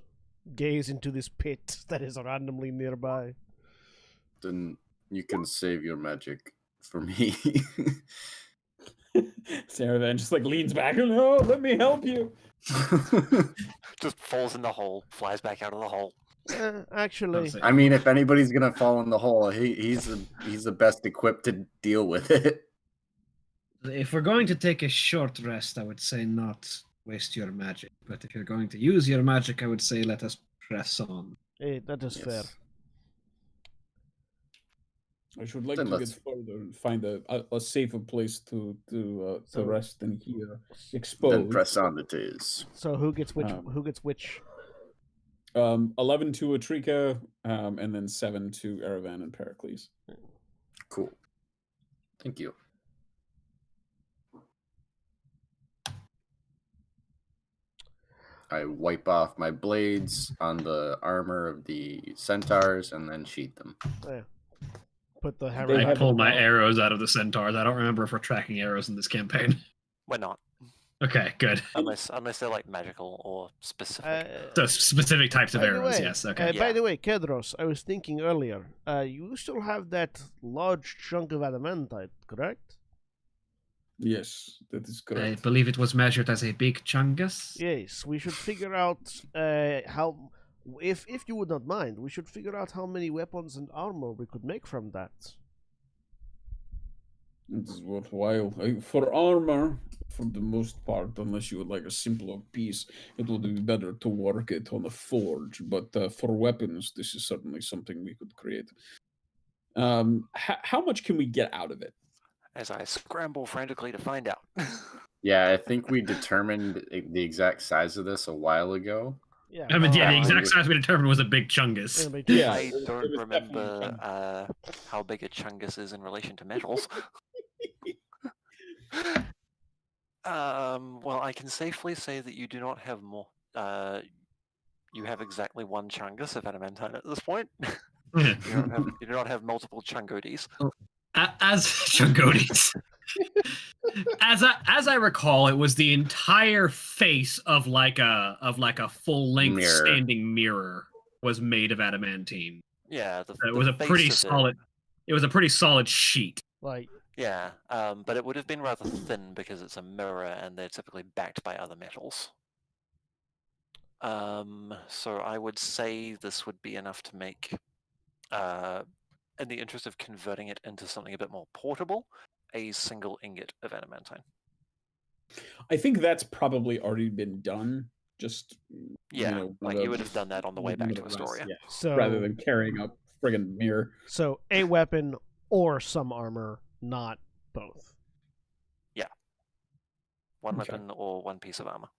Speaker 1: gaze into this pit that is randomly nearby.
Speaker 5: Then you can save your magic for me.
Speaker 4: Saravan just like leans back and no, let me help you.
Speaker 2: Just falls in the hole, flies back out of the hole.
Speaker 1: Actually,
Speaker 5: I mean, if anybody's gonna fall in the hole, he's the best equipped to deal with it.
Speaker 3: If we're going to take a short rest, I would say not waste your magic. But if you're going to use your magic, I would say let us press on.
Speaker 1: that is fair.
Speaker 4: I should like
Speaker 5: Then
Speaker 4: to
Speaker 5: let's-
Speaker 4: get further and find a safer place to
Speaker 1: So-
Speaker 4: rest than here.
Speaker 5: Then
Speaker 4: Exposed.
Speaker 5: press on it is.
Speaker 1: So who gets which?
Speaker 4: Um,
Speaker 1: Who gets which?
Speaker 4: 11 to Atrika, and then 7 to Erevan and Pericles.
Speaker 5: Cool. Thank you. I wipe off my blades on the armor of the centaurs and then sheath them.
Speaker 1: Put the
Speaker 4: They
Speaker 1: hammer.
Speaker 3: I
Speaker 1: back
Speaker 3: pull
Speaker 1: in the
Speaker 3: my
Speaker 1: bow.
Speaker 3: arrows out of the centaurs. I don't remember if we're tracking arrows in this campaign.
Speaker 2: We're not,
Speaker 3: Okay, good.
Speaker 2: unless they're like magical or specific.
Speaker 3: So specific types of
Speaker 1: By the
Speaker 3: arrows,
Speaker 1: way,
Speaker 3: yes. Okay.
Speaker 1: By
Speaker 2: Yeah.
Speaker 1: the way, Kedros, I was thinking earlier. You still have that large chunk of adamantite, correct?
Speaker 4: Yes, that is
Speaker 3: I
Speaker 4: correct.
Speaker 3: believe it was measured as a big chungus.
Speaker 1: Yes, we should figure out how. If you would not mind, we should figure out how many weapons and armor we could make from that.
Speaker 4: It is worthwhile. For armor, for the most part, unless you would like a simpler piece, it would be better to work it on a forge. But for weapons, this is certainly something we could create. How much can we get out of it?
Speaker 2: As I scramble frantically to find out.
Speaker 5: Yeah, I think we determined the exact size of this a while ago.
Speaker 1: Yeah.
Speaker 3: I mean, yeah, the
Speaker 5: Oh,
Speaker 3: exact
Speaker 5: we-
Speaker 3: size we determined was a big chungus.
Speaker 1: Yeah, but
Speaker 4: Yeah,
Speaker 2: I
Speaker 4: it was
Speaker 2: don't
Speaker 4: definitely
Speaker 2: remember how big a chungus is in relation to metals. Well, I can safely say that you do not have more. You have exactly one chungus of adamantine at this point. You do not have multiple chungodes.
Speaker 3: As chungotes. As I recall, it was the entire face of like a full length
Speaker 5: Mirror.
Speaker 3: standing mirror was made of adamantine.
Speaker 2: Yeah,
Speaker 3: It
Speaker 2: the
Speaker 3: was a
Speaker 2: face
Speaker 3: pretty
Speaker 2: of it-
Speaker 3: solid. It was a pretty solid sheet.
Speaker 1: like,
Speaker 2: Yeah, but it would have been rather thin because it's a mirror and they're typically backed by other metals. So I would say this would be enough to make, in the interest of converting it into something a bit more portable, a single ingot of adamantine.
Speaker 4: I think that's probably already been done. Just
Speaker 2: Yeah, like you would have done that on the way back to
Speaker 4: nonetheless,
Speaker 2: Estoria.
Speaker 4: yeah,
Speaker 1: so
Speaker 4: rather than carrying a friggin' mirror.
Speaker 1: so a weapon or some armor, not both.
Speaker 2: One
Speaker 4: Okay.
Speaker 2: weapon or one piece of armor.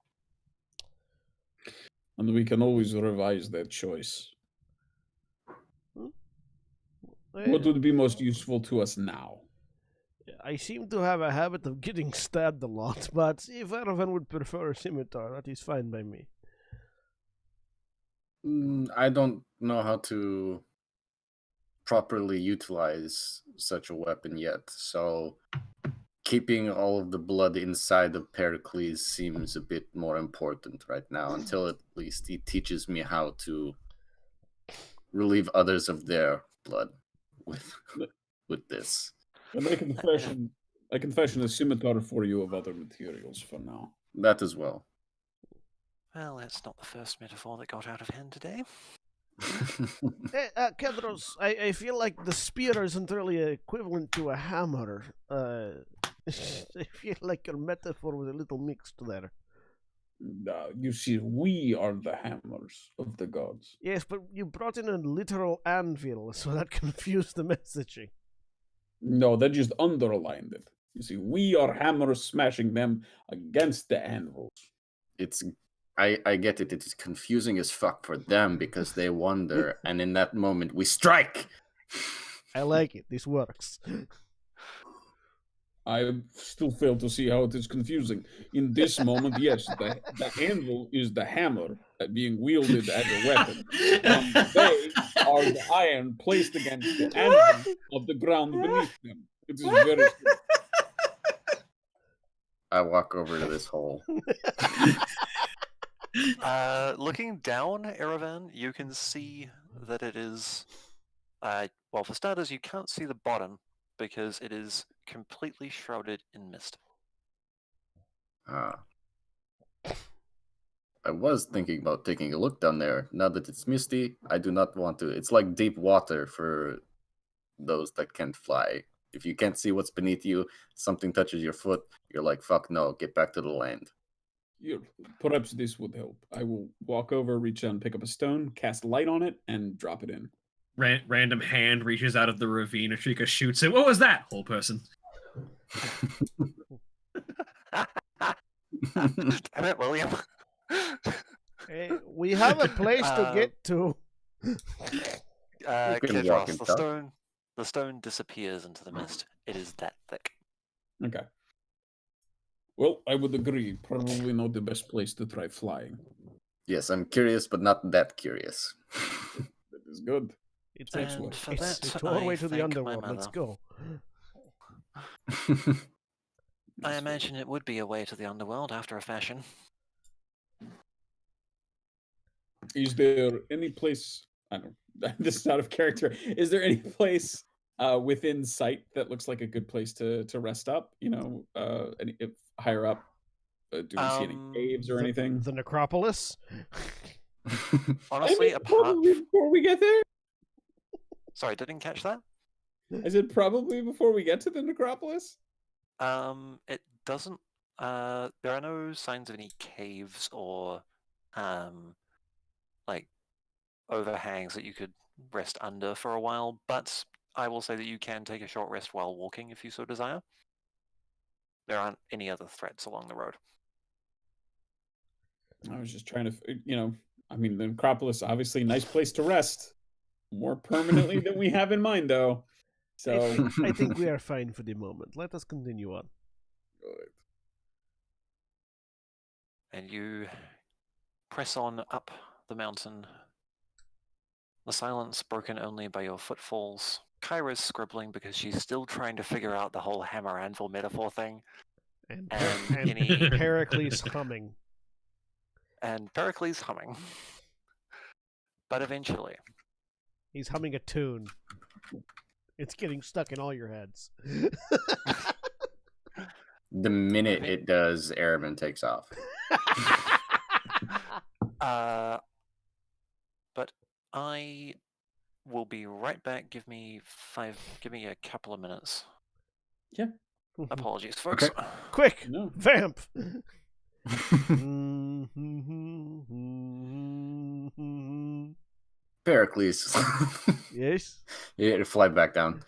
Speaker 4: And we can always revise that choice. What would be most useful to us now?
Speaker 1: I seem to have a habit of getting stabbed a lot, but if Aravan would prefer a scimitar, that is fine by me.
Speaker 5: I don't know how to properly utilize such a weapon yet, so keeping all of the blood inside of Pericles seems a bit more important right now, until at least he teaches me how to relieve others of their blood with this.
Speaker 4: And I confession a scimitar for you of other materials for now.
Speaker 5: That as well.
Speaker 2: Well, that's not the first metaphor that got out of hand today.
Speaker 1: Hey, Kedros, I feel like the spear isn't really equivalent to a hammer. I feel like your metaphor was a little mixed there.
Speaker 4: You see, we are the hammers of the gods.
Speaker 1: Yes, but you brought in a literal anvil, so that confused the messaging.
Speaker 4: No, that just underlined it. You see, we are hammers smashing them against the anvils.
Speaker 5: I get it. It is confusing as fuck for them because they wonder, and in that moment we strike.
Speaker 1: I like it. This works.
Speaker 4: I still fail to see how it is confusing. In this moment, yes, the anvil is the hammer being wielded as a weapon. And they are the iron placed against the anvil of the ground beneath them. It is very simple.
Speaker 5: I walk over to this hole.
Speaker 2: Looking down, Erevan, you can see that it is. Well, for starters, you can't see the bottom because it is completely shrouded in mist.
Speaker 5: I was thinking about taking a look down there. Now that it's misty, I do not want to. It's like deep water for those that can't fly. If you can't see what's beneath you, something touches your foot, you're like, fuck no, get back to the land.
Speaker 4: Perhaps this would help. I will walk over, reach out and pick up a stone, cast light on it, and drop it in.
Speaker 3: Random hand reaches out of the ravine. Atrika shoots it. What was that? Whole person.
Speaker 2: Damn it, William.
Speaker 1: Hey, we have a place to get to.
Speaker 5: You can walk
Speaker 2: Kidros,
Speaker 5: and
Speaker 2: the
Speaker 5: talk.
Speaker 2: stone disappears into the mist. It is that thick.
Speaker 4: Okay. Well, I would agree. Probably not the best place to try flying.
Speaker 5: Yes, I'm curious, but not that curious.
Speaker 4: That is good.
Speaker 1: It's
Speaker 2: And for
Speaker 1: it's
Speaker 2: that,
Speaker 1: a doorway
Speaker 2: I
Speaker 1: to the
Speaker 2: thank my
Speaker 1: underworld. Let's
Speaker 2: mother.
Speaker 1: go.
Speaker 2: I imagine it would be a way to the underworld after a fashion.
Speaker 4: Is there any place? I don't. This is out of character. Is there any place within sight that looks like a good place to rest up? You know, if higher up. Do we see any caves or anything?
Speaker 1: The necropolis.
Speaker 2: Honestly,
Speaker 4: I mean,
Speaker 2: apart...
Speaker 4: probably before we get there.
Speaker 2: Sorry, didn't catch that?
Speaker 4: I said probably before we get to the necropolis.
Speaker 2: It doesn't. There are no signs of any caves or, like, overhangs that you could rest under for a while. But I will say that you can take a short rest while walking if you so desire. There aren't any other threats along the road.
Speaker 4: I was just trying to, I mean, the necropolis obviously a nice place to rest, more permanently than we have in mind, though. So
Speaker 1: I think we are fine for the moment. Let us continue on.
Speaker 4: Good.
Speaker 2: And you press on up the mountain. The silence broken only by your footfalls. Kyra's scribbling because she's still trying to figure out the whole hammer anvil metaphor thing.
Speaker 1: And
Speaker 2: And any-
Speaker 1: Pericles humming.
Speaker 2: And Pericles humming. But eventually,
Speaker 1: He's humming a tune. It's getting stuck in all your heads.
Speaker 5: The minute it does, Araman takes off.
Speaker 2: but I will be right back. Give me a couple of minutes.
Speaker 4: Yeah.
Speaker 2: Apologies, folks.
Speaker 5: Okay.
Speaker 1: Quick,
Speaker 4: No.
Speaker 1: vamp.
Speaker 5: Pericles.
Speaker 1: Yes.
Speaker 5: You fly back down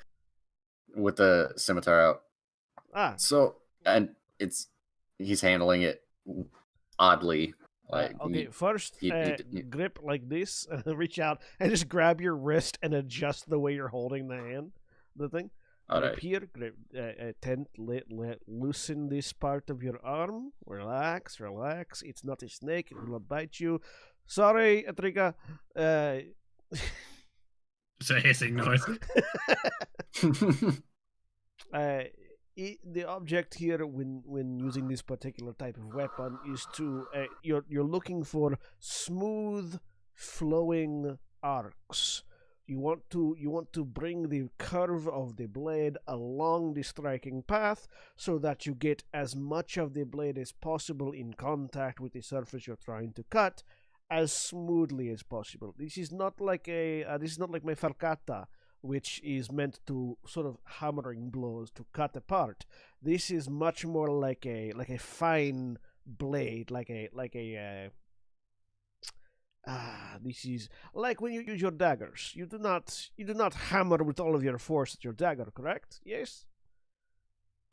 Speaker 5: with the scimitar out.
Speaker 1: Ah.
Speaker 5: So, and he's handling it oddly. Like,
Speaker 1: okay, first
Speaker 5: he-
Speaker 1: grip like this, reach out and just grab your wrist and adjust the way you're holding the thing.
Speaker 5: all
Speaker 1: Grip
Speaker 5: right.
Speaker 1: here, grip, loosen this part of your arm. Relax. It's not a snake. It will not bite you. Sorry, Atrika.
Speaker 3: It's a hissing noise.
Speaker 1: The object here, when using this particular type of weapon, is to you're looking for smooth, flowing arcs. You want to bring the curve of the blade along the striking path, so that you get as much of the blade as possible in contact with the surface you're trying to cut, as smoothly as possible. This is not like my falcata, which is meant to sort of hammering blows to cut apart. This is much more like a fine blade, this is like when you use your daggers. You do not hammer with all of your force at your dagger, correct? Yes.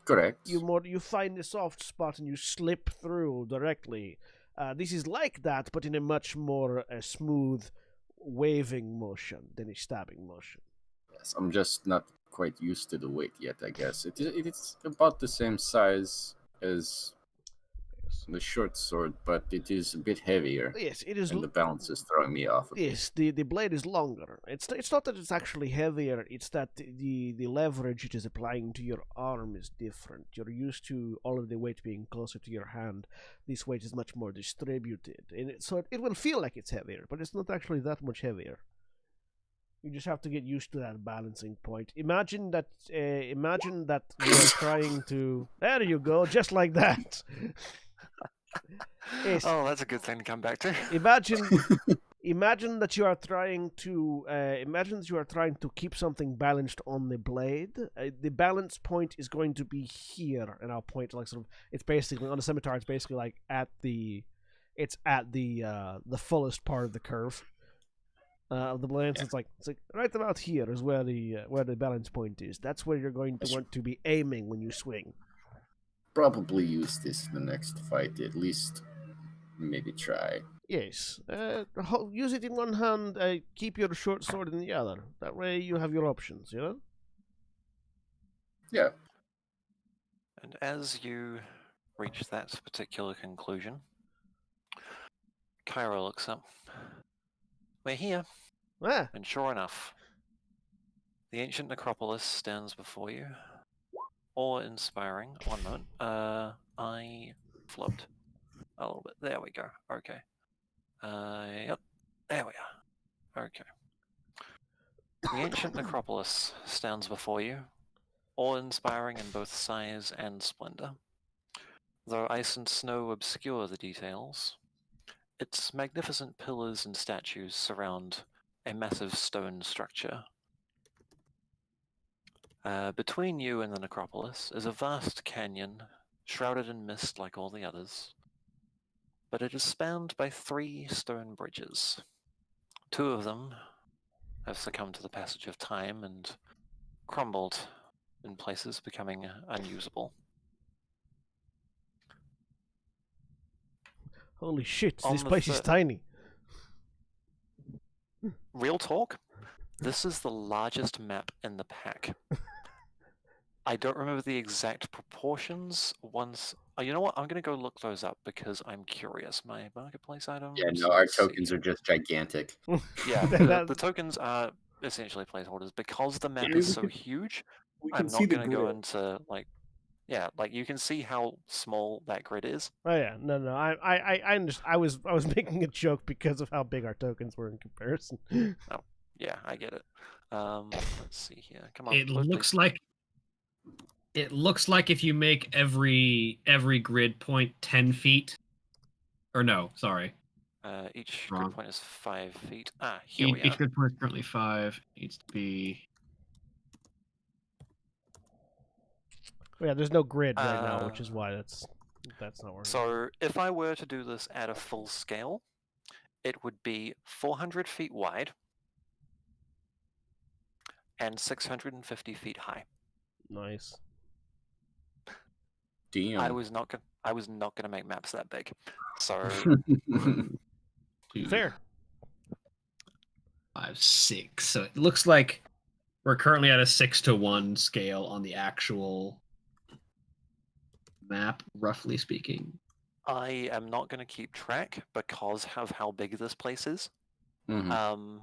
Speaker 5: Correct.
Speaker 1: You find a soft spot and you slip through directly. This is like that, but in a much more smooth, waving motion than a stabbing motion.
Speaker 5: Yes, I'm just not quite used to the weight yet, I guess. It's about the same size as the short sword, but it is a bit heavier.
Speaker 1: Yes, it is.
Speaker 5: And the balance is throwing me off.
Speaker 1: Yes, the blade is longer. It's not that it's actually heavier. It's that the leverage it is applying to your arm is different. You're used to all of the weight being closer to your hand. This weight is much more distributed, and so it will feel like it's heavier, but it's not actually that much heavier. You just have to get used to that balancing point. Imagine that you are trying to. There you go, just like that. Yes.
Speaker 2: Oh, that's a good thing to come back to.
Speaker 1: Imagine that you are trying to keep something balanced on the blade. The balance point is going to be here, and I'll point like sort of. It's basically on the scimitar. It's basically like at the fullest part of the curve of the blade. So it's like right about here is where the balance point is. That's where you're going to want to be aiming when you swing.
Speaker 5: Probably use this in the next fight. At least maybe try.
Speaker 1: Yes. Use it in one hand. Keep your short sword in the other. That way you have your options. You know.
Speaker 5: Yeah.
Speaker 2: And as you reach that particular conclusion, Kyra looks up. We're here,
Speaker 1: Ah.
Speaker 2: and sure enough, the ancient necropolis stands before you. Awe-inspiring. One moment. I flipped a little bit. There we go. Okay. Yep. There we are. Okay. The ancient necropolis stands before you, awe-inspiring in both size and splendor. Though ice and snow obscure the details, its magnificent pillars and statues surround a massive stone structure. Between you and the necropolis is a vast canyon, shrouded in mist like all the others, but it is spanned by 3 stone bridges. 2 of them have succumbed to the passage of time and crumbled in places, becoming unusable.
Speaker 1: Holy shit!
Speaker 2: On
Speaker 1: This
Speaker 2: the
Speaker 1: place is tiny.
Speaker 2: Real talk, this is the largest map in the pack. I don't remember the exact proportions. You know what? I'm going to go look those up because I'm curious. My marketplace items.
Speaker 5: Yeah, no, our
Speaker 2: let's see
Speaker 5: tokens are
Speaker 2: here.
Speaker 5: just gigantic.
Speaker 2: Yeah, the tokens are essentially placeholders. Because the map
Speaker 4: Yeah,
Speaker 2: is
Speaker 4: we
Speaker 2: so
Speaker 4: can-
Speaker 2: huge,
Speaker 4: We
Speaker 2: I'm
Speaker 4: can see
Speaker 2: not
Speaker 4: the
Speaker 2: going to go
Speaker 4: grid.
Speaker 2: into like you can see how small that grid is.
Speaker 1: Oh yeah, no. I understand. I was making a joke because of how big our tokens were in comparison.
Speaker 2: Yeah, I get it. Let's see here. Come on.
Speaker 3: It
Speaker 2: load,
Speaker 3: looks
Speaker 2: please.
Speaker 3: like if you make every grid point 10 feet, or no, sorry,
Speaker 2: Each
Speaker 3: wrong.
Speaker 2: grid point is 5 feet. Here we are.
Speaker 3: Each grid point is currently 5. Needs to be.
Speaker 1: Yeah, there's no grid right now, which is why that's not working.
Speaker 2: So if I were to do this at a full scale, it would be 400 feet wide and 650 feet high.
Speaker 1: Nice.
Speaker 5: Damn.
Speaker 2: I was not gonna make maps that big. So
Speaker 3: 1, 2,
Speaker 1: Fair.
Speaker 3: 5, 6. So it looks like we're currently at a 6-to-1 scale on the actual map, roughly speaking.
Speaker 2: I am not going to keep track because of how big this place is.
Speaker 5: Mhm.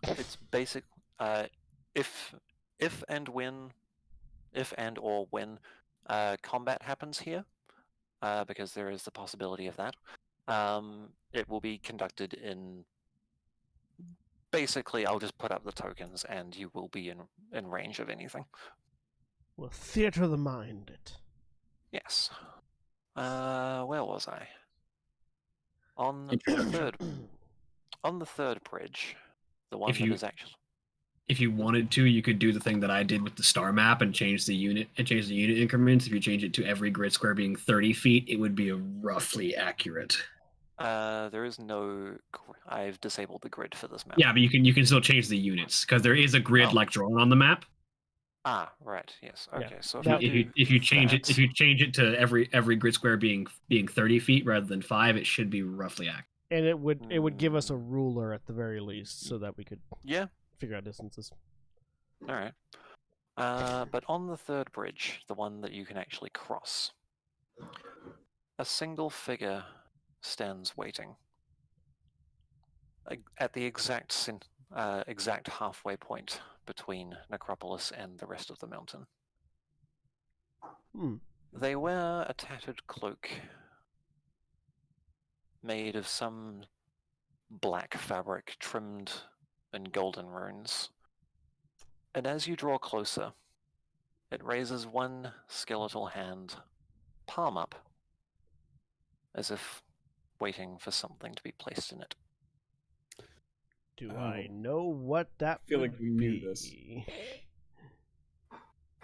Speaker 2: It's basic. If and or when combat happens here, because there is the possibility of that, it will be conducted in. Basically, I'll just put up the tokens, and you will be in range of anything.
Speaker 1: Well, theater of the mind.
Speaker 2: Yes. Where was I? On the third bridge, the one that is actually.
Speaker 3: If you wanted to, you could do the thing that I did with the star map and change the unit increments. If you change it to every grid square being 30 feet, it would be roughly accurate.
Speaker 2: There is no. I've disabled the grid for this map.
Speaker 3: Yeah, but you can still change the units because there is a grid like drawn on the map.
Speaker 2: Right. Yes. Okay.
Speaker 1: Yeah.
Speaker 2: So
Speaker 3: if you change it to every grid square being 30 feet rather than 5, it should be roughly accurate.
Speaker 1: And it would give us a ruler at the very least, so that we could figure out distances.
Speaker 2: All right. But on the third bridge, the one that you can actually cross, a single figure stands waiting at the exact halfway point between Necropolis and the rest of the mountain. They wear a tattered cloak made of some black fabric trimmed in golden runes. And as you draw closer, it raises one skeletal hand, palm up, as if waiting for something to be placed in it.
Speaker 1: Do
Speaker 4: Oh.
Speaker 1: I know what that
Speaker 4: feel
Speaker 1: would
Speaker 4: like we knew
Speaker 1: be?
Speaker 4: this.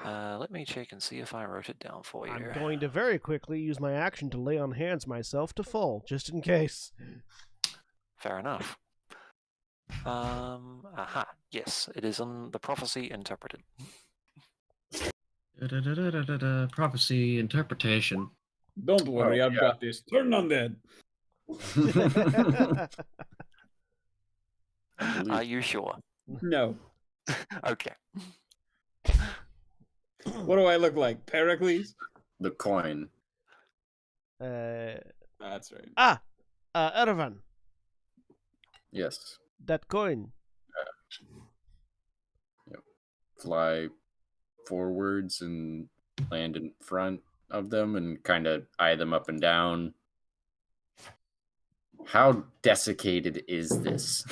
Speaker 2: Let me check and see if I wrote it down for you.
Speaker 1: I'm going to very quickly use my action to lay on hands myself to fall, just in case.
Speaker 2: Fair enough. Aha. Yes, it is on the prophecy interpreted.
Speaker 3: Prophecy interpretation.
Speaker 4: Don't worry, I've got this. Turn undead.
Speaker 2: Are you sure?
Speaker 4: No.
Speaker 2: Okay.
Speaker 4: What do I look like? Pericles?
Speaker 5: The coin.
Speaker 4: That's right.
Speaker 1: Ervan,
Speaker 5: Yes.
Speaker 1: that coin.
Speaker 5: Fly forwards and land in front of them and kind of eye them up and down. How desiccated is this?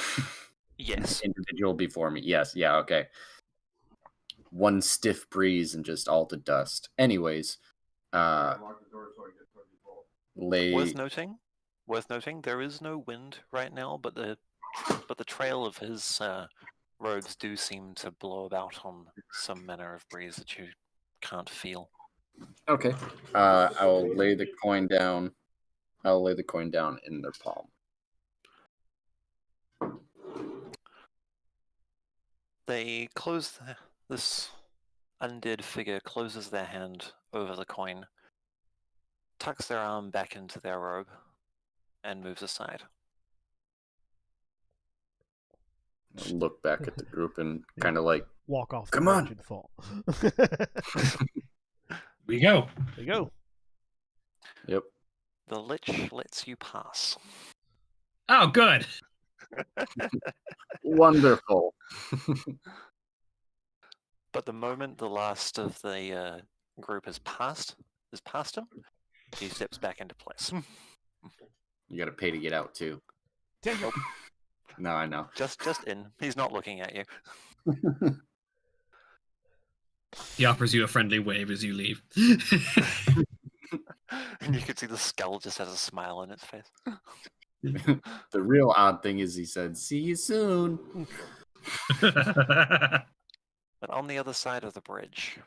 Speaker 2: Yes.
Speaker 5: Individual before me. Yes. Yeah. Okay. One stiff breeze and just all to dust. Anyways, lay.
Speaker 2: Worth noting, there is no wind right now, but the trail of his robes do seem to blow about on some manner of breeze that you can't feel.
Speaker 5: Okay. I'll lay the coin down. I'll lay the coin down in their palm.
Speaker 2: They close this undead figure closes their hand over the coin, tucks their arm back into their robe, and moves aside.
Speaker 5: I'll look back at the group and kind of like,
Speaker 1: Walk off
Speaker 5: Come
Speaker 1: the
Speaker 5: on.
Speaker 1: bridge and fall.
Speaker 3: We go.
Speaker 1: There you go.
Speaker 5: yep.
Speaker 2: The Lich lets you pass.
Speaker 3: Oh, good.
Speaker 5: Wonderful.
Speaker 2: But the moment the last of the group is past him, he steps back into place.
Speaker 5: You got to pay to get out too.
Speaker 1: Nope.
Speaker 5: No, I know.
Speaker 2: just in. He's not looking at you.
Speaker 3: He offers you a friendly wave as you leave.
Speaker 2: And you can see the skull just has a smile on its face.
Speaker 5: The real odd thing is he said, "See you soon."
Speaker 2: But on the other side of the bridge,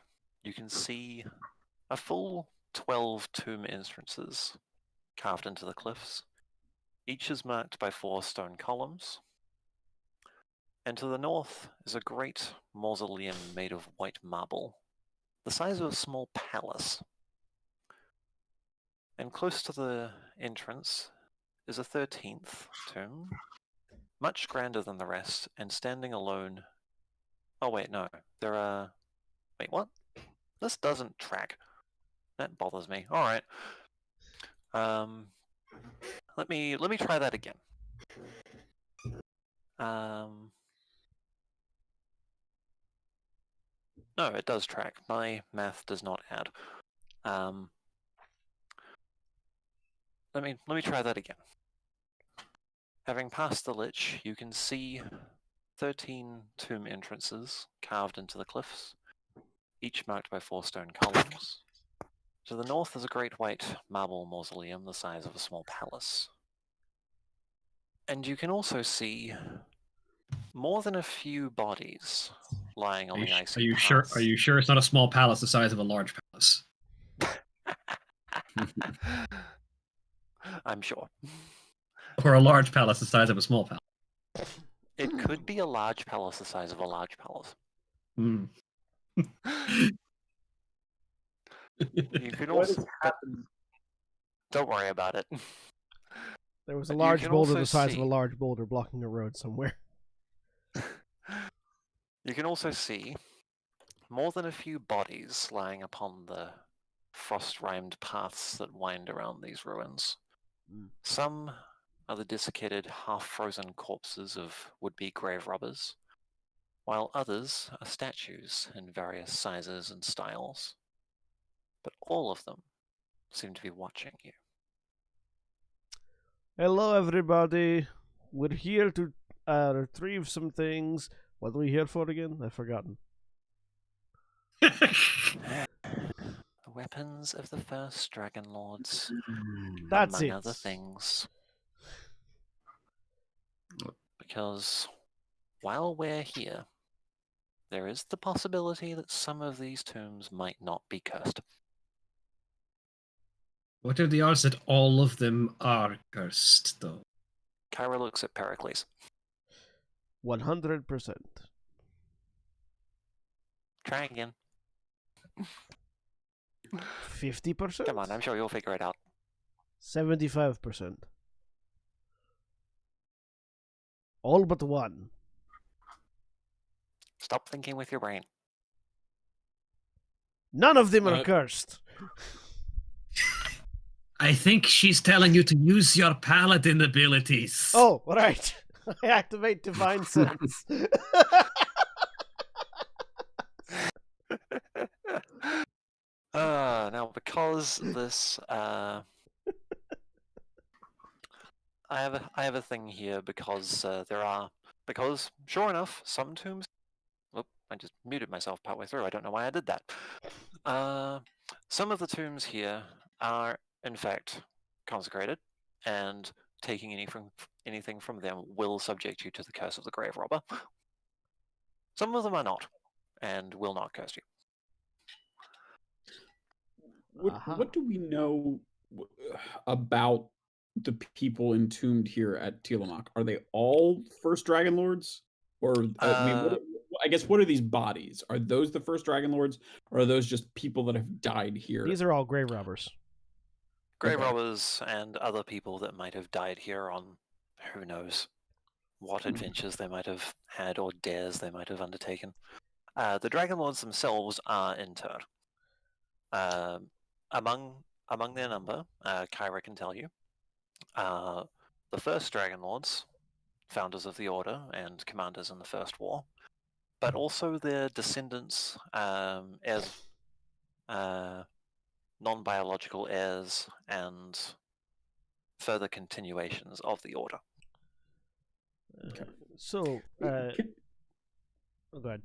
Speaker 2: you can see a full 12 tomb entrances carved into the cliffs. Each is marked by 4 stone columns. And to the north is a great mausoleum made of white marble, the size of a small palace. And close to the entrance is a 13th tomb, much grander than the rest, and standing alone. Oh wait, no. There are... Wait, what? This doesn't track. That bothers me. Alright. Let me try that again. No, it does track. My math does not add. Let me try that again. Having passed the Lich, you can see 13 tomb entrances carved into the cliffs, each marked by 4 stone columns. To the north is a great white marble mausoleum the size of a small palace. And you can also see more than a few bodies lying on the icy
Speaker 3: Are you sure?
Speaker 2: paths.
Speaker 3: Are you sure it's not a small palace the size of a large palace?
Speaker 2: I'm sure.
Speaker 3: Or a large palace the size of a small palace?
Speaker 2: It could be a large palace the size of a large palace.
Speaker 3: Hmm.
Speaker 2: You could
Speaker 4: What
Speaker 2: also...
Speaker 4: is happening?
Speaker 2: Don't worry about it.
Speaker 1: There was a
Speaker 2: You
Speaker 1: large
Speaker 2: can
Speaker 1: boulder
Speaker 2: also
Speaker 1: the size of a
Speaker 2: see-
Speaker 1: large boulder blocking a road somewhere.
Speaker 2: You can also see more than a few bodies lying upon the frost-rimed paths that wind around these ruins. Some are the desiccated, half-frozen corpses of would-be grave robbers, while others are statues in various sizes and styles. But all of them seem to be watching you.
Speaker 1: Hello, everybody. We're here to retrieve some things. What are we here for again? I've forgotten.
Speaker 2: The weapon weapons of the first Dragonlords,
Speaker 1: That's
Speaker 2: among
Speaker 1: it.
Speaker 2: other things. Because while we're here, there is the possibility that some of these tombs might not be cursed.
Speaker 3: What are the odds that all of them are cursed, though?
Speaker 2: Kyra looks at Pericles.
Speaker 1: 100%.
Speaker 2: Try again.
Speaker 1: 50%?
Speaker 2: Come on, I'm sure you'll figure it out.
Speaker 1: 75%. All but one.
Speaker 2: Stop thinking with your brain.
Speaker 1: None of them are cursed.
Speaker 3: I think she's telling you to use your paladin abilities.
Speaker 1: Oh, right. I activate Divine Sense.
Speaker 2: Now because this I have a thing here because because sure enough some tombs. Whoop! I just muted myself partway through. I don't know why I did that. Some of the tombs here are in fact consecrated, and taking anything from them will subject you to the curse of the grave robber. Some of them are not, and will not curse you.
Speaker 4: What do we know about the people entombed here at Tillamook? Are they all first Dragonlords? Or, I mean, I guess, what are these bodies? Are those the first Dragonlords, or are those just people that have died here?
Speaker 1: These are all grave robbers.
Speaker 2: Grave
Speaker 4: Okay.
Speaker 2: robbers and other people that might have died here on who knows what adventures they might have had or dares they might have undertaken. The Dragonlords themselves are interred. Among their number, Kyra can tell you, the first Dragonlords, founders of the Order and commanders in the First War, but also their descendants as non-biological heirs and further continuations of the Order.
Speaker 1: Okay. So, oh, go ahead.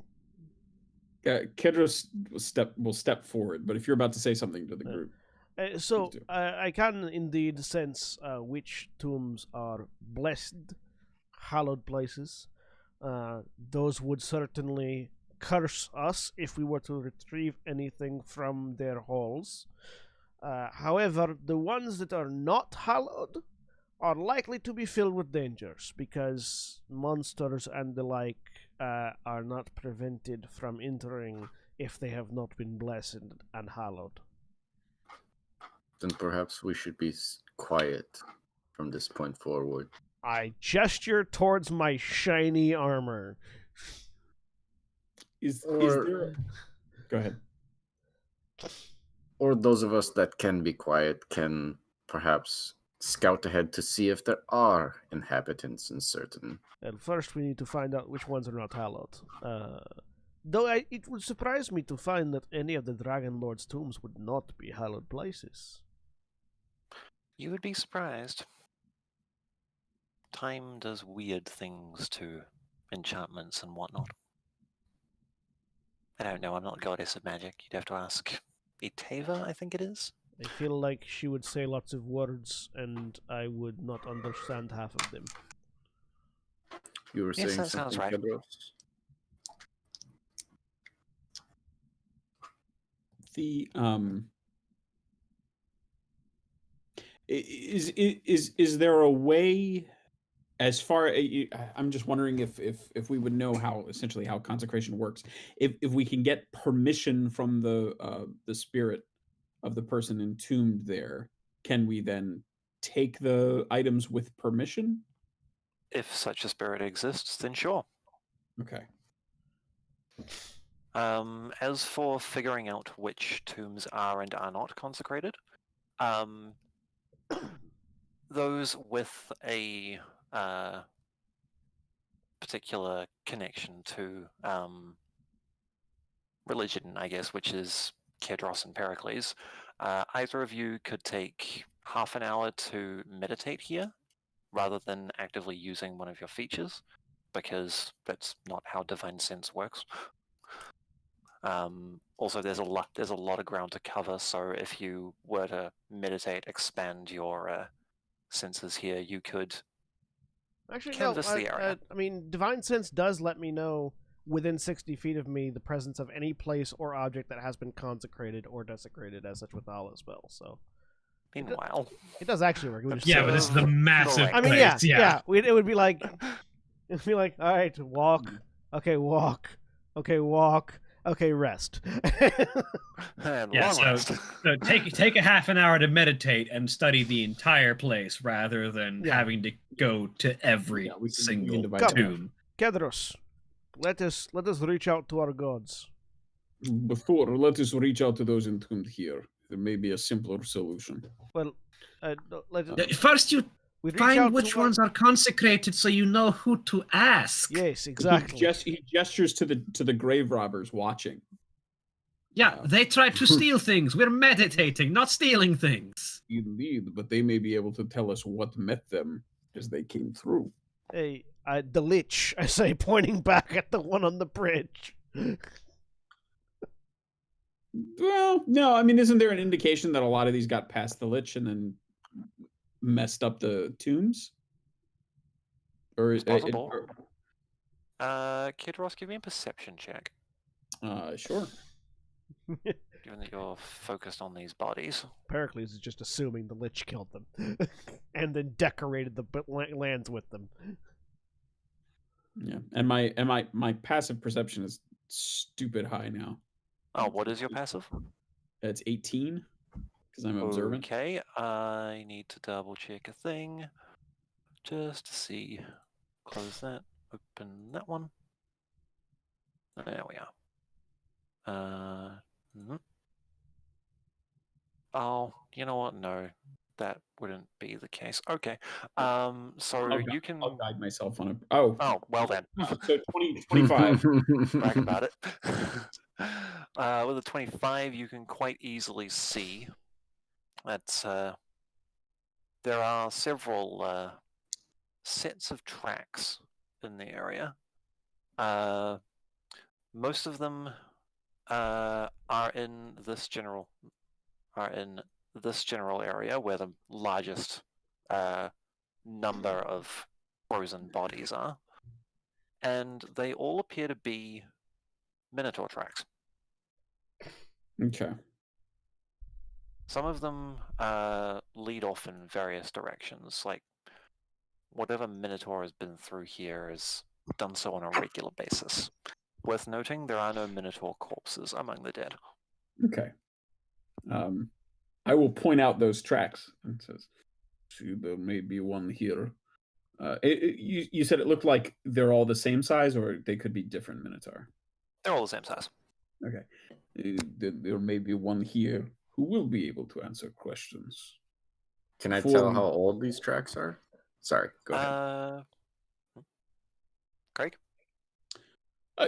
Speaker 4: Kedros will step forward, but if you're about to say something to the group.
Speaker 1: So
Speaker 4: Please do.
Speaker 1: I can indeed sense which tombs are blessed, hallowed places. Those would certainly curse us if we were to retrieve anything from their halls. However, the ones that are not hallowed are likely to be filled with dangers because monsters and the like are not prevented from entering if they have not been blessed and hallowed.
Speaker 5: Then perhaps we should be quiet from this point forward.
Speaker 1: I gesture towards my shiny armor.
Speaker 4: Is there... Go ahead.
Speaker 5: Or those of us that can be quiet can perhaps scout ahead to see if there are inhabitants in certain...
Speaker 1: And first we need to find out which ones are not hallowed. Though it would surprise me to find that any of the Dragonlords' tombs would not be hallowed places.
Speaker 2: You would be surprised. Time does weird things to enchantments and whatnot. I don't know, I'm not a goddess of magic. You'd have to ask Itava, I think it is.
Speaker 1: I feel like she would say lots of words and I would not understand half of them.
Speaker 5: You were
Speaker 2: Yes,
Speaker 5: saying
Speaker 2: that sounds
Speaker 5: something,
Speaker 2: right.
Speaker 5: Kedros?
Speaker 4: The is there a way, as far I'm just wondering if we would know how essentially how consecration works, if we can get permission from the spirit of the person entombed there, can we then take the items with permission?
Speaker 2: If such a spirit exists, then sure.
Speaker 4: Okay.
Speaker 2: As for figuring out which tombs are and are not consecrated, those with a particular connection to religion, I guess, which is Kedros and Pericles, either of you could take half an hour to meditate here, rather than actively using one of your features, because that's not how Divine Sense works. Also, there's a lot of ground to cover. So if you were to meditate, expand your senses here, you could
Speaker 1: Actually, no.
Speaker 2: canvas the area.
Speaker 1: I mean, Divine Sense does let me know within 60 feet of me the presence of any place or object that has been consecrated or desecrated as such with Allah as well. So
Speaker 2: Meanwhile,
Speaker 1: it does actually work. It would just
Speaker 3: Yeah,
Speaker 1: say-
Speaker 3: but this is a massive
Speaker 2: Correct.
Speaker 1: I mean,
Speaker 3: place.
Speaker 1: yeah. It would be like, it'd be like, all right, walk. Okay, walk. Okay, walk. Okay, rest.
Speaker 2: and
Speaker 3: Yeah,
Speaker 2: long rest.
Speaker 3: So take a half an hour to meditate and study the entire place rather than
Speaker 1: Yeah.
Speaker 3: having to go to every
Speaker 4: Yeah, we can
Speaker 3: single
Speaker 4: divide
Speaker 1: that.
Speaker 3: tomb.
Speaker 1: Kedros, let us reach out to our gods.
Speaker 4: Before, let us reach out to those entombed here. There may be a simpler solution.
Speaker 1: Well,
Speaker 3: First, you
Speaker 1: we reach
Speaker 3: find
Speaker 1: out
Speaker 3: which
Speaker 1: to our-
Speaker 3: ones are consecrated so you know who to ask.
Speaker 1: Yes, exactly.
Speaker 4: He gestures to the grave robbers watching.
Speaker 3: Yeah, they tried to steal things. We're meditating, not stealing things.
Speaker 4: Indeed, but they may be able to tell us what met them as they came through.
Speaker 1: Hey, the lich, I say, pointing back at the one on the bridge.
Speaker 4: Well, no, I mean, isn't there an indication that a lot of these got past the lich and then messed up the tombs? Or is
Speaker 2: It's possible. Kid Ross, give me a perception check.
Speaker 4: Sure.
Speaker 2: Given that you're focused on these bodies.
Speaker 1: Pericles is just assuming the lich killed them, and then decorated the lands with them.
Speaker 4: Yeah, and my passive perception is stupid high now.
Speaker 2: Oh, what is your passive?
Speaker 4: It's 18 because I'm observant.
Speaker 2: Okay, I need to double check a thing just to see. Close that. Open that one. There we are. Oh, you know what? No, that wouldn't be the case. Okay. So you can.
Speaker 4: I'll guide myself on a. Oh.
Speaker 2: Oh, well then.
Speaker 4: So 25.
Speaker 2: Brag about it. With a 25, you can quite easily see that there are several sets of tracks in the area. Most of them are in this general area where the largest number of frozen bodies are, and they all appear to be Minotaur tracks.
Speaker 4: Okay.
Speaker 2: Some of them lead off in various directions, like whatever Minotaur has been through here has done so on a regular basis. Worth noting, there are no Minotaur corpses among the dead.
Speaker 4: Okay. I will point out those tracks. It says, see, there may be one here. You said it looked like they're all the same size, or they could be different Minotaur.
Speaker 2: They're all the same size.
Speaker 4: Okay. There may be one here who will be able to answer questions.
Speaker 5: Can I
Speaker 4: For-
Speaker 5: tell how old these tracks are? Sorry, go ahead.
Speaker 2: Craig?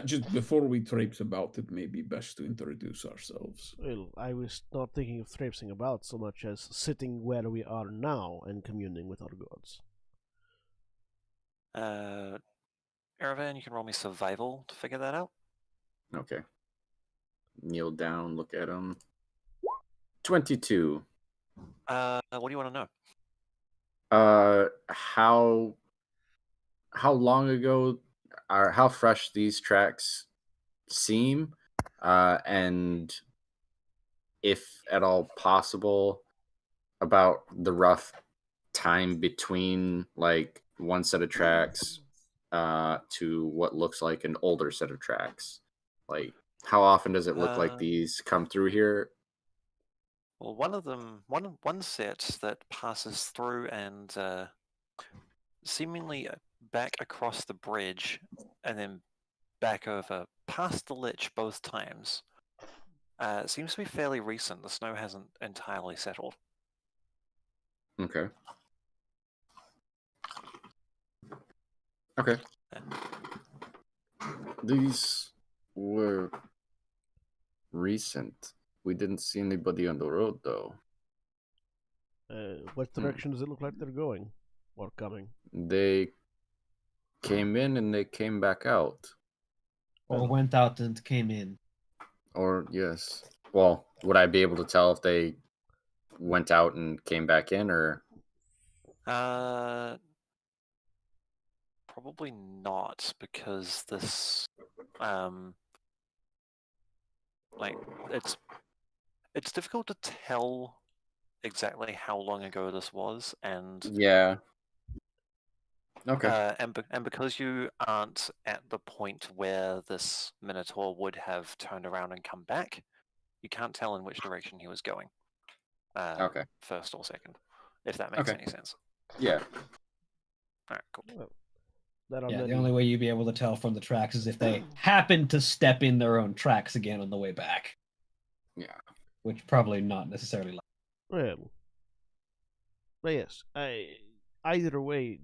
Speaker 4: Just before we traipse about, it may be best to introduce ourselves.
Speaker 1: Well, I was not thinking of traipsing about so much as sitting where we are now and communing with our gods.
Speaker 2: Aravan, you can roll me survival to figure that out.
Speaker 5: Okay. Kneel down, look at them. 22.
Speaker 2: What do you want to know?
Speaker 5: How long ago are how fresh these tracks seem, and if at all possible, about the rough time between like one set of tracks to what looks like an older set of tracks. Like, how often does it look like these come through here?
Speaker 2: Well, one set that passes through and seemingly back across the bridge and then back over past the lich both times. Seems to be fairly recent. The snow hasn't entirely settled.
Speaker 5: Okay. Okay. These were recent. We didn't see anybody on the road, though.
Speaker 1: What direction does it look like they're going or coming?
Speaker 5: They came in and they came back out.
Speaker 3: Or went out and came in.
Speaker 5: Or yes. Well, would I be able to tell if they went out and came back in, or
Speaker 2: Probably not, because this, like, it's difficult to tell exactly how long ago this was, and
Speaker 5: yeah? Okay.
Speaker 2: and because you aren't at the point where this Minotaur would have turned around and come back, you can't tell in which direction he was going.
Speaker 5: Okay.
Speaker 2: First or second, if that makes
Speaker 5: Okay.
Speaker 2: any sense.
Speaker 5: Yeah.
Speaker 2: All right, cool.
Speaker 1: Well, there are
Speaker 7: Yeah, the
Speaker 1: many.
Speaker 7: only way you'd be able to tell from the tracks is if they happen to step in their own tracks again on the way back.
Speaker 5: Yeah.
Speaker 7: Which probably not necessarily.
Speaker 1: Well, yes. Either way,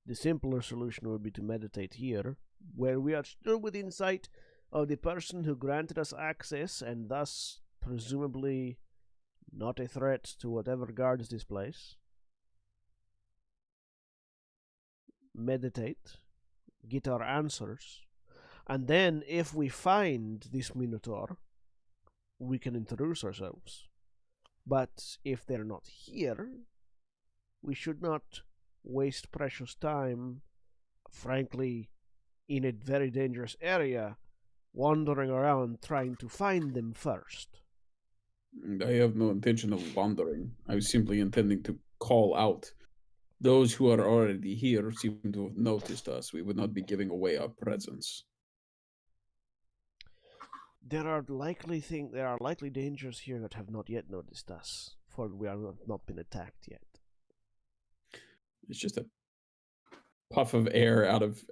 Speaker 1: the simpler solution would be to meditate here, where we are still within sight of the person who granted us access, and thus presumably not a threat to whatever guards this place. Meditate, get our answers, and then if we find this Minotaur, we can introduce ourselves. But if they're not here, we should not waste precious time, frankly, in a very dangerous area, wandering around trying to find them first.
Speaker 4: I have no intention of wandering. I was simply intending to call out. Those who are already here seem to have noticed us. We would not be giving away our presence.
Speaker 1: There are likely dangers here that have not yet noticed us, for we have not been attacked yet.
Speaker 4: It's just a puff of air out of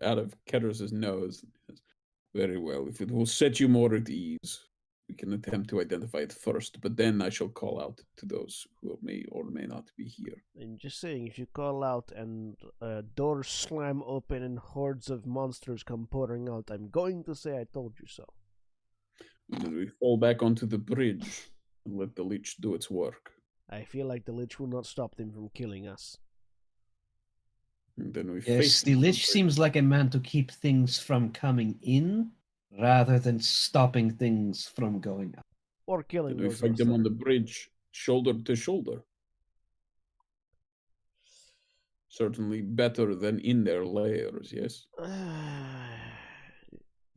Speaker 4: Kedros's nose. Very well. If it will set you more at ease, we can attempt to identify it first, but then I shall call out to those who may or may not be here.
Speaker 1: I'm just saying, if you call out and doors slam open and hordes of monsters come pouring out, I'm going to say I told you so.
Speaker 4: And then we fall back onto the bridge and let the Lich do its work.
Speaker 1: I feel like the Lich will not stop them from killing us.
Speaker 4: And then we
Speaker 7: Yes,
Speaker 4: face
Speaker 7: the
Speaker 4: them.
Speaker 7: Lich seems like a man to keep things from coming in, rather than stopping things from going out.
Speaker 1: Or killing
Speaker 4: Then we
Speaker 1: those
Speaker 4: fight
Speaker 1: of us
Speaker 4: them
Speaker 1: that
Speaker 4: on
Speaker 1: are-
Speaker 4: the bridge, shoulder to shoulder. Certainly better than in their lairs, yes?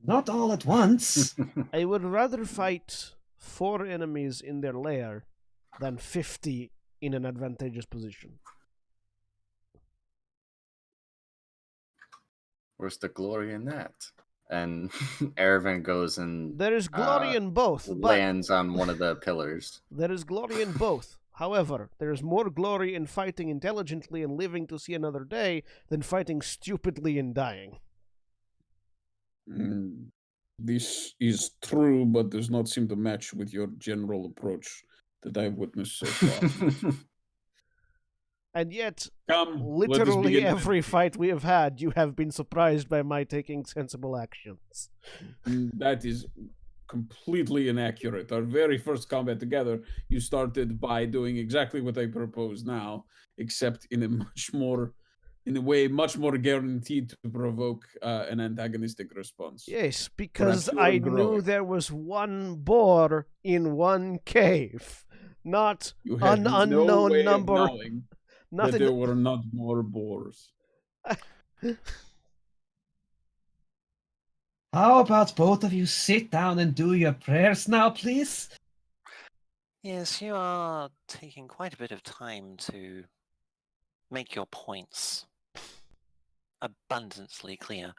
Speaker 7: Not all at once.
Speaker 1: I would rather fight 4 enemies in their lair than 50 in an advantageous position.
Speaker 5: Where's the glory in that? And Erevan goes and
Speaker 1: There is glory in both, but
Speaker 5: lands on one of the pillars.
Speaker 1: there is glory in both. However, there is more glory in fighting intelligently and living to see another day than fighting stupidly and dying.
Speaker 4: This is true, but does not seem to match with your general approach that I've witnessed so far.
Speaker 1: And yet,
Speaker 4: Come, let us
Speaker 1: literally
Speaker 4: begin.
Speaker 1: every fight we have had, you have been surprised by my taking sensible actions.
Speaker 4: That is completely inaccurate. Our very first combat together, you started by doing exactly what I propose now, except in a way much more guaranteed to provoke an antagonistic response.
Speaker 1: Yes, because
Speaker 4: you
Speaker 1: I
Speaker 4: are
Speaker 1: knew
Speaker 4: growing.
Speaker 1: there was one boar in one cave, not
Speaker 4: You
Speaker 1: an
Speaker 4: had no
Speaker 1: unknown
Speaker 4: way of
Speaker 1: number.
Speaker 4: knowing that
Speaker 1: Nothing.
Speaker 4: there were not more boars.
Speaker 7: How about both of you sit down and do your prayers now, please?
Speaker 2: Yes, you are taking quite a bit of time to make your points abundantly clear.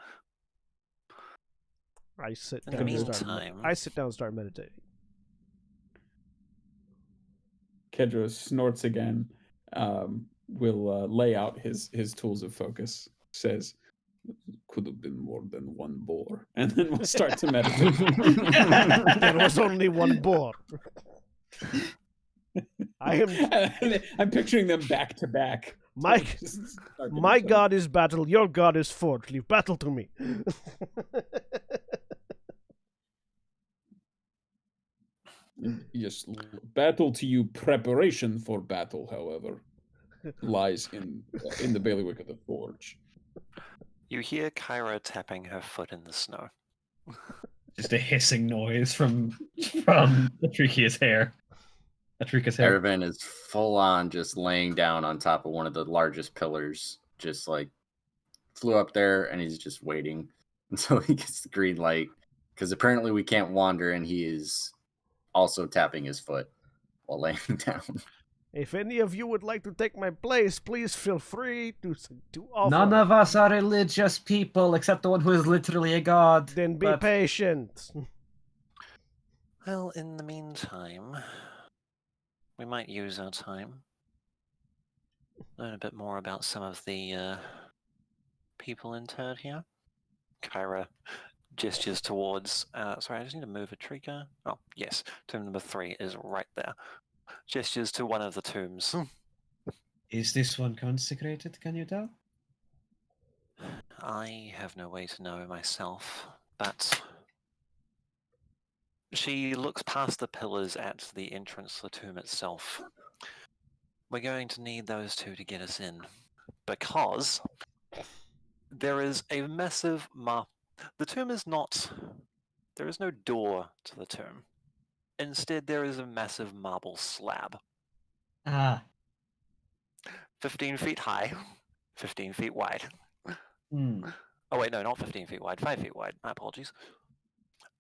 Speaker 1: I sit
Speaker 2: In the
Speaker 1: down and start.
Speaker 2: meantime-
Speaker 1: I sit down and start meditating.
Speaker 4: Kedros snorts again, will lay out his tools of focus, says, could have been more than one boar, and then we'll start to meditate.
Speaker 1: There was only one boar.
Speaker 4: I'm picturing them back to back.
Speaker 1: My
Speaker 4: Just start to
Speaker 1: my
Speaker 4: do
Speaker 1: god is battle, your god is forge. Leave battle to me.
Speaker 4: something. Yes, battle to you. Preparation for battle, however, lies in the bailiwick of the forge.
Speaker 2: You hear Kyra tapping her foot in the snow.
Speaker 7: Just a hissing noise from Atricia's hair. Atricia's hair.
Speaker 5: Erevan is full on just laying down on top of one of the largest pillars, just like flew up there, and he's just waiting until he gets the green light, because apparently we can't wander, and he is also tapping his foot while laying down.
Speaker 1: If any of you would like to take my place, please feel free to offer.
Speaker 7: None of us are religious people except the one who is literally a god.
Speaker 1: Then be
Speaker 7: but-
Speaker 1: patient.
Speaker 2: Well, in the meantime, we might use our time. Learn a bit more about some of the people interred here. Kyra gestures towards. Sorry, I just need to move a trigger. Oh, yes. Tomb number 3 is right there. Gestures to one of the tombs.
Speaker 7: Is this one consecrated, can you tell?
Speaker 2: I have no way to know myself, but she looks past the pillars at the entrance to the tomb itself. We're going to need those two to get us in, because there is a massive The tomb is not... There is no door to the tomb. Instead, there is a massive marble slab.
Speaker 7: Ah.
Speaker 2: 15 feet high, 15 feet wide.
Speaker 7: Hmm.
Speaker 2: Oh wait, no, not 15 feet wide, 5 feet wide. My apologies.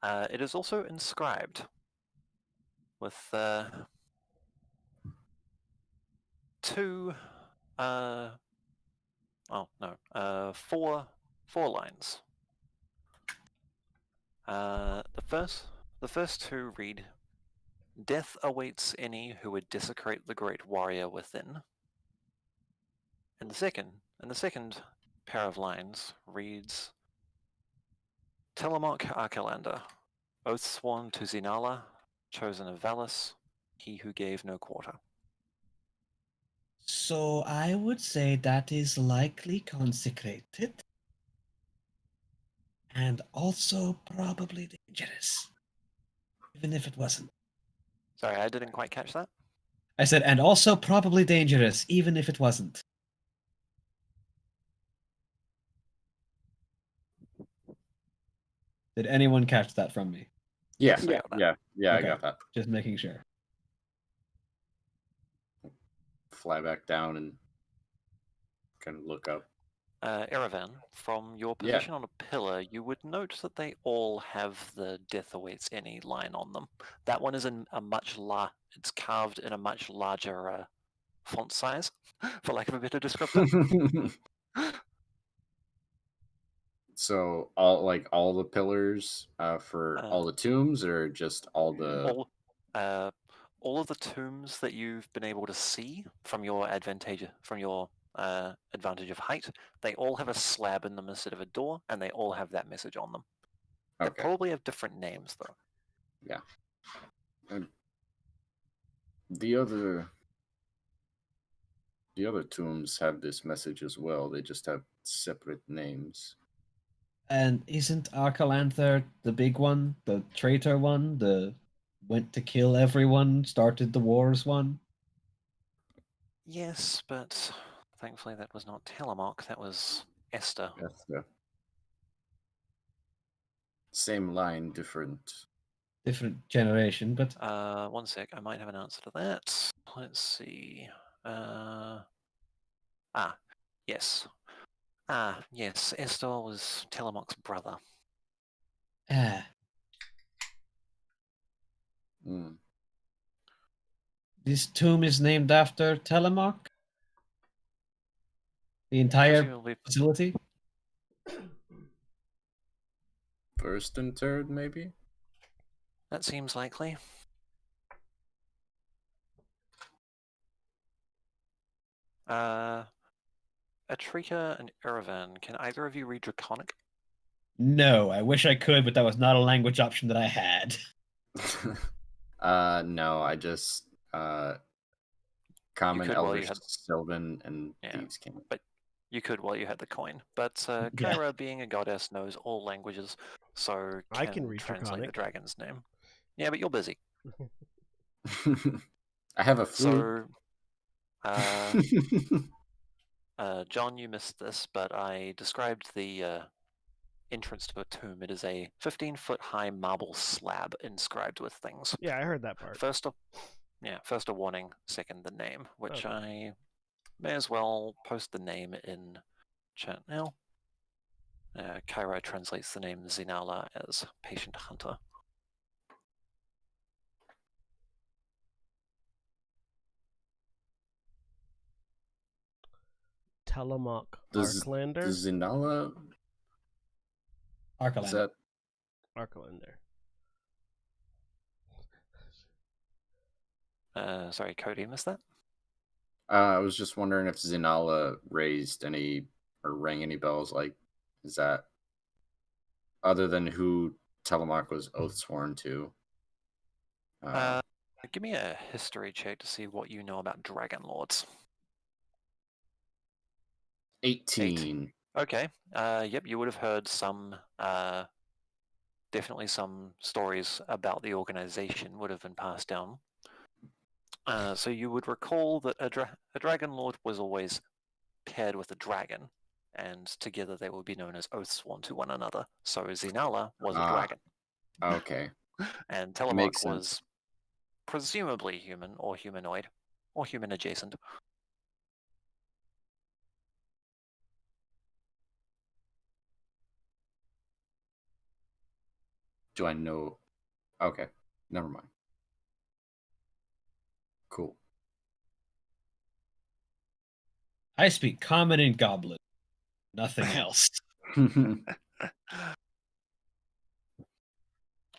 Speaker 2: It is also inscribed with four lines. The first two read, "Death awaits any who would desecrate the great warrior within." And the second pair of lines reads, "Telemach Archelander, oath sworn to Zinala, chosen of Valus, he who gave no quarter."
Speaker 7: So I would say that is likely consecrated. And also probably dangerous. Even if it wasn't.
Speaker 2: Sorry, I didn't quite catch that.
Speaker 7: I said, and also probably dangerous, even if it wasn't. Did anyone catch that from me?
Speaker 5: Yeah,
Speaker 2: Yes, I got that.
Speaker 5: yeah,
Speaker 7: Okay.
Speaker 5: I got that.
Speaker 7: Just making sure.
Speaker 5: Fly back down and kind of look up.
Speaker 2: Erevan, from your
Speaker 5: Yeah.
Speaker 2: position on a pillar, you would note that they all have the "Death awaits any" line on them. That one is in a much it's carved in a much larger font size, for lack of a better descriptor.
Speaker 5: So all the pillars for all the tombs, or just all the
Speaker 2: all of the tombs that you've been able to see from your advantage of height, they all have a slab in them instead of a door, and they all have that message on them. They
Speaker 5: Okay.
Speaker 2: probably have different names though.
Speaker 5: Yeah. And the other tombs have this message as well. They just have separate names.
Speaker 7: And isn't Arcalanther the big one? The traitor one? The went to kill everyone, started the wars one?
Speaker 2: Yes, but thankfully that was not Telemach, that was Esther.
Speaker 5: That's the same line, different.
Speaker 7: Different generation, but
Speaker 2: One sec, I might have an answer to that. Let's see. Yes. Yes, Esther was Telemach's brother.
Speaker 7: This tomb is named after Telemach? The entire
Speaker 2: Presumably,
Speaker 7: facility?
Speaker 5: First and third, maybe?
Speaker 2: that seems likely. Atrika and Erevan, can either of you read Draconic?
Speaker 7: No, I wish I could, but that was not a language option that I had.
Speaker 5: No, I just Common,
Speaker 2: could while you
Speaker 5: Elvish,
Speaker 2: had-
Speaker 5: Sylvan, and
Speaker 2: Yeah.
Speaker 5: Thieves' King.
Speaker 2: You could while you had the coin, but Kyra, being a goddess, knows all languages, so
Speaker 1: I can read
Speaker 2: translate the
Speaker 1: Draconic.
Speaker 2: dragon's name. Yeah, but you're busy.
Speaker 5: I have a flute.
Speaker 2: So, John, you missed this, but I described the entrance to a tomb. It is a 15-foot high marble slab inscribed with things.
Speaker 1: Yeah, I heard that part.
Speaker 2: First a warning, second the name, which
Speaker 1: Okay.
Speaker 2: I may as well post the name in chat now. Cairo translates the name Zinala as Patient Hunter.
Speaker 1: Telemark
Speaker 5: Does
Speaker 1: Arklander.
Speaker 5: Zinala, is
Speaker 7: Arcaland.
Speaker 5: that
Speaker 1: Arklander.
Speaker 2: Sorry, Cody, missed that?
Speaker 5: I was just wondering if Zinala raised any or rang any bells. Like, is that other than who Telemark was oath sworn to?
Speaker 2: Give me a history check to see what you know about Dragonlords.
Speaker 5: 18.
Speaker 2: Okay. Yep, you would have heard some, definitely some stories about the organization would have been passed down. So you would recall that a Dragonlord was always paired with a dragon, and together they would be known as oathsworn to one another. So Zinala was a dragon,
Speaker 5: Okay.
Speaker 2: and Telemark
Speaker 5: Makes
Speaker 2: was
Speaker 5: sense.
Speaker 2: presumably human or humanoid, or human adjacent.
Speaker 5: Do I know? Okay. Never mind. Cool.
Speaker 7: I speak common and goblin. Nothing else.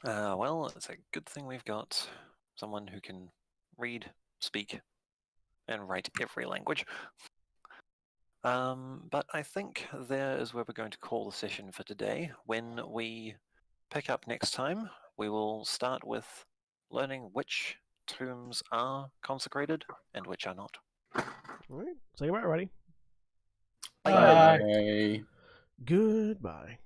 Speaker 2: Well, it's a good thing we've got someone who can read, speak, and write every language. But I think there is where we're going to call the session for today. When we pick up next time, we will start with learning which tombs are consecrated and which are not.
Speaker 1: All right. So you're ready.
Speaker 7: Bye.
Speaker 5: Bye.
Speaker 1: Goodbye.